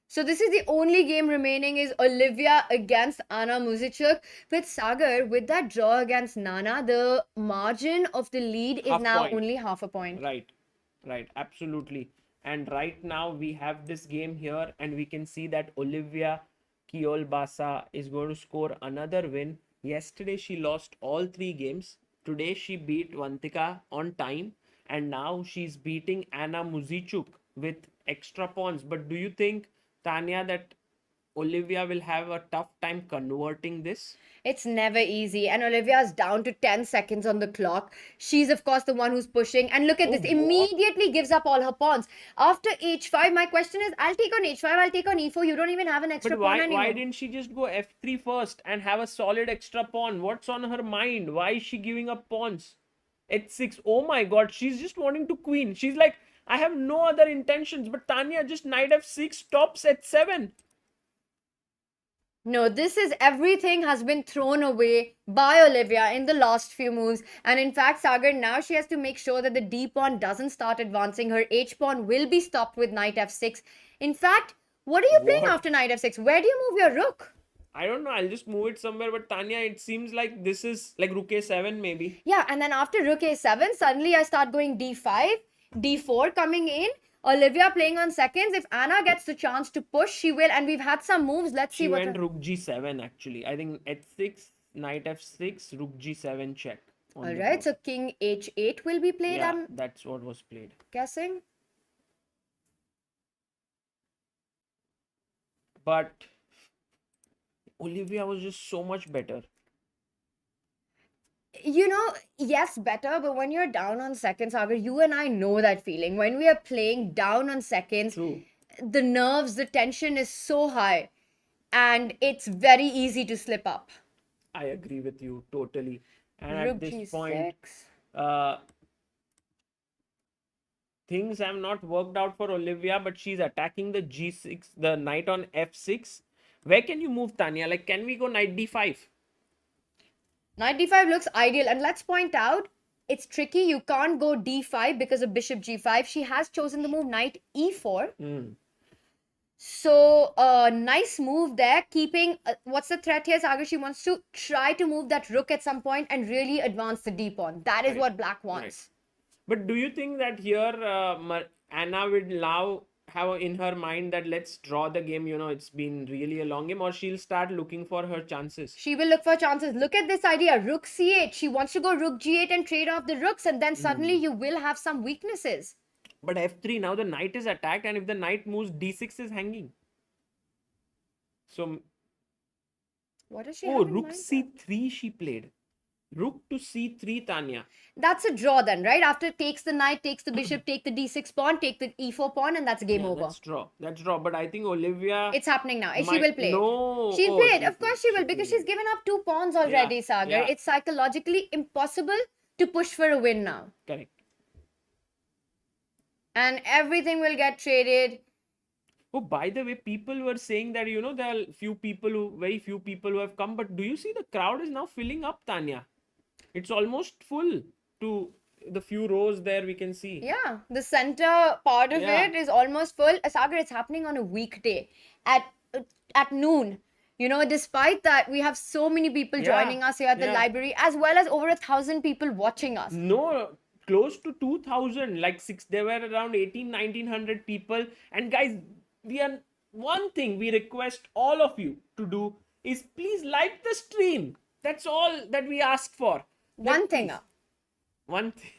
So this is the only game remaining is Oliwia against Anna Muzichuk. With Sagar, with that draw against Nana, the margin of the lead is Half now point. only half a point. Right, absolutely. And right now we have this game here, and we can see that Oliwia Kiolbasa is going to score another win. Yesterday she lost all 3 games. Today she beat Vantika on time, and now she's beating Anna Muzichuk with extra pawns. But do you think, Tania, that Oliwia will have a tough time converting this? It's never easy. And Olivia's down to 10 seconds on the clock. She's, of course, the one who's pushing. And look at this. what? Immediately gives up all her pawns. After h5, my question is, I'll take on h5, I'll take on e4. You don't even have an extra But pawn why anymore. didn't she just go f3 first and have a solid extra pawn? What's on her mind? Why is she giving up pawns? h6. Oh my god, she's just wanting to queen. She's like, I have no other intentions. But Tania, just knight f6 stops h7. No, this is everything has been thrown away by Oliwia in the last few moves. And in fact, Sagar, now she has to make sure that the D pawn doesn't start advancing. Her H pawn will be stopped with knight f6. In fact, what are you playing What? after knight f6? Where do you move your rook? I don't know. I'll just move it somewhere. But Tania, it seems like this is like rook a7 maybe. Yeah, and then after rook a7, suddenly I start going d5, d4 coming in. Oliwia playing on seconds. If Anna gets the chance to push, she will. And we've had some moves. Let's see She what. went rook g7 actually. I think h6, knight f6, rook g7 check. on All the right, board. so king h8 will be played. Yeah, I'm that's what was played. guessing. But Oliwia was just so much better. you know, yes, better, but when you're down on seconds, Sagar, you and I know that feeling. When we are playing down on seconds, True. the nerves, the tension is so high, and it's very easy to slip up. I agree with you totally. And at Rook this point, g6. uh, things have not worked out for Oliwia, but she's attacking the g6, the knight on f6. Where can you move, Tania? Like, can we go knight d5? Knight d5 looks ideal, and let's point out it's tricky. You can't go d5 because of bishop g5. She has chosen the move knight e4. So, nice move there. Keeping what's the threat here, Sagar? She wants to try to move that rook at some point and really advance the d pawn. That is Right. what black wants. But do you think that here Anna will now have in her mind that let's draw the game? You know, it's been really a long game, or she'll start looking for her chances. She will look for chances. Look at this idea, rook c8. She wants to go rook g8 and trade off the rooks, and then suddenly you will have some weaknesses. But f3, now the knight is attacked, and if the knight moves, d6 is hanging. So, What does she oh, have in rook mind? c3 she played. Rook to c3, Tania. That's a draw then, right? After takes the knight, takes the bishop, take the d6 pawn, take the e4 pawn, and that's game Yeah, over. That's draw. That's draw. But I think Olivia. It's happening now. She might- will play. No. She'll Oh, play it. she Of course she will, because she's given up 2 pawns already, Sagar. yeah. It's psychologically impossible to push for a win now. Correct. And everything will get traded. Oh, by the way, people were saying that, you know, there are very few people who have come. But do you see the crowd is now filling up, Tania? It's almost full to the few rows there we can see. Yeah, the center part of Yeah. it is almost full. Sagar, it's happening on a weekday at noon. You know, despite that, we have so many people Yeah, joining us here at the yeah. library, as well as over 1,000 people watching us. No, close to 2,000. Like there were around 1900 people. And guys, one thing we request all of you to do is please like the stream. That's all that we ask for. One thing up. One thing.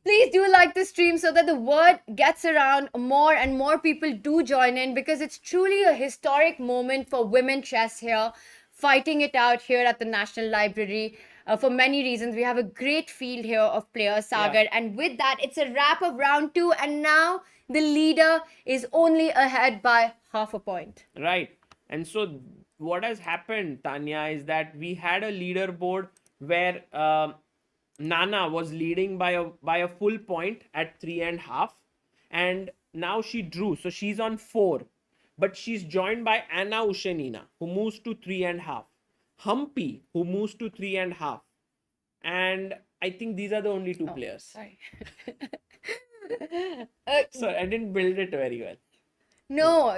Please do like the stream so that the word gets around, more and more people do join in, because it's truly a historic moment for women chess here, fighting it out here at the National Library. For many reasons, we have a great field here of players, Sagar. And with that, it's a wrap of round 2. And now the leader is only ahead by half a point. Right. And so what has happened, Tanya, is that we had a leaderboard where Nana was leading by a full point at 3.5, and now she drew, so she's on 4, but she's joined by Anna Ushenina, who moves to 3.5, Hampi, who moves to 3.5, and I think these are the only two players. Sorry. So I didn't build it very well. No,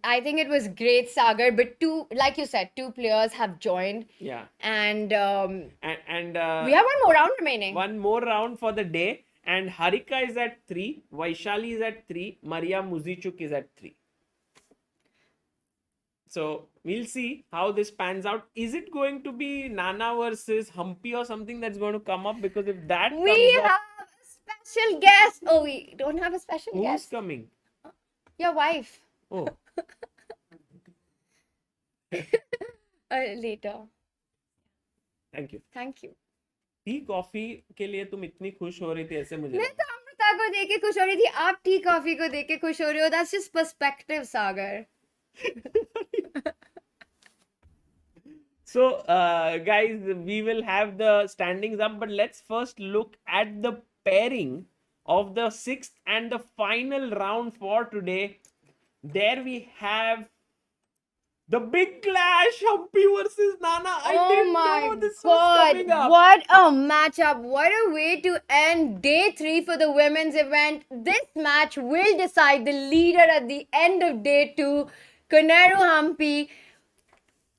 I think it was great, Sagar. But like you said, 2 players have joined. Yeah. And And we have one more round remaining. One more round for the day, and Harika is at 3, Vaishali is at 3, Maria Muzichuk is at 3. So we'll see how this pans out. Is it going to be Nana versus Hampi or something that's going to come up? Because if that We comes have up, a special guest. Oh, we don't have a special who's guest. coming? Your wife. Oh, Later. thank you. Thank you. Tea coffee के लिए तुम इतनी खुश हो रही थी ऐसे मुझे मैं लगा। तो अमृता को देख के खुश हो रही थी, आप टी कॉफी को देख के खुश हो रहे हो. That's just perspective, Sagar. So, guys, we will have the standings up, but let's first look at the pairing of the 6th and the final round for today. There we have the big clash, Hampi versus Nana. I didn't know this was coming up. What a matchup. What a way to end day 3 for the women's event. This match will decide the leader at the end of day 2. Koneru Hampi.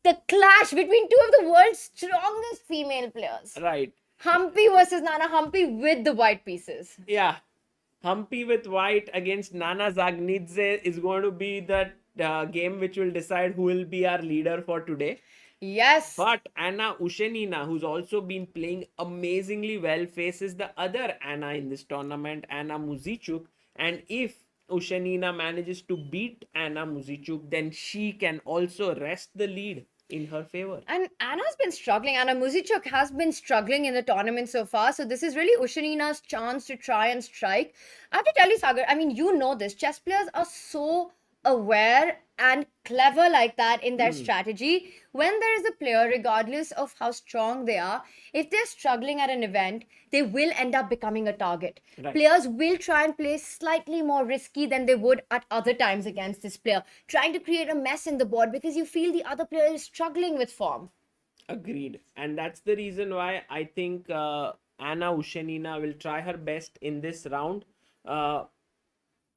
The clash between 2 of the world's strongest female players. Right. Hampi versus Nana. Hampi with the white pieces. Yeah. Hampi with white against Nana Zagnidze is going to be the game which will decide who will be our leader for today. Yes. But Anna Ushenina, who's also been playing amazingly well, faces the other Anna in this tournament, Anna Muzichuk. And if Ushenina manages to beat Anna Muzichuk, then she can also wrest the lead. in her favor. And Anna's been struggling. Anna Muzichuk has been struggling in the tournament so far. So this is really Ushenina's chance to try and strike. I have to tell you, Sagar, I mean, you know this. Chess players are so aware and clever like that in their strategy. When there is a player, regardless of how strong they are, if they're struggling at an event, they will end up becoming a target. Right. Players will try and play slightly more risky than they would at other times against this player, trying to create a mess in the board because you feel the other player is struggling with form. Agreed. And that's the reason why I think Anna Ushenina will try her best in this round.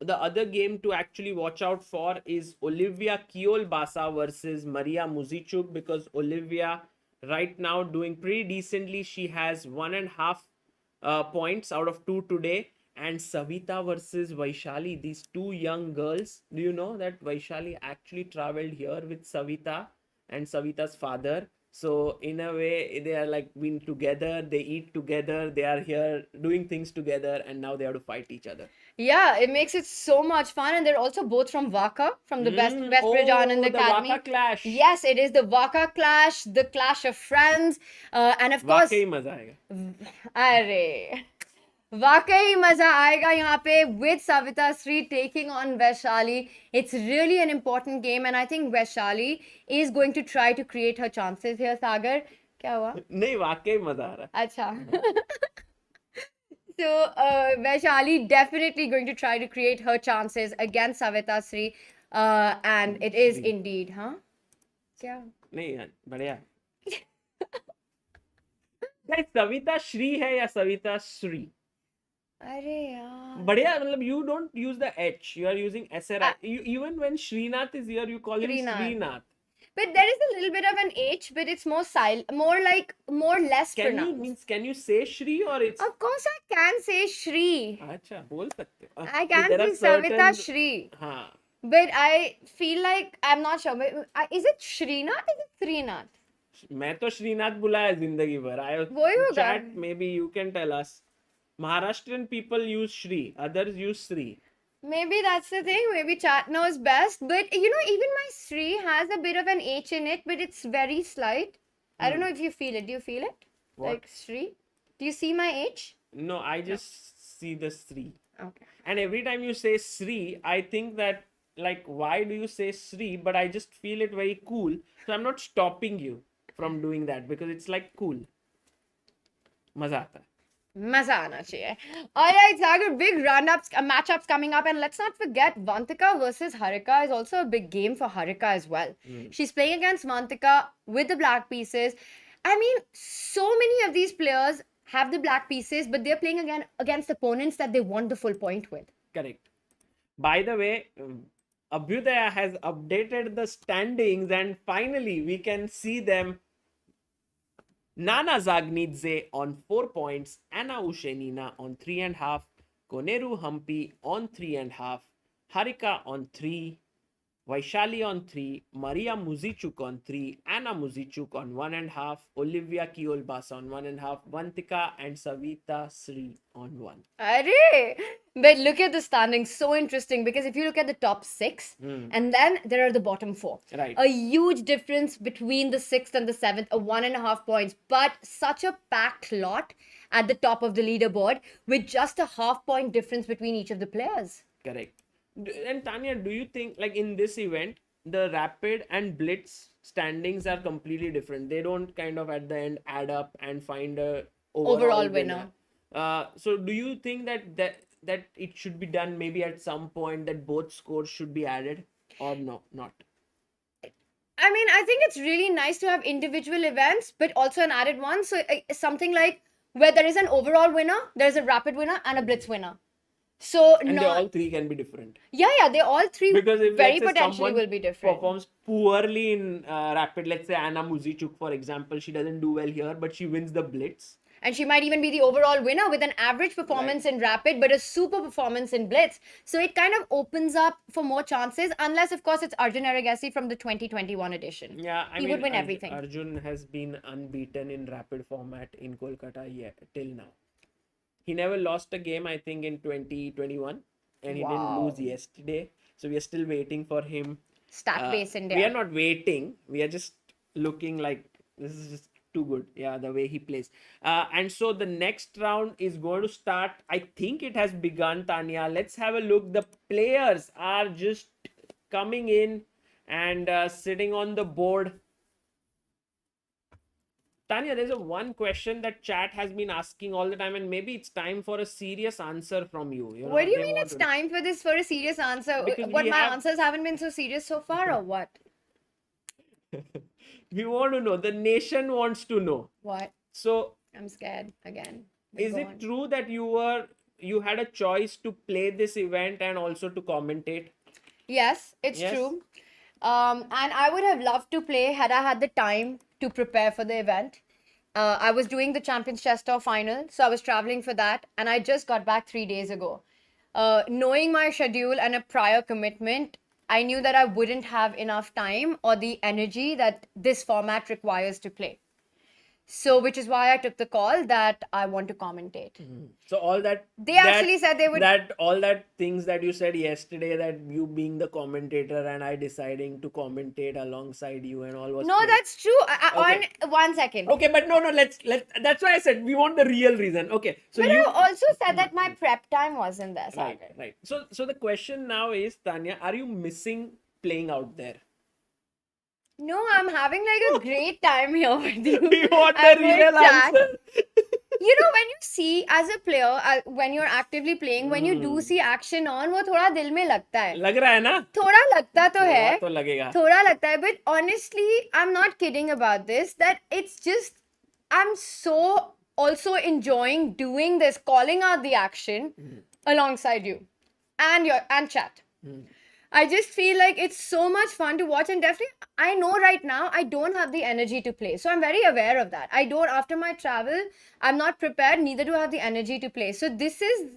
The other game to actually watch out for is Oliwia Kiolbasa versus Maria Muzichuk, because Oliwia right now doing pretty decently. She has 1.5 points out of 2 today. And Savita versus Vaishali, these two young girls. Do you know that Vaishali actually traveled here with Savita and Savita's father? So in a way, they are like been together, they eat together, they are here doing things together, and now they have to fight each other. Yeah, it makes it so much fun. And they're also both from Vaka, from the Westbridge Anand the Academy. Vaka clash. Yes, it is the Vaka clash, the clash of friends. And of course, वाकई मजा आएगा. अरे वाकई मजा आएगा यहाँ पे with Savita Sri taking on Vaishali. It's really an important game, and I think Vaishali is going to try to create her chances here. Sagar, क्या हुआ? नहीं वाकई मजा आ रहा है. Acha. So, Vaishali definitely going to try to create her chances against Savita Sri. And it is indeed, huh? क्या? नहीं यार बढ़िया. Guys, सविता श्री है या सविता श्री? अरे यार. बढ़िया, मतलब you don't use the H, you are using SR. Even when Srinath is here, you call him Srinath. Srinath. But there is a little bit of an H, but it's more more less pronounced. Can you say Shri or it's? Of course, I can say Shri. अच्छा बोल सकते हो. I can There are say Savita certain- Shri. हाँ. But I feel like I'm not sure. But is it Srinath? Is it Srinath? मैं तो श्रीनाथ बुलाया जिंदगी भर. I वही होगा. chat, maybe you can tell us. Maharashtrian people use Shri, others use Sri. Maybe that's the thing. Maybe chat knows best. But you know, even my Sri has a bit of an H in it, but it's very slight. I don't know if you feel it. Do you feel it? What? Like Sri? Do you see my H? No, I just see the Sri. Okay. And every time you say Sri, I think that, like, why do you say Sri? But I just feel it very cool. So I'm not stopping you from doing that because it's like cool. मजा आता है. Maza aana chahiye. Alright, Sagar, big matchups coming up, and let's not forget Vantika versus Harika is also a big game for Harika as well. She's playing against Vantika with the black pieces. I mean, so many of these players have the black pieces, but they're playing against opponents that they want the full point with. Correct. By the way, Abhyudaya has updated the standings, and finally we can see them. Nana Zagnidze on 4 points, Anna Ushenina on 3.5, Koneru Hampi on 3.5, Harika on 3, Vaishali on 3, Maria Muzichuk on 3, Anna Muzichuk on 1.5, Oliwia Kiolbasa on 1.5, Vantika and Savita Sri on 1. Arey! But look at the standings, so interesting, because if you look at the top 6, and then there are the bottom 4. Right. A huge difference between the 6th and the 7th, a 1.5 points, but such a packed lot at the top of the leaderboard with just a half point difference between each of the players. Correct. And Tania, do you think, like, in this event, the rapid and blitz standings are completely different? They don't kind of at the end add up and find a overall winner. So do you think that it should be done maybe at some point, that both scores should be added, or no, not? I mean, I think it's really nice to have individual events, but also an added one. So something like where there is an overall winner, there's a rapid winner and a blitz winner. So And they all three can be different. Yeah, they all three Because if very let's say potentially someone will be different. performs poorly in rapid, let's say Anna Muzichuk, for example, she doesn't do well here, but she wins the blitz. And she might even be the overall winner with an average performance in rapid, but a super performance in blitz. So it kind of opens up for more chances, unless of course it's Arjun Aragassi from the 2021 edition. Yeah, I He mean, would win everything. Arjun has been unbeaten in rapid format in Kolkata yet till now. He never lost a game, I think, in 2021, and he didn't lose yesterday. So we are still waiting for him. Stat base India. We are not waiting. We are just looking like this is just too good. Yeah, the way he plays. And so the next round is going to start. I think it has begun, Tania. Let's have a look. The players are just coming in and sitting on the board. Tania, there's a one question that chat has been asking all the time, and maybe it's time for a serious answer from you. You know, What do you they mean want it's to- time for this, for a serious answer? Because What, we my have- answers haven't been so serious so far, or what? We want to know. The nation wants to know. What? So, I'm scared again. But is go it on. true that you had a choice to play this event and also to commentate? Yes, it's Yes. true. And I would have loved to play had I had the time to prepare for the event. I was doing the Champions Chess Tour final, so I was traveling for that, and I just got back 3 days ago. Knowing my schedule and a prior commitment, I knew that I wouldn't have enough time or the energy that this format requires to play. So, which is why I took the call that I want to commentate. So all that They actually said they would- that all that things that you said yesterday, that you being the commentator and I deciding to commentate alongside you and all was No, fake. that's true. Okay. On 1 second. Okay, but no, let's that's why I said we want the real reason. Okay, so But you I also said that my prep time wasn't there, right, Sagar. right. So the question now is, Tania, are you missing playing out there? No, I'm having like a great time here with you. We want the And with real chat. answer. You know, when you see as a player, when you're actively playing, when you do see action on, वो थोड़ा दिल में लगता है. लग रहा है ना? थोड़ा लगता तो है. तो लगेगा. थोड़ा लगता है. But honestly, I'm not kidding about this. That it's just, I'm so also enjoying doing this, calling out the action alongside you and chat. I just feel like it's so much fun to watch, and definitely I know right now I don't have the energy to play. So I'm very aware of that. I don't, after my travel, I'm not prepared, neither do I have the energy to play. So this is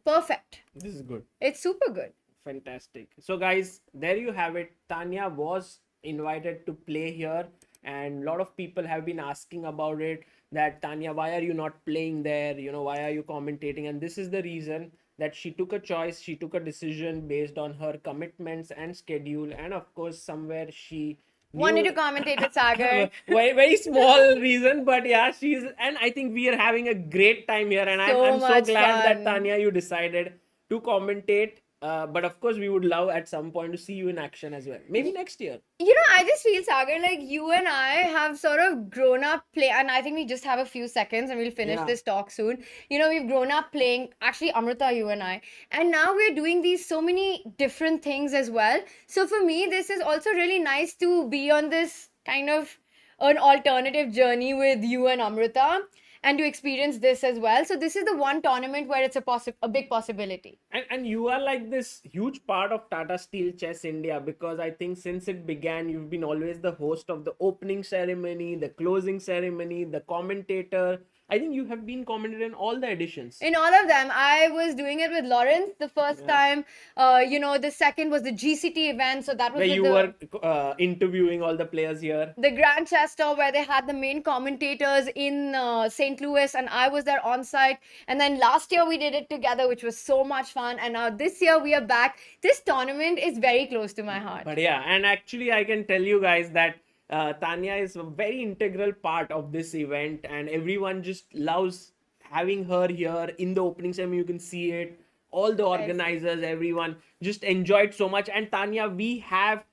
perfect. This is good. It's super good. Fantastic. So guys, there you have it. Tania was invited to play here, and a lot of people have been asking about it, that Tania, why are you not playing there? You know, why are you commentating? And this is the reason, that she took a choice, she took a decision based on her commitments and schedule, and of course somewhere she Wanted knew- to commentate with Sagar. very small reason, but yeah, she's, and I think we are having a great time here, and So I'm so much glad that fun. Tania, you decided to commentate. But of course, we would love at some point to see you in action as well. Maybe next year. You know, I just feel, Sagar, like you and I have sort of grown up play, and I think we just have a few seconds and we'll finish Yeah. this talk soon. You know, we've grown up playing, actually, Amrita, you and I, and now we're doing these so many different things as well. So for me, this is also really nice to be on this kind of an alternative journey with you and Amrita, and to experience this as well. So this is the one tournament where it's a big possibility. And you are like this huge part of Tata Steel Chess India, because I think since it began, you've been always the host of the opening ceremony, the closing ceremony, the commentator. I think you have been commented in all the editions. In all of them, I was doing it with Lawrence the first time. You know, the second was the GCT event, so that was Where with you the, were interviewing all the players here. the Grand Chess Tour, where they had the main commentators in St. Louis, and I was there on site. And then last year we did it together, which was so much fun. And now this year we are back. This tournament is very close to my heart. But yeah, and actually I can tell you guys that Tania is a very integral part of this event, and everyone just loves having her here in the opening ceremony. You can see it. All the organizers, everyone just enjoyed so much. And Tania, we have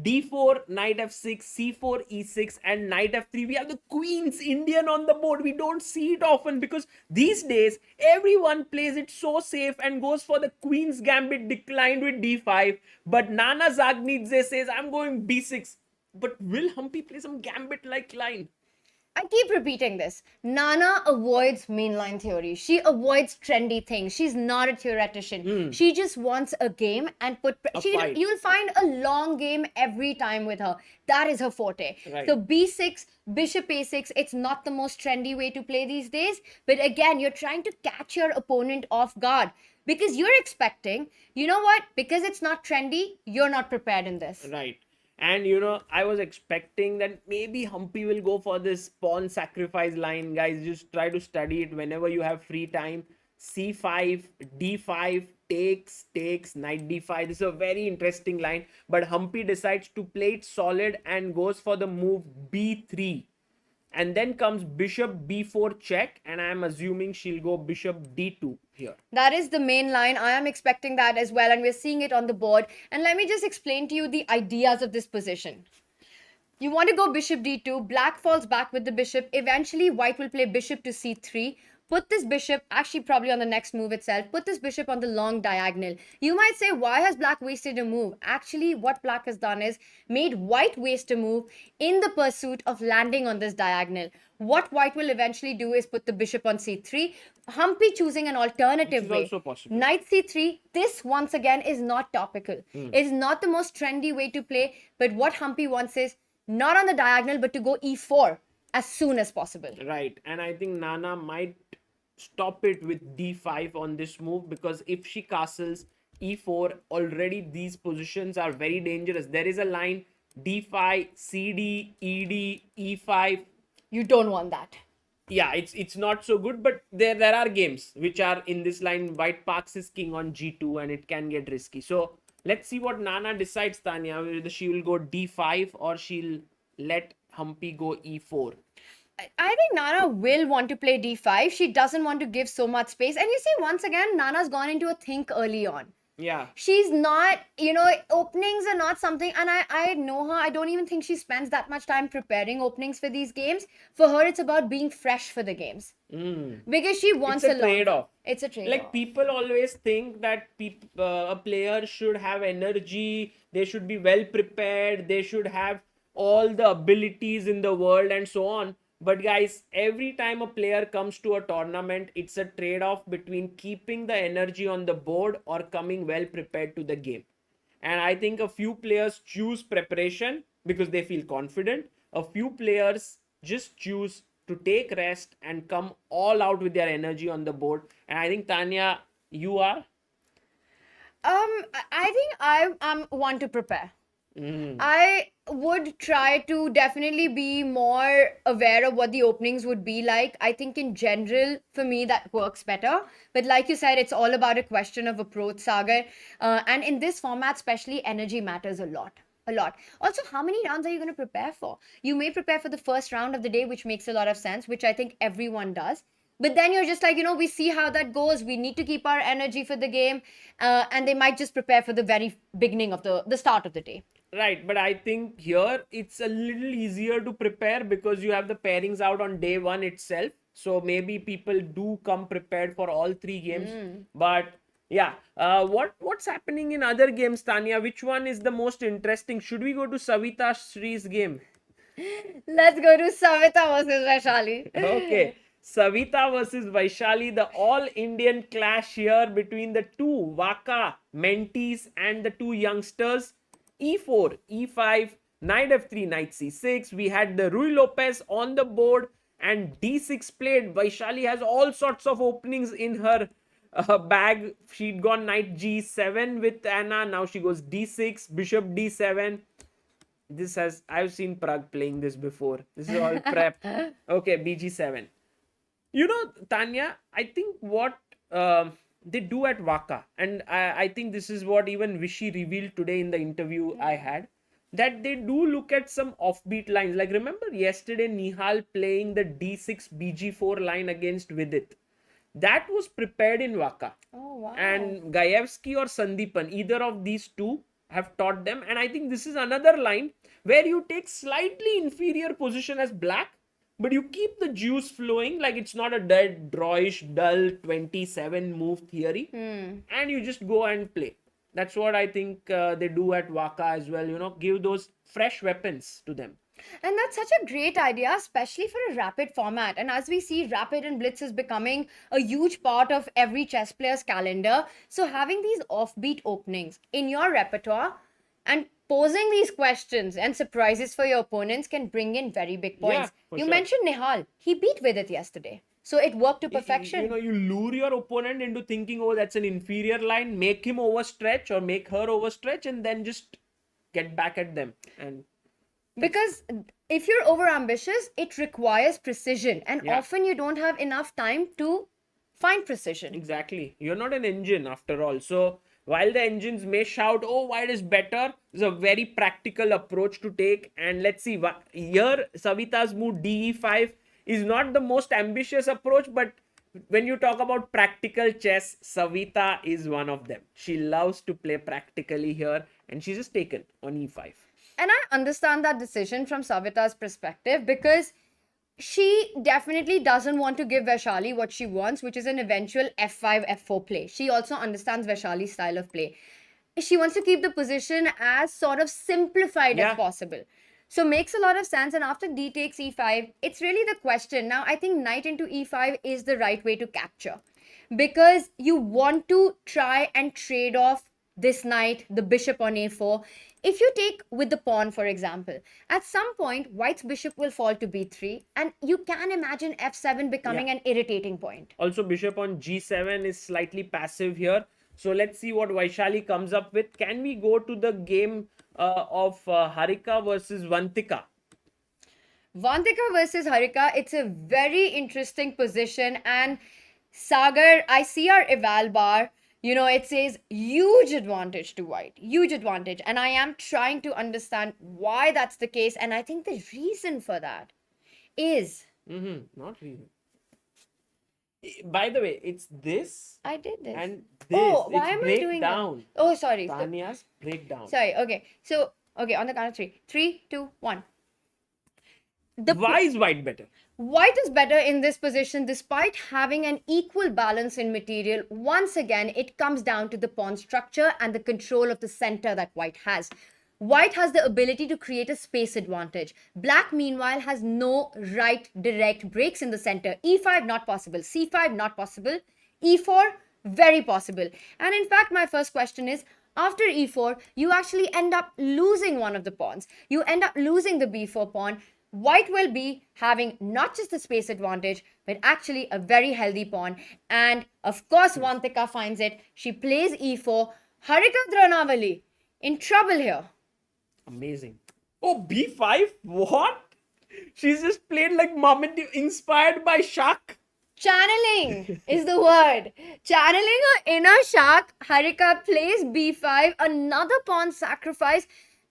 d4, knight f6, c4, e6, and knight f3. We have the Queen's Indian on the board. We don't see it often, because these days everyone plays it so safe and goes for the Queen's Gambit declined with d5. But Nana Zagnidze says, I'm going b6. But will Hampi play some Gambit-like line? I keep repeating this. Nana avoids mainline theory. She avoids trendy things. She's not a theoretician. She just wants a game and fight. you'll find a long game every time with her. That is her forte. Right. So b6, bishop a6, it's not the most trendy way to play these days. But again, you're trying to catch your opponent off guard, because you're expecting, you know what? Because it's not trendy, you're not prepared in this. Right. And you know, I was expecting that maybe Hampi will go for this pawn sacrifice line. Guys, just try to study it whenever you have free time. c5, d5, takes, knight d5. This is a very interesting line, but Hampi decides to play it solid and goes for the move b3. And then comes bishop b4 check, and I am assuming she'll go bishop d2 here. That is the main line. I am expecting that as well, and we're seeing it on the board. And let me just explain to you the ideas of this position. You want to go bishop d2, black falls back with the bishop. Eventually, white will play bishop to c3. Put this bishop, actually probably on the next move itself, put this bishop on the long diagonal. You might say, why has black wasted a move? Actually, what black has done is made white waste a move in the pursuit of landing on this diagonal. What white will eventually do is put the bishop on c3. Hampi choosing an alternative Which is way. also possible. Knight c3, this once again is not topical. It's not the most trendy way to play, but what Hampi wants is not on the diagonal, but to go e4 as soon as possible. Right, and I think Nana might stop it with d5 on this move, because if she castles e4, already these positions are very dangerous. There is a line d5, cd, ed, e5. You don't want that. Yeah, it's not so good, but there are games which are in this line. White parks his king on g2 and it can get risky. So let's see what Nana decides, Tania. Whether she will go d5 or she'll let Hampi go e4. I think Nana will want to play d5. She doesn't want to give so much space. And you see, once again, Nana's gone into a think early on. Yeah. She's not, openings are not something, and I know her. I don't even think she spends that much time preparing openings for these games. For her, it's about being fresh for the games. Because she wants It's a a long. trade-off. It's a trade-off. Like, people always think that a player should have energy, they should be well prepared, they should have all the abilities in the world and so on. But guys, every time a player comes to a tournament, it's a trade-off between keeping the energy on the board or coming well prepared to the game. And I think a few players choose preparation because they feel confident. A few players just choose to take rest and come all out with their energy on the board. And I think, Tania, you are? I think I want to prepare. I would try to definitely be more aware of what the openings would be like. I think in general, for me, that works better. But like you said, it's all about a question of approach, Sagar. And in this format, especially, energy matters a lot. A lot. Also, how many rounds are you going to prepare for? You may prepare for the first round of the day, which makes a lot of sense, which I think everyone does. But then you're just like, we see how that goes. We need to keep our energy for the game. And they might just prepare for the very beginning of the start of the day. Right, but I think here it's a little easier to prepare because you have the pairings out on day one itself. So maybe people do come prepared for all three games. But yeah, what's happening in other games, Tania? Which one is the most interesting? Should we go to Savita Sri's game? Let's go to Savita versus Vaishali. Okay. Savita versus Vaishali, the all-Indian clash here between the two Vaka mentees and the two youngsters. E4, E5, Knight F3, Knight C6. We had the Rui Lopez on the board and D6 played. Vaishali has all sorts of openings in her bag. She'd gone Knight G7 with Anna. Now she goes D6, Bishop D7. I've seen Prag playing this before. This is all prep. Okay, BG7. Tania, I think what they do at Vaka, and I think this is what even Vishy revealed today in the interview I had, that they do look at some offbeat lines. Like, remember yesterday Nihal playing the D6 BG4 line against Vidit? That was prepared in Vaka. Oh, wow. And Gayevsky or Sandeepan, either of these two have taught them. And I think this is another line where you take slightly inferior position as black, but you keep the juice flowing. Like, it's not a dead, drawish, dull 27 move theory. And you just go and play. That's what I think they do at Vaka as well. Give those fresh weapons to them. And that's such a great idea, especially for a rapid format. And as we see, rapid and blitz is becoming a huge part of every chess player's calendar. So having these offbeat openings in your repertoire and posing these questions and surprises for your opponents can bring in very big points. Yeah, you sure. mentioned Nihal. He beat Vidit yesterday. So it worked to perfection. You lure your opponent into thinking, oh, that's an inferior line, make him overstretch or make her overstretch, and then just get back at them. And because if you're over ambitious, it requires precision. And Yeah. often you don't have enough time to Fine precision. Exactly. You're not an engine after all. So while the engines may shout, oh, white is better, it's a very practical approach to take. And let's see, here Savita's move DE5 is not the most ambitious approach, but when you talk about practical chess, Savita is one of them. She loves to play practically here, and she's just taken on E5. And I understand that decision from Savita's perspective because she definitely doesn't want to give Vaishali what she wants, which is an eventual F5, F4 play. She also understands Vaishali's style of play. She wants to keep the position as sort of simplified as possible. So makes a lot of sense. And after D takes E5, it's really the question. Now, I think knight into E5 is the right way to capture because you want to try and trade off this knight, the bishop on A4. If you take with the pawn, for example, at some point, white's bishop will fall to B3 and you can imagine F7 becoming an irritating point. Also, bishop on G7 is slightly passive here. So let's see what Vaishali comes up with. Can we go to the game of Harika versus Vantika? Vantika versus Harika, it's a very interesting position. And Sagar, I see our eval bar. You know, it says huge advantage to white, huge advantage. And I am trying to understand why that's the case. And I think the reason for that is... Not reason. By the way, it's this. I did this. And this. Oh, why it's am I break doing down. that? Oh, sorry. Tania's breakdown. Sorry, okay. So, okay, on the count of three. 3, 2, 1. Why is white better? White is better in this position despite having an equal balance in material. Once again, it comes down to the pawn structure and the control of the center that white has. White has the ability to create a space advantage. Black, meanwhile, has no right direct breaks in the center. E5, not possible. C5, not possible. E4, very possible. And in fact, my first question is, after E4, you actually end up losing one of the pawns. You end up losing the B4 pawn. White will be having not just the space advantage, but actually a very healthy pawn. And of course, Vantika finds it. She plays E4. Harika Dronavali in trouble here. Amazing. Oh, B5? What? She's just played like Moment inspired by Shak. Channeling is the word. Channeling her inner Shak. Harika plays B5, another pawn sacrifice.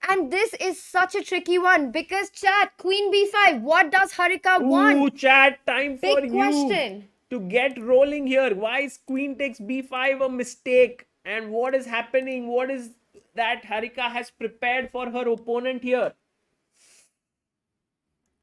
And this is such a tricky one because chat, Queen B5, what does Harika want? Ooh, chat, time for Big you question. to get rolling here. Why is Queen takes B5 a mistake? And what is happening? What is that Harika has prepared for her opponent here?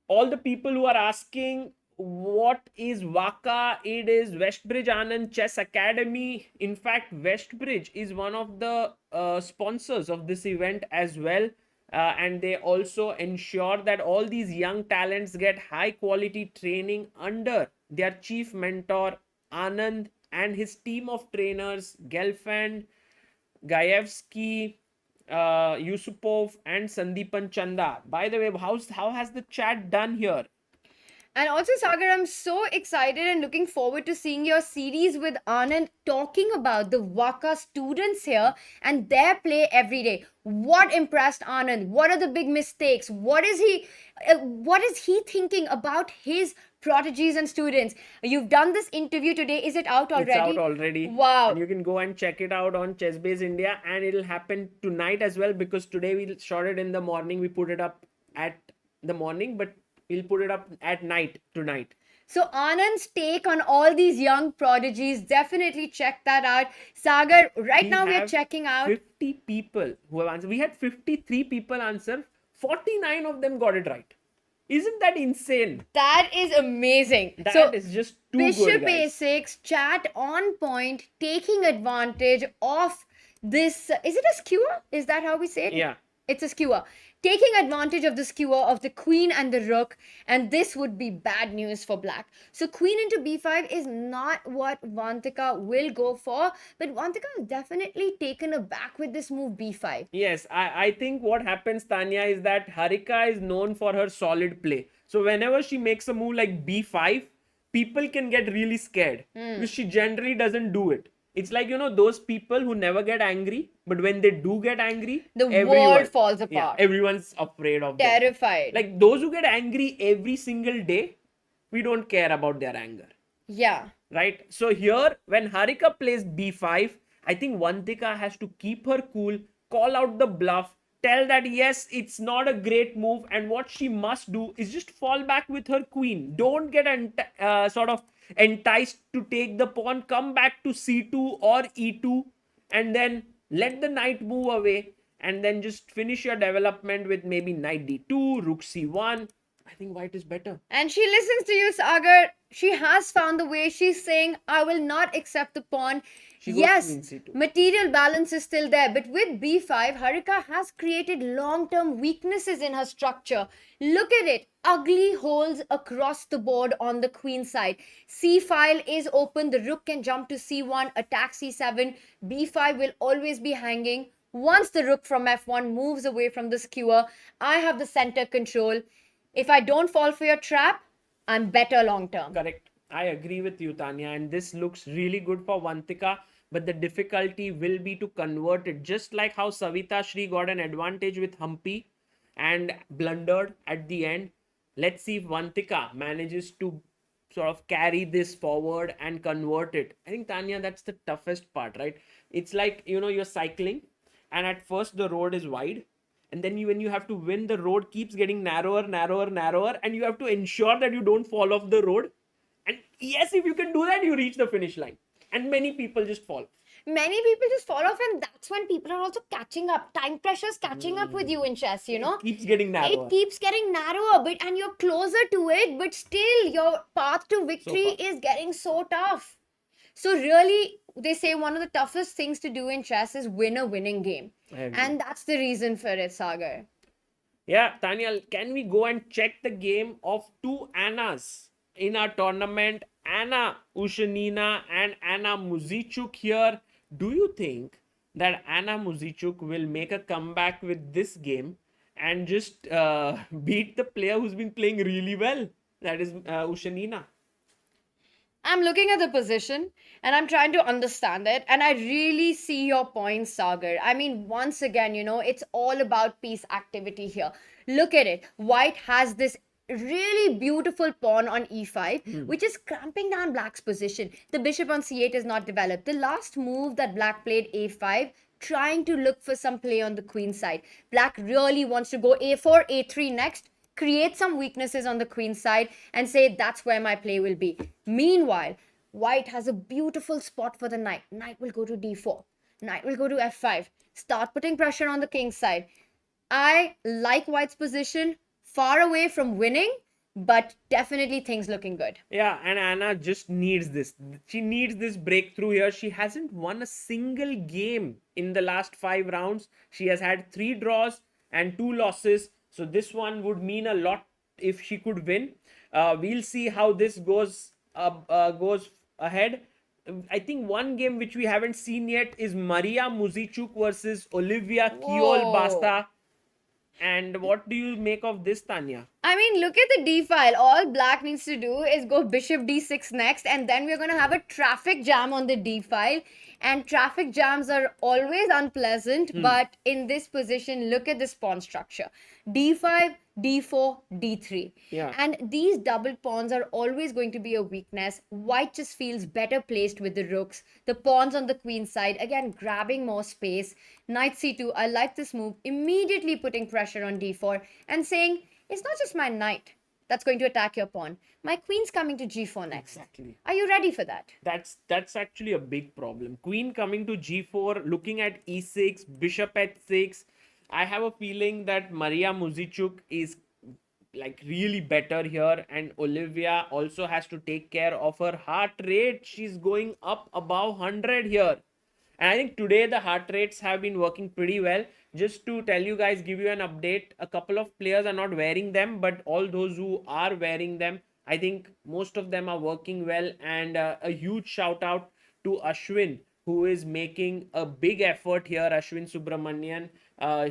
All the people who are asking what is Waka, it is Westbridge Anand Chess Academy. In fact, Westbridge is one of the sponsors of this event as well. And they also ensure that all these young talents get high quality training under their chief mentor Anand and his team of trainers Gelfand, Gaevsky, Yusupov and Sandeepan Chanda. By the way, how has the chat done here? And also, Sagar, I'm so excited and looking forward to seeing your series with Anand talking about the Waka students here and their play every day. What impressed Anand? What are the big mistakes? What is he thinking about his prodigies and students? You've done this interview today. Is it out already? It's out already. Wow. And you can go and check it out on ChessBase India, and it'll happen tonight as well because today we shot it in the morning. We put it up at the morning, but we'll put it up at night tonight. So Anand's take on all these young prodigies, definitely check that out. Sagar, right now we are checking out 50 people who have answered. We had 53 people answer. 49 of them got it right. Isn't that insane? That is amazing. That is just too Bishop good, guys. A6, chat on point, taking advantage of this. Is it a skewer? Is that how we say it? Yeah. It's a skewer. Taking advantage of the skewer of the queen and the rook, and this would be bad news for black. So queen into b5 is not what Vantika will go for, but Vantika is definitely taken aback with this move b5. Yes, I think what happens, Tanya, is that Harika is known for her solid play. So whenever she makes a move like b5, people can get really scared because she generally doesn't do it. It's like, you know, those people who never get angry, but when they do get angry, The world falls apart. Yeah, everyone's afraid of them. Terrified. Like those who get angry every single day, we don't care about their anger. Yeah. right? So here, when Harika plays b5, I think Vantika has to keep her cool, call out the bluff, tell that yes, it's not a great move, and what she must do is just fall back with her queen. Don't get sort of enticed to take the pawn, come back to c2 or e2, and then let the knight move away, and then just finish your development with maybe knight d2, rook c1. I think white is better. And she listens to you, Sagar. She has found the way. She's saying, I will not accept the pawn. She goes Yes, queen c2. material balance is still there. But with b5, Harika has created long-term weaknesses in her structure. Look at it. Ugly holes across the board on the queen side. C file is open. The rook can jump to c1, attack c7. b5 will always be hanging. Once the rook from f1 moves away from the skewer, I have the center control. If I don't fall for your trap, I'm better long term. Correct. I agree with you, Tanya. And this looks really good for Vantika. But the difficulty will be to convert it. Just like how Savita Shri got an advantage with Hampi and blundered at the end. Let's see if Vantika manages to sort of carry this forward and convert it. I think, Tanya, that's the toughest part, right? It's like, you're cycling and at first the road is wide. And then when you have to win, the road keeps getting narrower, and you have to ensure that you don't fall off the road. And yes, if you can do that, you reach the finish line. And many people just fall. Many people just fall off, and that's when people are also catching up. Time pressure is catching up with you in chess, It keeps getting narrower. It keeps getting narrower, but and you're closer to it, but still your path to victory is getting so tough. So really, they say one of the toughest things to do in chess is win a winning game. And that's the reason for it, Sagar. Yeah, Tanya, can we go and check the game of two Annas in our tournament? Anna Ushenina and Anna Muzichuk here. Do you think that Anna Muzichuk will make a comeback with this game and just beat the player who's been playing really well? That is Ushenina. I'm looking at the position and I'm trying to understand it. And I really see your point, Sagar. I mean, once again, it's all about piece activity here. Look at it. White has this really beautiful pawn on e5, which is cramping down black's position. The bishop on c8 is not developed. The last move that black played a5, trying to look for some play on the queen side. Black really wants to go a4, a3 next, create some weaknesses on the queen side and say that's where my play will be. Meanwhile, white has a beautiful spot for the knight. Knight will go to d4. Knight will go to f5. Start putting pressure on the king's side. I like white's position, far away from winning, but definitely things looking good. Yeah, and Anna just needs this. She needs this breakthrough here. She hasn't won a single game in the last 5 rounds. She has had 3 draws and 2 losses. So this one would mean a lot if she could win. We'll see how this goes ahead. I think one game which we haven't seen yet is Maria Muzichuk versus Oliwia Kiol-Basta. And what do you make of this, Tanya? I mean, look at the d file. All black needs to do is go bishop d6 next, and then we're going to have a traffic jam on the d file. And traffic jams are always unpleasant, but in this position, look at this pawn structure. d5, d4, d3. Yeah. And these double pawns are always going to be a weakness. White just feels better placed with the rooks. The pawns on the queen side, again, grabbing more space. Knight c2, I like this move. Immediately putting pressure on d4 and saying, it's not just my knight that's going to attack your pawn. My queen's coming to g4 next. Exactly. Are you ready for that? That's actually a big problem. Queen coming to g4, looking at e6, bishop at 6. I have a feeling that Maria Muzichuk is like really better here, and Oliwia also has to take care of her heart rate. She's going up above 100 here. And I think today the heart rates have been working pretty well. Just to tell you guys, give you an update, a couple of players are not wearing them, but all those who are wearing them, I think most of them are working well. And a huge shout out to Ashwin, who is making a big effort here. Ashwin Subramanian,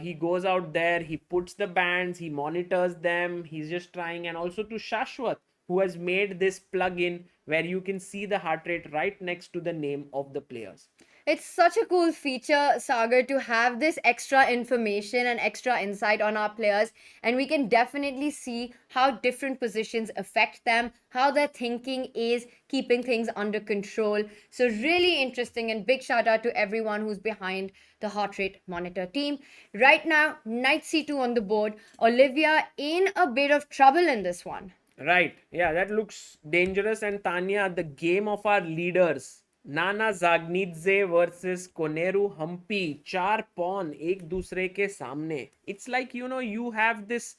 he goes out there, he puts the bands, he monitors them, he's just trying. And also to Shashwat, who has made this plugin where you can see the heart rate right next to the name of the players. It's such a cool feature, Sagar, to have this extra information and extra insight on our players. And we can definitely see how different positions affect them, how their thinking is keeping things under control. So, really interesting. And big shout out to everyone who's behind the heart rate monitor team. Right now, knight c2 on the board. Oliwia in a bit of trouble in this one. Right. Yeah, that looks dangerous. And Tanya, the game of our leaders. Nana Zagnidze versus Koneru Hampi. Char pawn ek दूसरे के सामने. It's like, you have this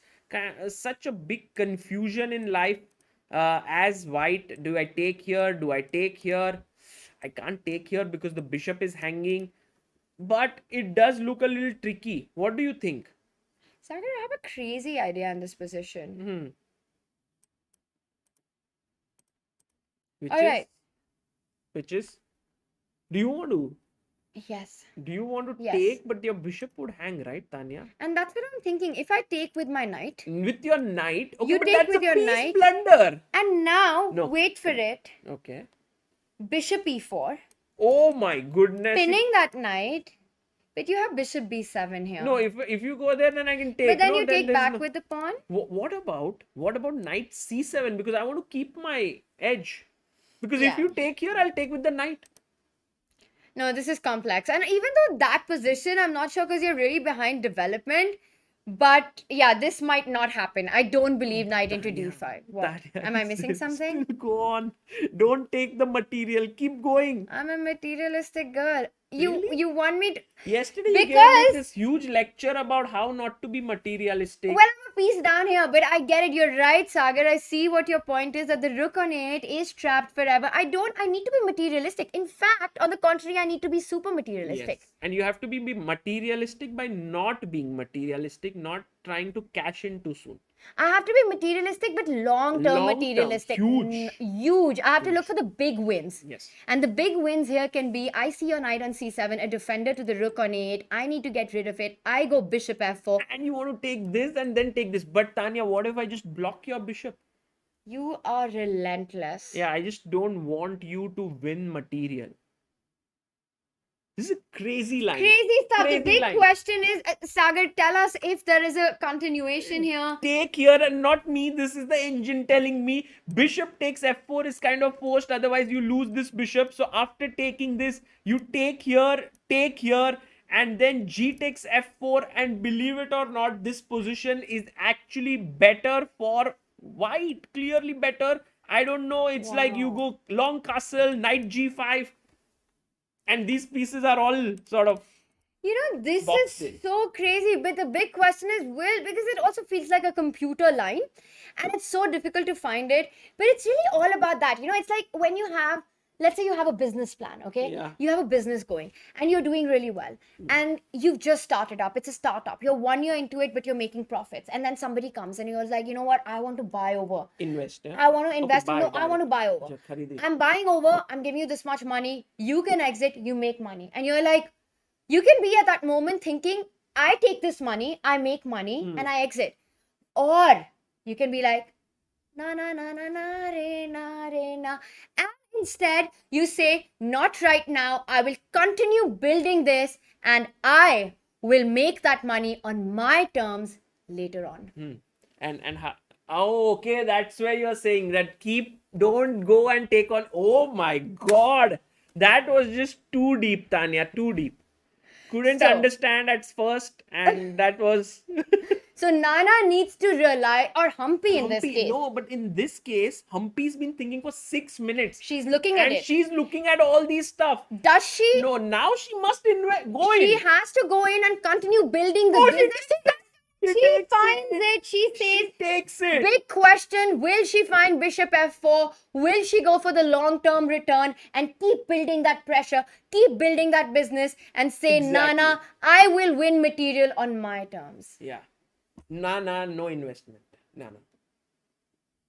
such a big confusion in life. As white, do I take here? Do I take here? I can't take here because the bishop is hanging. But it does look a little tricky. What do you think? Sagar, I have a crazy idea in this position. Which All right. is? Do you want to? Yes. Do you want to Yes. take? But your bishop would hang, right, Tanya? And that's what I'm thinking. If I take with my knight, With your knight? Okay, You but take that's with a your piece knight. blunder. and now, No. wait for it, Okay. bishop e4, Oh my goodness. pinning that knight, but you have bishop b7 here. No, if you go there, then I can take. but then No, you take there's back no- with the pawn. What about knight c7? Because I want to keep my edge. Because if Yeah. you take here, I'll take with the knight. No, this is complex. And even though that position, I'm not sure because you're really behind development. But yeah, this might not happen. I don't believe knight into d5. What? Tanya, Am I missing still something? Go on. Don't take the material. Keep going. I'm a materialistic girl. Really? You want me to... Yesterday you gave me Because- this huge lecture about how not to be materialistic. Well, I'm a piece down here, but I get it. You're right, Sagar. I see what your point is, that the rook on 8 is trapped forever. I need to be materialistic. In fact, on the contrary, I need to be super materialistic. Yes. And you have to be materialistic by not being materialistic, not trying to cash in too soon. I have to be materialistic, but long-term Long-term, materialistic. huge. Huge. I have to look for the big wins. Yes. And the big wins here can be, I see your knight on c7, a defender to the rook on 8. I need to get rid of it. I go bishop f4. And you want to take this and then take this. But Tanya, what if I just block your bishop? You are relentless. Yeah, I just don't want you to win material. This is a crazy line. Crazy stuff. Crazy The big line. question is, Sagar, tell us if there is a continuation here. Take here and not me. This is the engine telling me bishop takes f4 is kind of forced. Otherwise, you lose this bishop. So after taking this, you take here, and then g takes f4. And believe it or not, this position is actually better for white. Clearly better. I don't know. It's like you go long castle, knight g5. And these pieces are all sort of This Boxes. is so crazy. But the big question is, because it also feels like a computer line and it's so difficult to find it. But it's really all about that. It's like when you have, let's say you have a business plan, okay? Yeah. You have a business going and you're doing really well. And you've just started up. It's a startup. You're 1 year into it, but you're making profits. And then somebody comes and you're like, you know what? I want to buy over. invest. Yeah? I want to invest. buy, No, buy. I want to buy over. Acha, kharidi. I'm buying over. I'm giving you this much money. You can exit. You make money. And you're like, you can be at that moment thinking, I take this money, I make money, and I exit. Or you can be like, na na na na na re na re na. And instead, you say, not right now. I will continue building this and I will make that money on my terms later on. Oh, okay, that's where you're saying that don't go and take on. Oh my God, that was just too deep, Tanya, too deep. Couldn't So- understand at first, and that was So Nana needs to rely, or Hampi in this Hampi. case. No, but in this case, Hampi's been thinking for 6 minutes, She's looking at and it. she's looking at all these stuff. Does she? No, now she must go She in. has to go in and continue building the Oh, she business. She She takes finds it. it. She She says, takes it. big question, will she find bishop f4? Will she go for the long-term return and keep building that pressure, keep building that business and say, Exactly. Nana, I will win material on my terms. Yeah. Nana, no investment. Nana.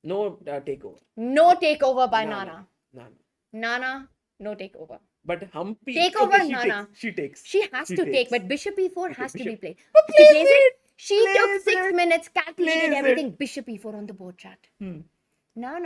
No takeover. No takeover by Nana. Nana. Nana. Nana, no takeover. But Hampi. Takeover, she Nana. Takes, she takes. She has She to takes. take, but bishop e4 has to be bishop. played. But She plays plays it. it. She took Plays 6 it. minutes, calculated Plays it. everything. Bishop e4 on the board chat. Now,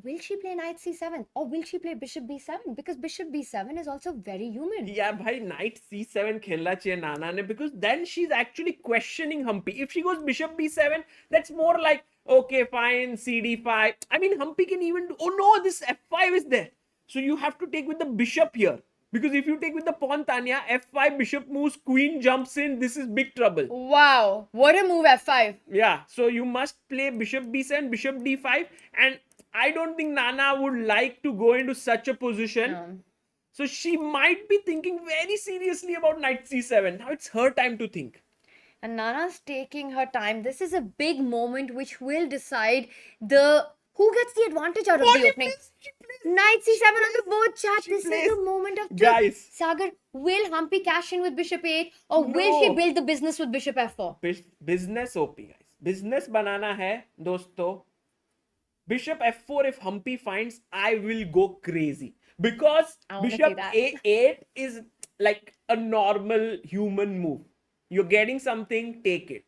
will she play knight c7 or will she play bishop b7? Because bishop b7 is also very human. Yeah, bhai, knight c7 खेलना चाहिए Nana ने, because then she's actually questioning Hampi. If she goes bishop b7, that's more like, okay, fine, cd5. I mean, Hampi can even do, oh no, this f5 is there. So you have to take with the bishop here. Because if you take with the pawn, Tania, f5, bishop moves, queen jumps in, this is big trouble. Wow, what a move f5. Yeah, so you must play bishop b7, bishop d5, and I don't think Nana would like to go into such a position. No. So she might be thinking very seriously about knight c7. Now it's her time to think. And Nana's taking her time. This is a big moment which will decide the who gets the advantage out of Oh, the she opening. plays, she plays. Knight c7 on the board, chat. She This is plays. the moment of truth. Guys. Sagar, will Hampi cash in with bishop 8 or will she No. build the business with bishop f4? Business OP, guys. Business banana hai, dosto. Bishop f4 if Hampi finds, I will go crazy. Because I wanna see bishop that. a8 is like a normal human move. You're getting something, take it.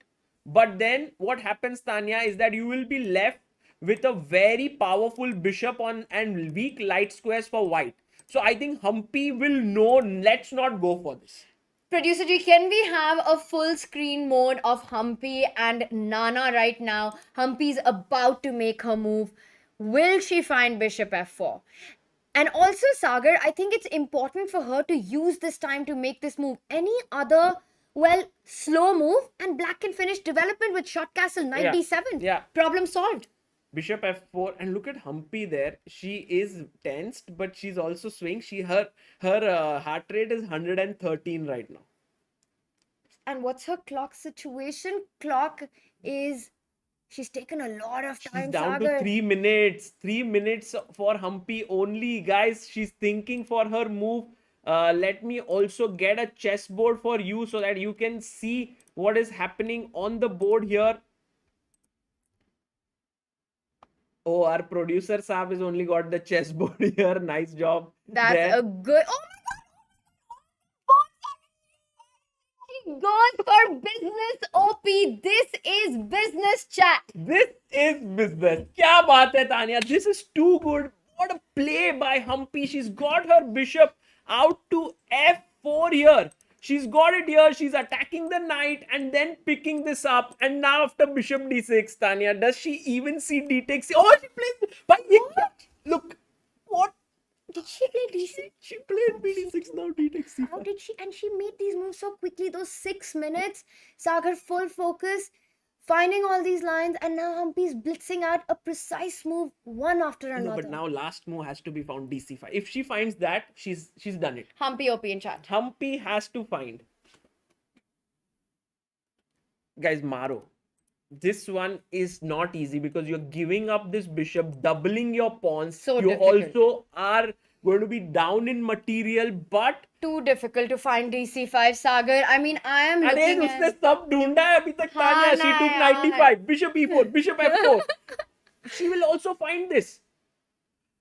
But then what happens, Tanya, is that you will be left with a very powerful bishop on and weak light squares for white. So I think Hampi will know, let's not go for this. Producer G, can we have a full screen mode of Hampi and Nana right now? Hampi's about to make her move. Will she find bishop f4? And also, Sagar, I think it's important for her to use this time to make this move. Any other, well, slow move and black can finish development with short castle, knight Yeah. d7. Yeah. Problem solved. Bishop f4, and look at Hampi there. She is tensed, but she's also swaying. Her heart rate is 113 right now. And what's her clock situation? Clock is, she's taken a lot of time, She's down Sagar. to 3 minutes. 3 minutes for Hampi only, guys. She's thinking for her move. Let me also get a chessboard for you so that you can see what is happening on the board here. Oh, our producer Saab has only got the chessboard here. Nice job. That's there. a good. Oh my god! She goes for business OP. This is business chat. This is business. Kya baat hai, Tanya? This is too good. What a play by Hampi. She's got her bishop out to f4 here. She's got it here. She's attacking the knight and then picking this up. And now after bishop d6, Tanya, does she even see d takes? Oh, she plays. But look, what? Did she play d6? She played bd6, now d takes c5. How did she? And she made these moves so quickly. Those 6 minutes. Sagar full focus, finding all these lines, and now Hampi's blitzing out a precise move one after another. No, but now last move has to be found dc5. If she finds that, she's done it. Hampi OP in chat. Hampi has to find. Guys, Maro. This one is not easy because you're giving up this bishop, doubling your pawns. So you difficult. also are going to be down in material, but Too difficult to find DC5, Sagar. I mean, I am अरे looking उसने at... सब ढूंढा है अभी तक हाँ Tanya. She ना took यार. 95, bishop e4, bishop f4. She will also find this.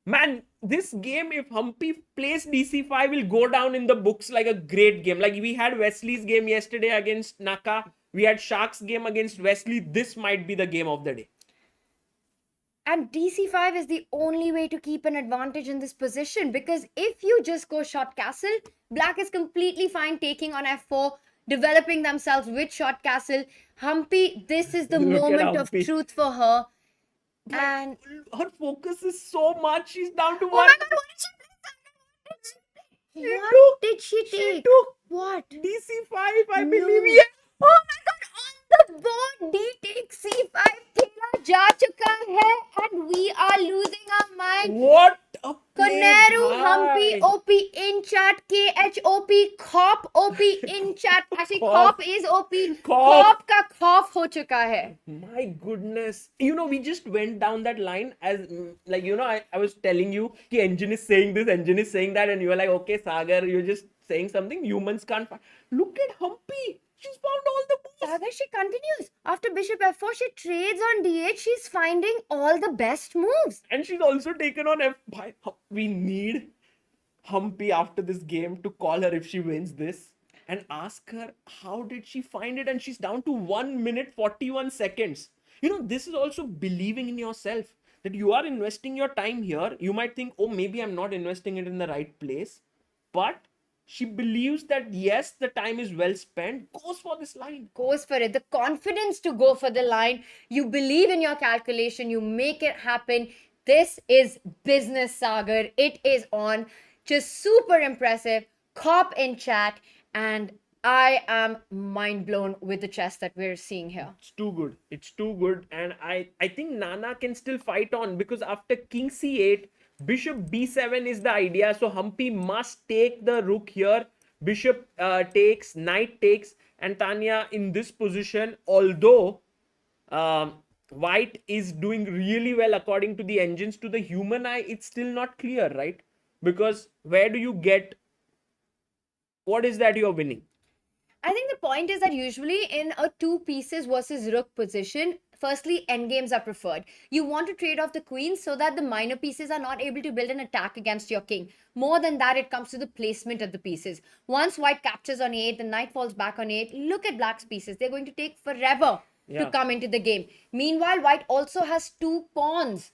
Man, this game, if Hampi plays dc5, will go down in the books like a great game. Like we had Wesley's game yesterday against Naka. We had Shark's game against Wesley. This might be the game of the day. And DC5 is the only way to keep an advantage in this position, because if you just go short castle, black is completely fine taking on f4, developing themselves with short castle. Hampi, this is the Look at moment of Hampi. truth for her. And Her focus is so much. She's down to oh one. my god, what did she She take? took What? dc5, I No. believe. Yeah. Oh my god, on the board, D takes C5, खेला जा चुका है, and we are losing our mind. What a play, Koneru, bhai. Hampi, OP in chat, KHOP, Khop, OP in chat. Actually, Khop. Khop is OP. Khop. Khop का खौफ हो चुका है. My goodness. You know, we just went down that line as, like, you know, I was telling you, the engine is saying this, engine is saying that, and you were like, okay, Sagar, you're just saying something humans can't find. Look at Hampi. She's found all the moves. Sagar, she continues. After bishop f4, she trades on d8. She's finding all the best moves. And she's also taken on f5. We need Hampi after this game to call her if she wins this and ask her how did she find it. And she's down to 1 minute 41 seconds. You know, this is also believing in yourself. that you are investing your time here. You might think, oh, maybe I'm not investing it in the right place. But she believes that yes, the time is well spent, goes for this line. Goes for it. The confidence to go for the line. You believe in your calculation. You make it happen. This is business, Sagar. It is on. Just super impressive. Cop in chat. And I am mind blown with the chess that we're seeing here. It's too good. It's too good. And I think Nana can still fight on, because after king c8, bishop b7 is the idea. So Hampi must take the rook here. Bishop takes, knight takes, and Tania in this position, although white is doing really well according to the engines, to the human eye, it's still not clear, right? Because where do you get, what is that you're winning? I think the point is that usually in a two pieces versus rook position, firstly, endgames are preferred. You want to trade off the queen so that the minor pieces are not able to build an attack against your king. More than that, it comes to the placement of the pieces. Once white captures on 8, the knight falls back on 8. Look at black's pieces. They're going to take forever to come into the game. Meanwhile, white also has 2 pawns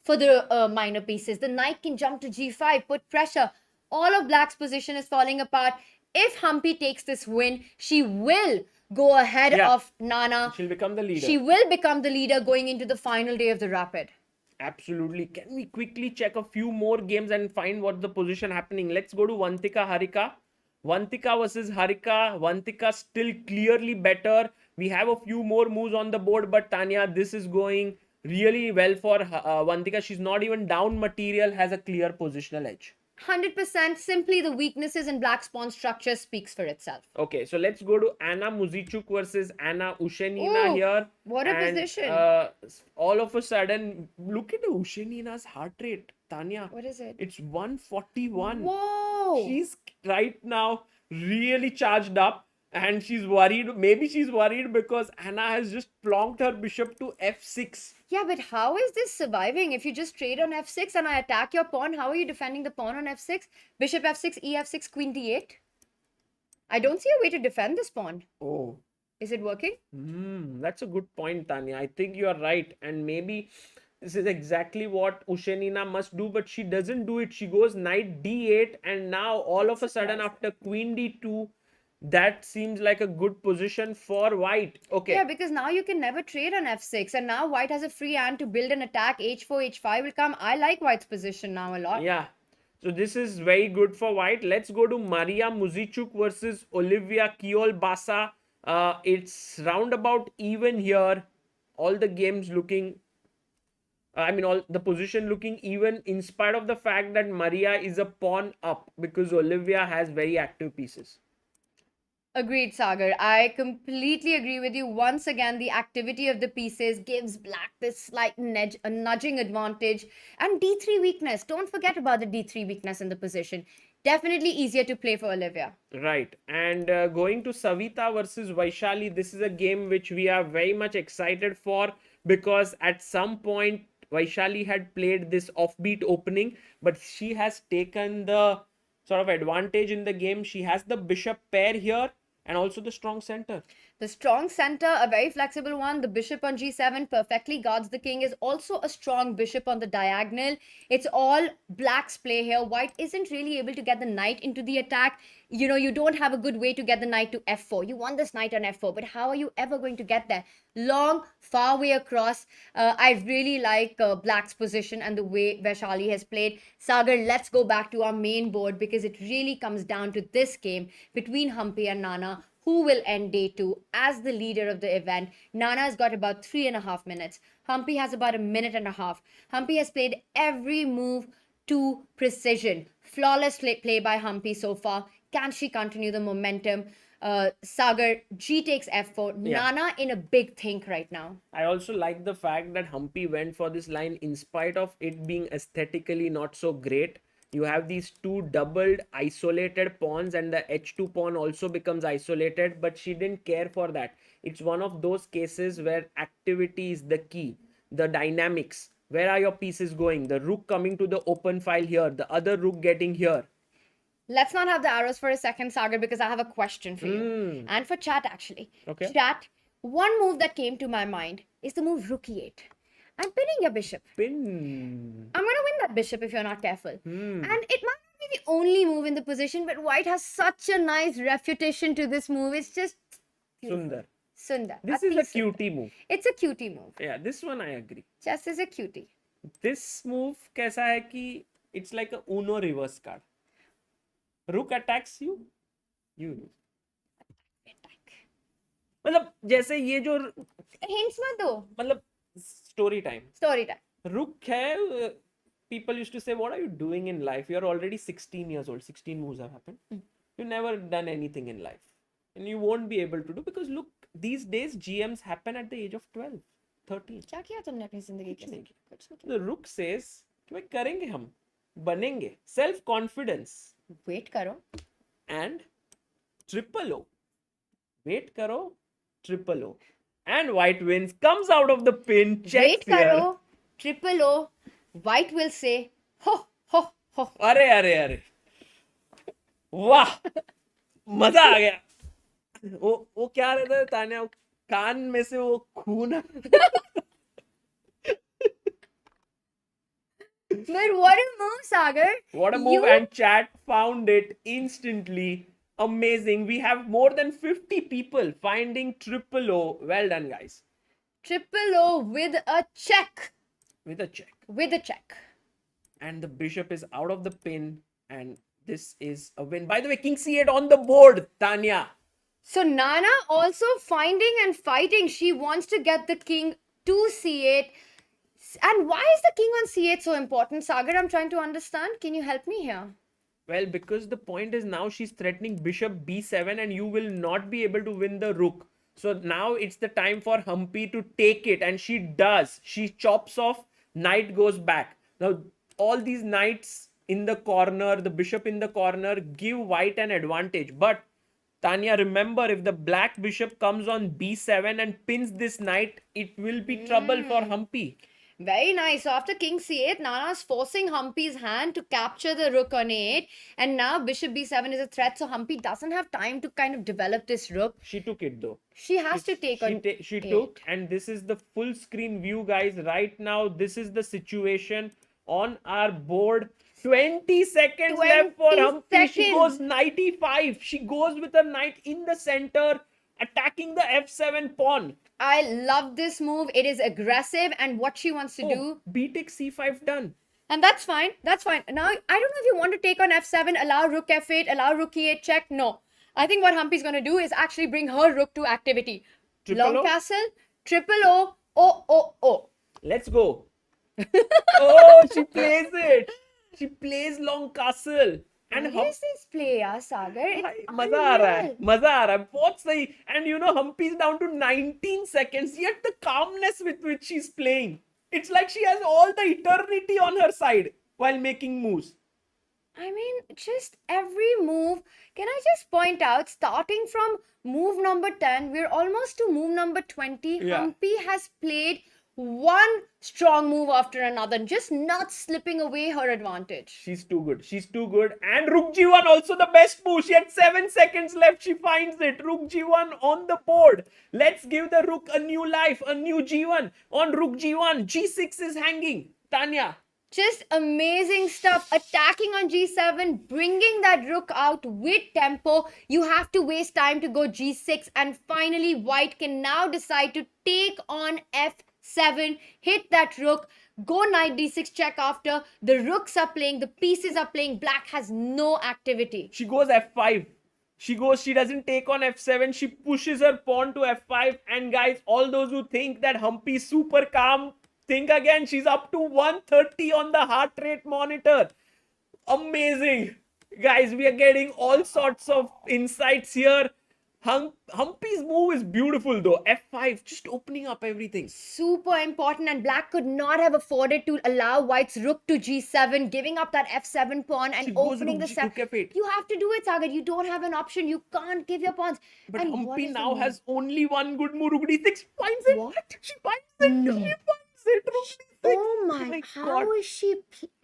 for the minor pieces. The knight can jump to g5, put pressure. All of black's position is falling apart. If Hampi takes this win, she will go ahead of Nana. She'll become the leader. She will become the leader going into the final day of the Rapid. Absolutely. Can we quickly check a few more games and find what the position happening? Let's go to Vantika Harika. Vantika versus Harika. Vantika still clearly better. We have a few more moves on the board, but Tania, this is going really well for Vantika. She's not even down material, has a clear positional edge. 100%. Simply the weaknesses in black's pawn structure speaks for itself. Okay, so let's go to Anna Muzichuk versus Anna Ushenina here. What a position. All of a sudden, look at Ushenina's heart rate, Tania. What is it? It's 141. Whoa. She's right now really charged up, and she's worried. Maybe she's worried because Anna has just plonked her bishop to f6. Yeah, but how is this surviving? If you just trade on f6 and I attack your pawn, how are you defending the pawn on f6? Bishop f6, e f6, queen d8. I don't see a way to defend this pawn. Oh. Is it working? That's a good point, Tania. I think you are right. And maybe this is exactly what Ushenina must do, but she doesn't do it. She goes knight d8, and now all of a sudden after queen d2, that seems like a good position for white. Okay. Yeah, because now you can never trade on f6, and now white has a free hand to build an attack. h4, h5 will come. I like white's position now a lot. Yeah. So this is very good for white. Let's go to Maria Muzichuk versus Oliwia Kiolbasa. It's roundabout even here. All the games looking, all the position looking even, in spite of the fact that Maria is a pawn up, because Oliwia has very active pieces. Agreed, Sagar. I completely agree with you. Once again, the activity of the pieces gives black this slight nudging advantage. And d3 weakness. Don't forget about the d3 weakness in the position. Definitely easier to play for Oliwia. Right. And going to Savita versus Vaishali, this is a game which we are very much excited for, because at some point Vaishali had played this offbeat opening, but she has taken the sort of advantage in the game. She has the bishop pair here, and also the strong center. The strong center, a very flexible one. The bishop on g7 perfectly guards the king. Is also a strong bishop on the diagonal. It's all black's play here. White isn't really able to get the knight into the attack. You don't have a good way to get the knight to f4. You want this knight on f4, but how are you ever going to get there? Long, far way across. I really like black's position and the way Vaishali has played. Sagar, let's go back to our main board, because it really comes down to this game between Hampi and Nana. Who will end day 2 as the leader of the event? Nana has got about 3.5 minutes. Hampi has about a minute and a half. Hampi has played every move to precision. Flawless play by Hampi so far. Can she continue the momentum? Sagar, G takes f4. Yeah. Nana in a big think right now. I also like the fact that Hampi went for this line in spite of it being aesthetically not so great. You have these two doubled isolated pawns, and the h2 pawn also becomes isolated, but she didn't care for that. It's one of those cases where activity is the key. The dynamics. Where are your pieces going? The rook coming to the open file here, the other rook getting here. Let's not have the arrows for a second, Sagar, because I have a question for you. And for chat, actually. Okay. Chat, one move that came to my mind is the move rook e8. I'm pinning your bishop. Pin. I'm going to win that bishop if you're not careful. Hmm. And it might not be the only move in the position, but white has such a nice refutation to this move. It's just Sundar. Sundar. This is a Ati Sundar. cutie move. It's a cutie move. Yeah, this one I agree. Chess is a cutie. This move कैसा है कि it's like a Uno reverse card. Rook attacks you, you lose. मतलब जैसे ये जो Hints मत दो. मतलब story time. Story time. Rook है, people used to say, what are you doing in life? You're already 16 years old. 16 moves have happened. You've never done anything in life. And you won't be able to do because look, these days GMs happen at the age of 12, 13. क्या किया तुमने अपनी जिंदगी के कुछ नहीं साथ? कुछ नहीं किया. The rook says कि भाई करेंगे हम, बनेंगे. Self confidence Wait करो. and triple O. Wait करो, triple O. And white wins, comes out of the pin, checks Wait here. करो. Triple O. White will say, ho, ho, ho. अरे अरे अरे वाह मजा आ गया. वो क्या रहता है तान्या, वो कान में से वो खून. But what a move, Sagar. What a move. You- And chat found it instantly. Amazing. We have more than 50 people finding triple O. Well done, guys. Triple O with a check. With a check. With a check. And the bishop is out of the pin. And this is a win. By the way, king c8 on the board, Tania. So Nana also finding and fighting. She wants to get the king to c8. And why is the king on c8 so important? Sagar, I'm trying to understand. Can you help me here? Well, because the point is now she's threatening bishop b7 and you will not be able to win the rook. So now it's the time for Hampi to take it, and she does. She chops off, knight goes back. Now all these knights in the corner, the bishop in the corner, give white an advantage. But Tania, remember, if the black bishop comes on b7 and pins this knight, it will be trouble for Hampi. Very nice. So after king c8, Nana's forcing Hampi's hand to capture the rook on a8. And now bishop b7 is a threat. So Hampi doesn't have time to kind of develop this rook. She took it though. She has to take on She a8. took, and this is the full screen view, guys. Right now, this is the situation on our board. 20 seconds left for 20 Hampi. She seconds. goes 95. She goes with a knight in the center, attacking the f7 pawn. I love this move. It is aggressive, and what she wants to do. B takes c5 done. And that's fine. That's fine. Now, I don't know if you want to take on f7, allow rook f8, allow rook e8 check. No. I think what Hampi's going to do is actually bring her rook to activity. Triple Long O? castle, triple O, O, O, O. Let's go. Oh, she plays it. She plays long castle. And What is this play, yaar, Sagar? It's मजा आ रहा है, unreal. मजा आ रहा है, बहुत सही. And you know, Hampi is down to 19 seconds, yet the calmness with which she's playing, it's like she has all the eternity on her side while making moves. I mean, just every move. Can I just point out, starting from move number 10, we're almost to move number 20. Yeah. Hampi has played one strong move after another, just not slipping away her advantage. She's too good. She's too good. And Rook G1 also the best move. She had 7 seconds left. She finds it. Rook G1 on the board. Let's give the Rook a new life. A new G1. On Rook G1, G6 is hanging. Tania. Just amazing stuff. Attacking on G7, bringing that rook out with tempo. You have to waste time to go G6, and finally white can now decide to take on F7, hit that rook, go knight D6 check after. The rooks are playing, the pieces are playing. Black has no activity. She goes F5. She doesn't take on F7. She pushes her pawn to F5. And guys, all those who think that Hampi is super calm, think again. She's up to 130 on the heart rate monitor. Amazing. Guys, we are getting all sorts of insights here. Hampi's move is beautiful though. F5, just opening up everything. Super important, and black could not have afforded to allow white's rook to G7, giving up that F7 pawn and She goes opening the rook set. F8. You have to do it, Sagar. You don't have an option. You can't give your pawns. But And what Hampi is the now move? has only one good move. Rook D6 finds it. What? She finds it. No. She finds it. Rook D6. Oh my, how God. is she?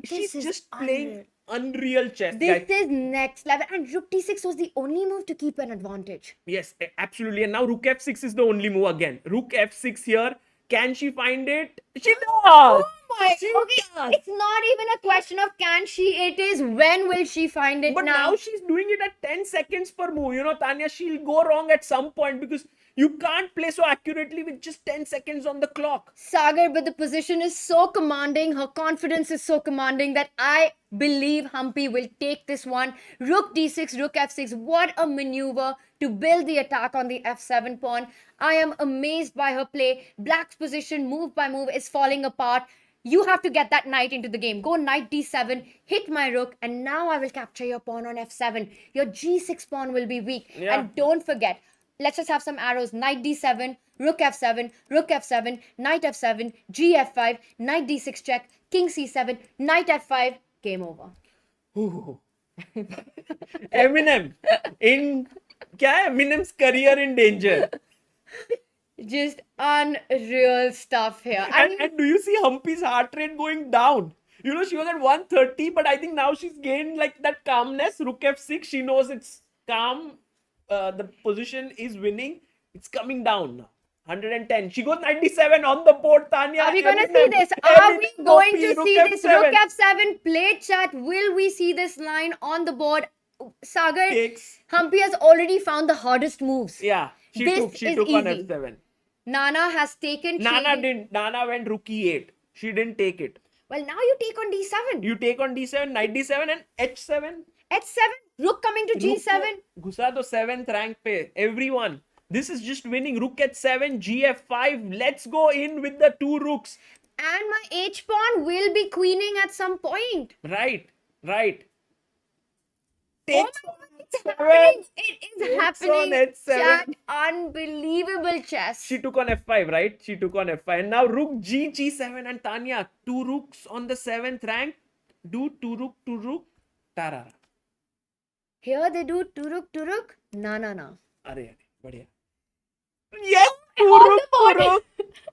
She's This is just playing unreal. unreal chess, This guys. is next level. And rook D6 was the only move to keep an advantage. Yes, absolutely. And now Rook F6 is the only move again. Rook F6 here. Can she find it? She does. Oh my, She okay, does. it's not even a question of can she, it is when will she find it But now she's doing it at 10 seconds per move. You know, Tania, she'll go wrong at some point because you can't play so accurately with just 10 seconds on the clock. Sagar, but the position is so commanding, her confidence is so commanding that I believe Hampi will take this one. Rook d6, rook f6. What a maneuver to build the attack on the f7 pawn. I am amazed by her play. Black's position, move by move, is falling apart. You have to get that knight into the game. Go knight d7, hit my rook, and now I will capture your pawn on f7. Your g6 pawn will be weak. Yeah. And don't forget, let's just have some arrows. Knight d7, rook f7, knight f7, g f5, knight d6 check, king c7, knight f5, game over. Ooh. Eminem in क्या है Eminem's career in danger. Just unreal stuff here. And do you see Hampi's heart rate going down? You know, she was at 130, but I think now she's gained like that calmness. Rook f6, she knows it's calm. The position is winning. It's coming down now. 110. She goes 97 on the board, Tania. Are we going to see Eminem, this? Are we Eminem, going Hampi, to see this? Rook f7, play chat. Will we see this line on the board? Sagar, Takes. Hampi has already found the hardest moves. Yeah, she This took is on easy. f7. Nana has taken. Nana traded- didn't. Nana went rook e8. She didn't take it. Well, now you take on d7. You take on d7, knight d7 and h7. h7, rook coming to g7. घुसा दो 7th rank पे. Everyone. This is just winning. Rook h7, gf5. Let's go in with the two rooks. And my h pawn will be queening at some point. Right. Oh Takes my on God, it's h7. happening. It is Takes on happening. h7. Chat, unbelievable chess. She took on f5, right? She took on f5. And now rook g7 and Tania. Two rooks on the 7th rank. Do two rook. Tarara. Here they do two rook. Na. Arey, बढ़िया. Yes, On the board.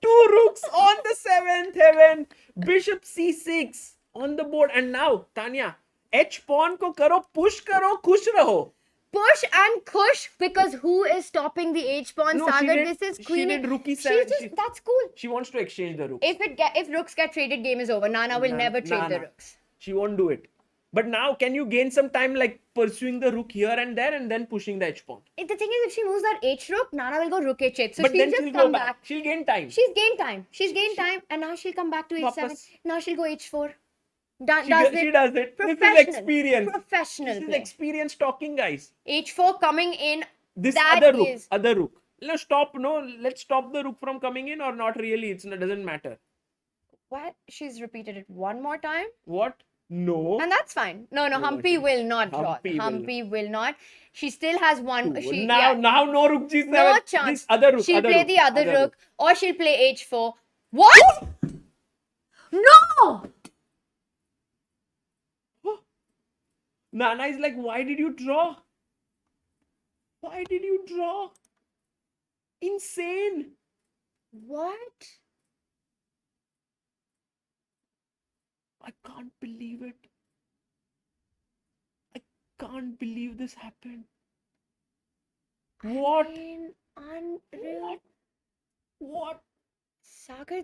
two rooks on the 7th heaven. Bishop c6 on the board. And now, Tania, H pawn ko karo, push karo, khush raho. Push and push because who is stopping the h pawn? No, she Sagar, did- this is she queening. did rook e7. She's just, that's cool. She wants to exchange the rook. If rooks get traded, game is over. Nana will never trade the rooks. She won't do it. But now, can you gain some time like pursuing the rook here and there and then pushing the h pawn? The thing is, if she moves that h rook, Nana will go rook h8. So But she'll then just she'll come go back. back. She'll gain time. She's gained time. And now she'll come back to h7. Wapas. Now she'll go h4. She Does does it. This is Professional. experience. Professional This is play. experience talking, guys. h4 coming in. This That other rook. Let's stop the rook from coming in or not really. It doesn't matter. What? She's repeated it one more time. What? No. And that's fine. No, No, Hampi she- will not draw. Hampi will Hampi will not. She still has one. Two. Now no rook g7. No chance. This other rook. She'll other play rook, the other other rook or she'll play h4. What? No! Nana is like, why did you draw? Why did you draw? Insane. What? I can't believe it. I can't believe this happened. What? Unreal. What? Sagar.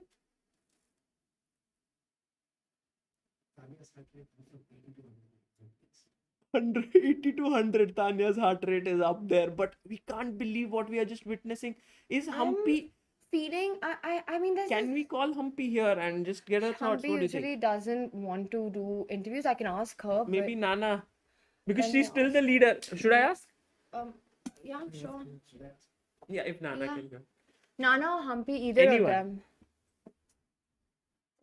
180 to 100. Tania's heart rate is up there, but we can't believe what we are just witnessing. Is Hampi? Feeling, I mean, there's Can we call Hampi here and just get her thoughts? Hampi What do you usually think? doesn't want to do interviews. I can ask her. Maybe Nana, because Can she's we still the leader. Should I ask? Yeah, sure. Yeah, if Nana Yeah. can go. Nana or Hampi, either Anyone. of them.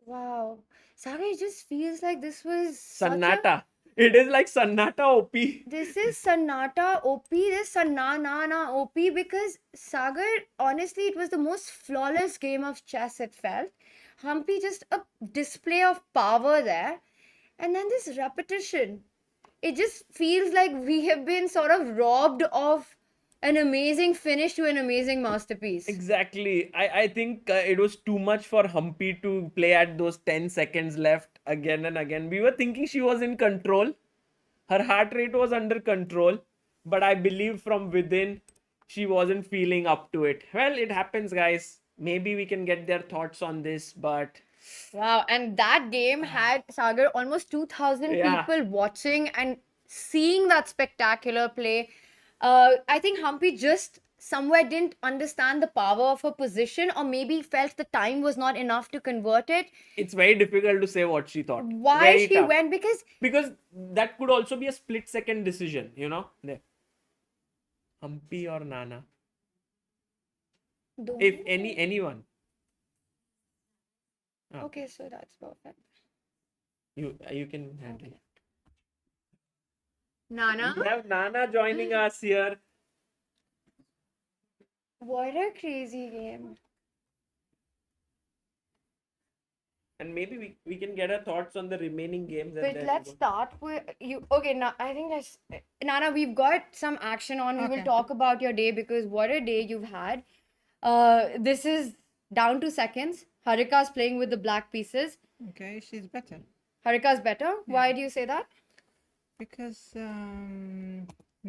Wow. Saga, it just feels like this was such a- Sannata. It is like Sannata OP. This is Sanata OP, this Sanana OP because Sagar, honestly, it was the most flawless game of chess it felt. Hampi, just a display of power there. And then this repetition. It just feels like we have been sort of robbed of an amazing finish to an amazing masterpiece. Exactly. I think it was too much for Hampi to play at those 10 seconds left again and again. We were thinking she was in control. Her heart rate was under control. But I believe from within, she wasn't feeling up to it. Well, it happens, guys. maybe we can get their thoughts on this, but Wow, and that game had Sagar almost 2,000 yeah, people watching and seeing that spectacular play. I think Hampi just somewhere didn't understand the power of her position, or maybe felt the time was not enough to convert it. it's very difficult to say what she thought. Why Very she tough. went, because That could also be a split second decision, you know. There. Hampi or Nana. If anyone. Ah, okay, so that's perfect. you can handle it. Nana, We have Nana joining us here. what a crazy game. And maybe we can get her thoughts on the remaining games. And But then let's start with you. Okay, now I think that's Nana. We've got some action on. We will Okay. talk about your day, because what a day you've had. This is down to seconds. Harika's playing with the black pieces. Okay, she's better Harika's better. Why do you say that? because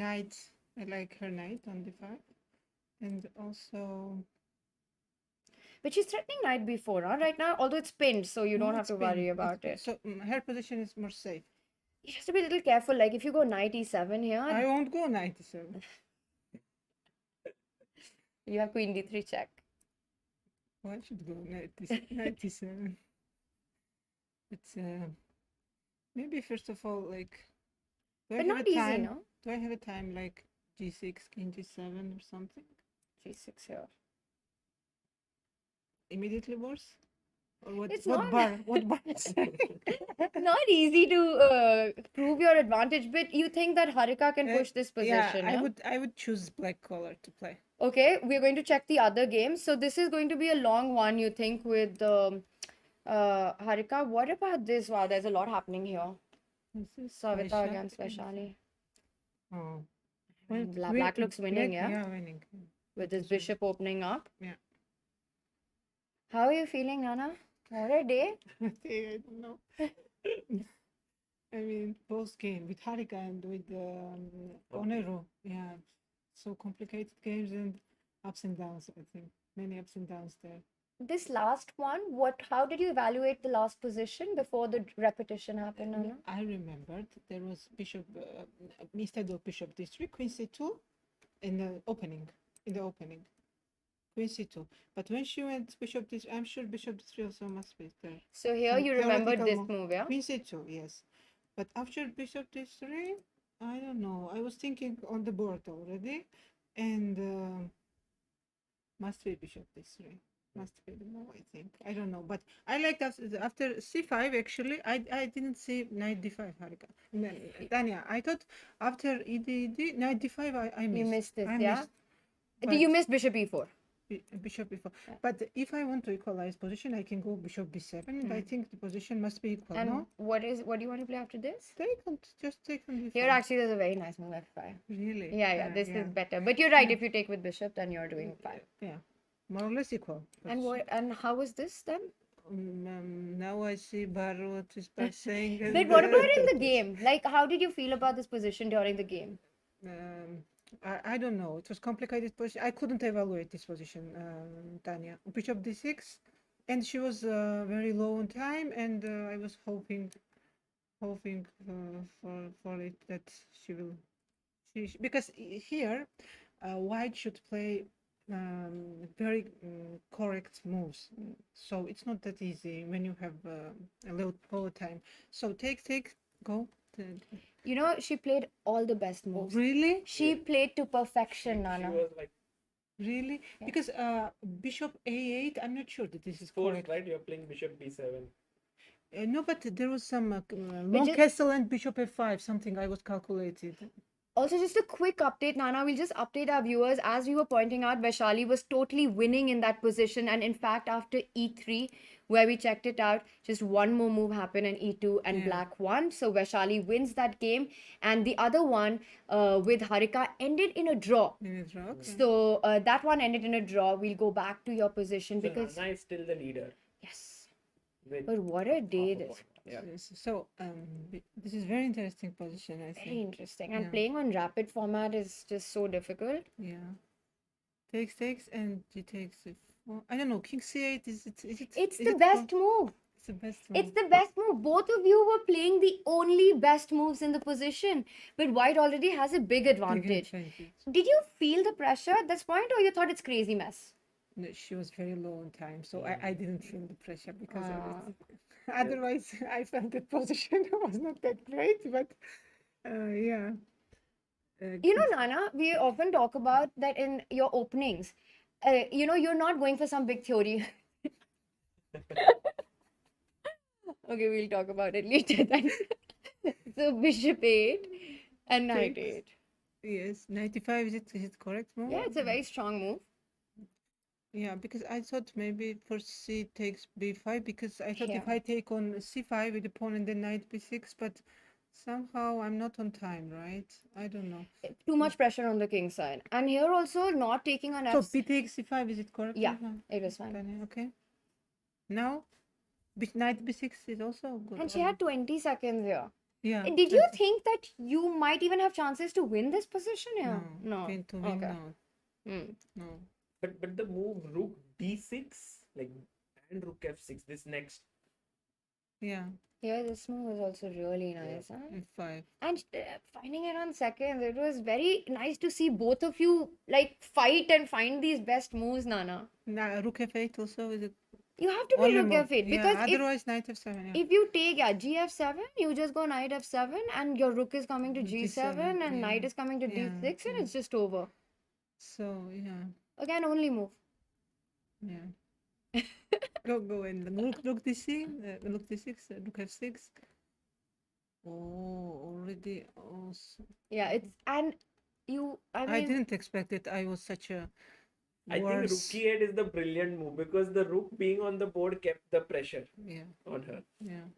knight. I like her knight on d5, and also But she's threatening knight before, huh? Right now, although it's pinned, so you don't have to worry about it. So her position is more safe. You have to be a little careful. Like if you go knight e7 here, I won't go 97. you have queen d3 check. Why should go 97? It's maybe first of all, like, do I But have not a easy, time? no? Do I have a time like g6, king g7 or something? g6 here. Immediately worse? Or what? It's what not. bar? What bar? is Not easy to prove your advantage, but you think that Harika can push this position? Yeah, Yeah? I would choose black color to play. Okay, we're going to check the other games. So this is going to be a long one, you think, with Harika. What about this? Wow, there's a lot happening here. This is Savita Vaishali. against Vaishali. Oh. Black looks winning, yeah? Yeah, winning. With this bishop opening up. Yeah. How are you feeling, Nana? What a day. I don't know. I mean, both game with Harika and with Onero. Yeah. So complicated games and ups and downs, I think. Many ups and downs there. This last one, how did you evaluate the last position before the repetition happened, Nana? I remembered there was bishop, instead of bishop d3, queen c2 in the opening. Queen c2. But when she went bishop d3, I'm sure bishop d3 also must be there. So here Some you remembered theoretical this move, yeah? Queen c2, yes. But after bishop d3, I don't know. I was thinking on the board already, and must be bishop d3. Must be the move, I think. I don't know, but I like after c5. Actually, I didn't see knight d5, Harika. Tania, I thought after ed knight d5, I missed. You missed it, I yeah? missed, You but- missed bishop e4. bishop before. But if I want to equalize position, I can go bishop b7, and I think the position must be equal. And No, what do you want to play after this? just take on d5. Here actually there's a very nice move f5. Really? Yeah, this is better. But you're right, if you take with bishop, then you're doing fine. Yeah, more or less equal. And how was this then? Now I see Barot is by saying. But what about in the game? Like, how did you feel about this position during the game? I don't know. It was complicated position. I couldn't evaluate this position, Tania. Bishop d6, and she was very low on time, and I was hoping for it that she will. Because here, White should play very correct moves. So it's not that easy when you have a little lower time. So take, go. You know, she played all the best moves. Really? She played to perfection, she Nana. was like Really? Because bishop a8, I'm not sure that this is forced, correct. right? You're playing bishop b7. No, but there was some long castle and bishop f5, something I was calculated. Also, just a quick update, Nana. We'll just update our viewers. As we were pointing out, Vaishali was totally winning in that position. And in fact, after e3, where we checked it out, just one more move happened and e2 and black won. So Vaishali wins that game. And the other one with Harika ended in a draw. Okay. So that one ended in a draw. We'll go back to your position So because... Nana is still the leader. Yes. With But what a day half a this. point. Yeah. Yes, so this is very interesting position, I Very think. interesting. And Yeah. playing on rapid format is just so difficult. Yeah. Takes, and g takes Oh, I don't know. King C8 It's is the it best move. It's the best It's move. the best move. Both of you were playing the only best moves in the position, but White already has a big Big advantage. advantage. Did you feel the pressure at this point, or you thought it's crazy mess? No, she was very low on time, so I didn't feel the pressure because of Ah. it. Otherwise, I felt the position was not that great, but yeah. You know, Nana, we often talk about that in your openings. You're not going for some big theory. Okay, we'll talk about it later then. So bishop 8 and knight Takes. 8. Yes, 95, is it correct move? Yeah, it's a very strong move. Yeah, because I thought maybe for C takes B5, because I thought if Yeah. I take on C5 with the pawn and then knight B6, but somehow I'm not on time, right? I don't know. Too much pressure on the king side. And here also not taking on So F. B takes C5, is it correct? Yeah, it was fine. Tania? Okay. Now, knight B6 is also good. And she had 20 seconds here. Yeah. Did you 20. think that you might even have chances to win this position here? No. To win, Okay. no. Hmm. No. But the move rook d6 like and rook f6 this next. Yeah. Here, this move is also really nice. Huh? F5. And finding it on seconds, it was very nice to see both of you like fight and find these best moves, Nana. Now, rook F8 also is it You have to be only rook move? f8 Yeah, because otherwise knight F7. Yeah. if you take gf7, you just go knight f7 and your rook is coming to g7 G7, and knight yeah. is coming to Yeah, d6 and yeah. it's just over. So yeah. Again, only move. Yeah. go and look D6, look D6, look F6. Oh, already. Oh, Yeah, it's and I I mean, didn't expect it. I was such a I think rook worse. e8 is the brilliant move because the rook being on the board kept the pressure Yeah, on her. yeah.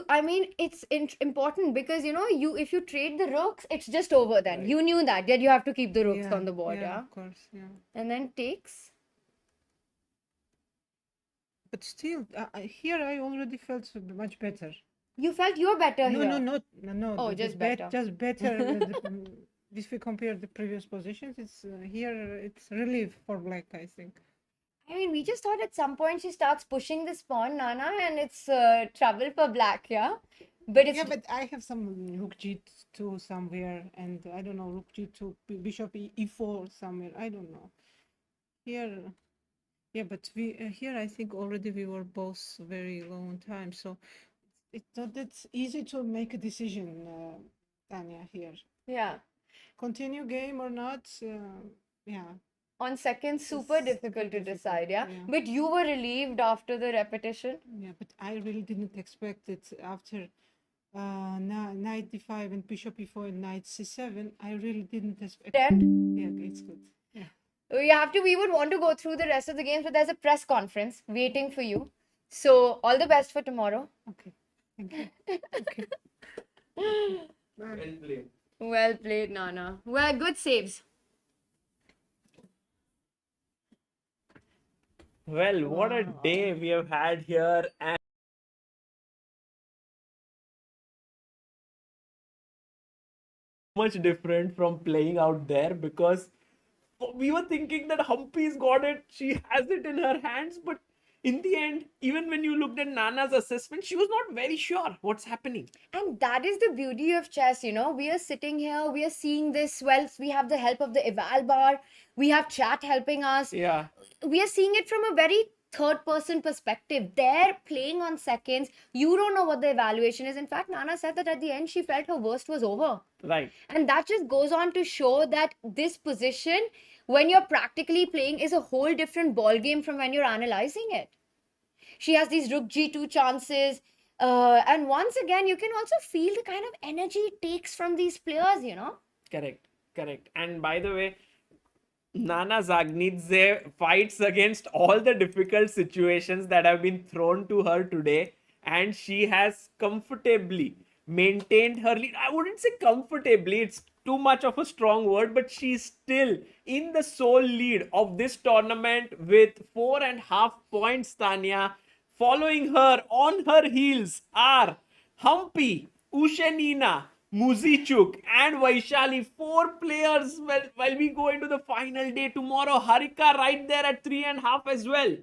I mean, it's important because if you trade the rooks, it's just over then. Right. You knew that you have to keep the rooks Yeah, on the board, yeah, yeah? of course, yeah. And then takes. But still, here I already felt much better. You felt you're better No, here. no, not no. Oh, just better. Just better. If we compare the previous positions, it's here. It's relief for black, I think. I mean, we just thought at some point she starts pushing this pawn, Nana, and it's trouble for black, yeah? But it's Yeah, but I have some rook G2 somewhere, and I don't know, rook G2, bishop E4 somewhere. I don't know. Here, yeah, but we here I think already we were both very low on time, so it's not that easy to make a decision, Tania. Here, yeah. continue game or not? Yeah. On second, super It's difficult to difficult, decide, yeah? yeah. But you were relieved after the repetition. Yeah, but I really didn't expect it after knight d5 and bishop e4 and knight c7. I really didn't expect. 10. Yeah, it's good. Yeah. We would want to go through the rest of the games, but there's a press conference waiting for you. So, all the best for tomorrow. Okay. Thank you. Okay. Bye. Well played. Well played, Nana. Well, good saves. Well, what a day we have had here, and much different from playing out there because we were thinking that Hampi's got it, she has it in her hands, but in the end, even when you looked at Nana's assessment, she was not very sure what's happening. And that is the beauty of chess, We are sitting here, we are seeing this. Well, we have the help of the eval bar, we have chat helping us. Yeah. We are seeing it from a very third person perspective. They're playing on seconds. You don't know what the evaluation is. In fact, Nana said that at the end, she felt her worst was over. Right. And that just goes on to show that this position, when you're practically playing, is a whole different ball game from when you're analyzing it. She has these rook g2 chances. And once again, you can also feel the kind of energy it takes from these players, Correct. And by the way, Nana Zagnidze fights against all the difficult situations that have been thrown to her today, and she has comfortably maintained her lead. I wouldn't say comfortably, it's too much of a strong word, but she's still in the sole lead of this tournament with 4.5 points, Tania. Following her on her heels are Hampi, Ushenina, Muzichuk and Vaishali, 4 players while we go into the final day tomorrow. Harika right there at 3.5 as well.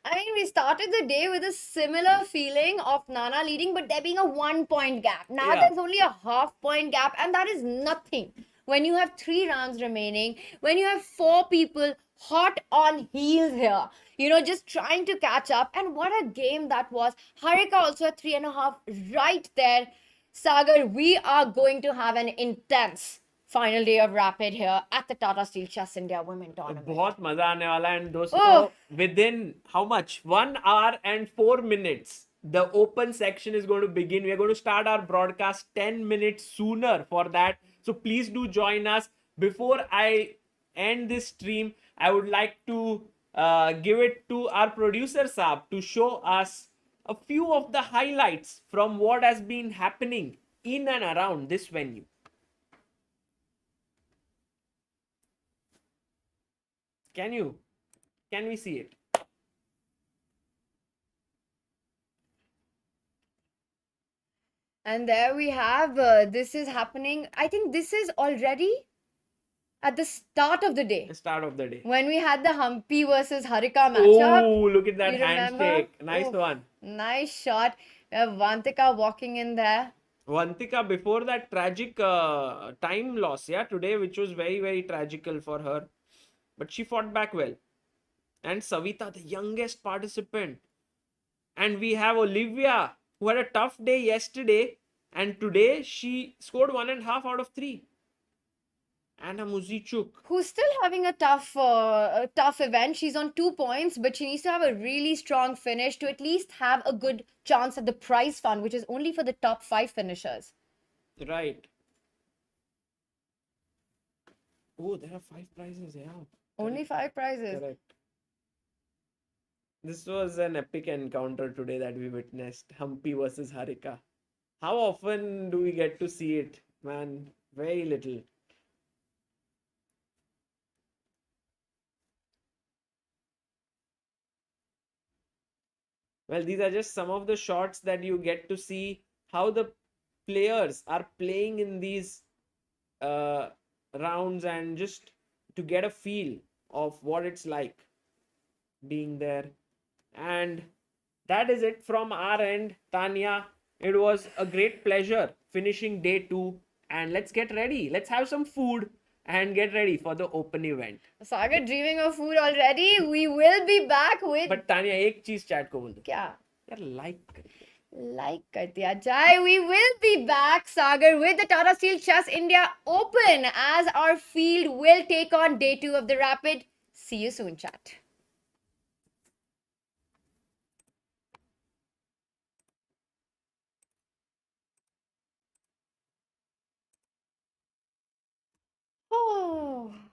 I mean, we started the day with a similar feeling of Nana leading, but there being a 1 point gap. Now Yeah. there's only a half-point gap, and that is nothing. When you have 3 rounds remaining, when you have 4 people hot on heels here, just trying to catch up. And what a game that was. Harika also at 3.5, right there. Sagar, we are going to have an intense final day of Rapid here at the Tata Steel Chess India Women Tournament. बहुत मजा आने वाला है and दोस्तों Oh. within how much 1 hour and 4 minutes the open section is going to begin. We are going to start our broadcast 10 minutes sooner for that, so please do join us. Before I end this stream, I would like to give it to our producer Saab to show us a few of the highlights from what has been happening in and around this venue. Can we see it? And there we have, this is happening. I think this is already at the start of the day. The start of the day. When we had the Hampi versus Harika matchup. Oh, look at that You remember? handshake. Nice Oh. one. Nice shot. Vantika walking in there. Vantika, before that tragic time loss, today, which was very, very tragical for her. But she fought back well. And Savita, the youngest participant. And we have Oliwia, who had a tough day yesterday. And today, she scored 1.5 out of 3. And a Muzichuk. Who's still having a tough event. She's on 2 points, but she needs to have a really strong finish to at least have a good chance at the prize fund, which is only for the top 5 finishers. Right. Oh, there are 5 prizes, yeah. Only 5 prizes. Correct. This was an epic encounter today that we witnessed. Hampi versus Harika. How often do we get to see it? Man, very little. Well, these are just some of the shots that you get to see how the players are playing in these rounds, and just to get a feel of what it's like being there. And that is it from our end, Tania. It was a great pleasure finishing day 2, and let's get ready. Let's have some food and get ready for the open event. Sagar dreaming of food already. We will be back with But Tania, एक चीज chat को बोल दो क्या? यार, like कर दिया जाए. We will be back, Sagar, with the Tata Steel Chess India Open as our field will take on day 2 of the Rapid. See you soon, chat.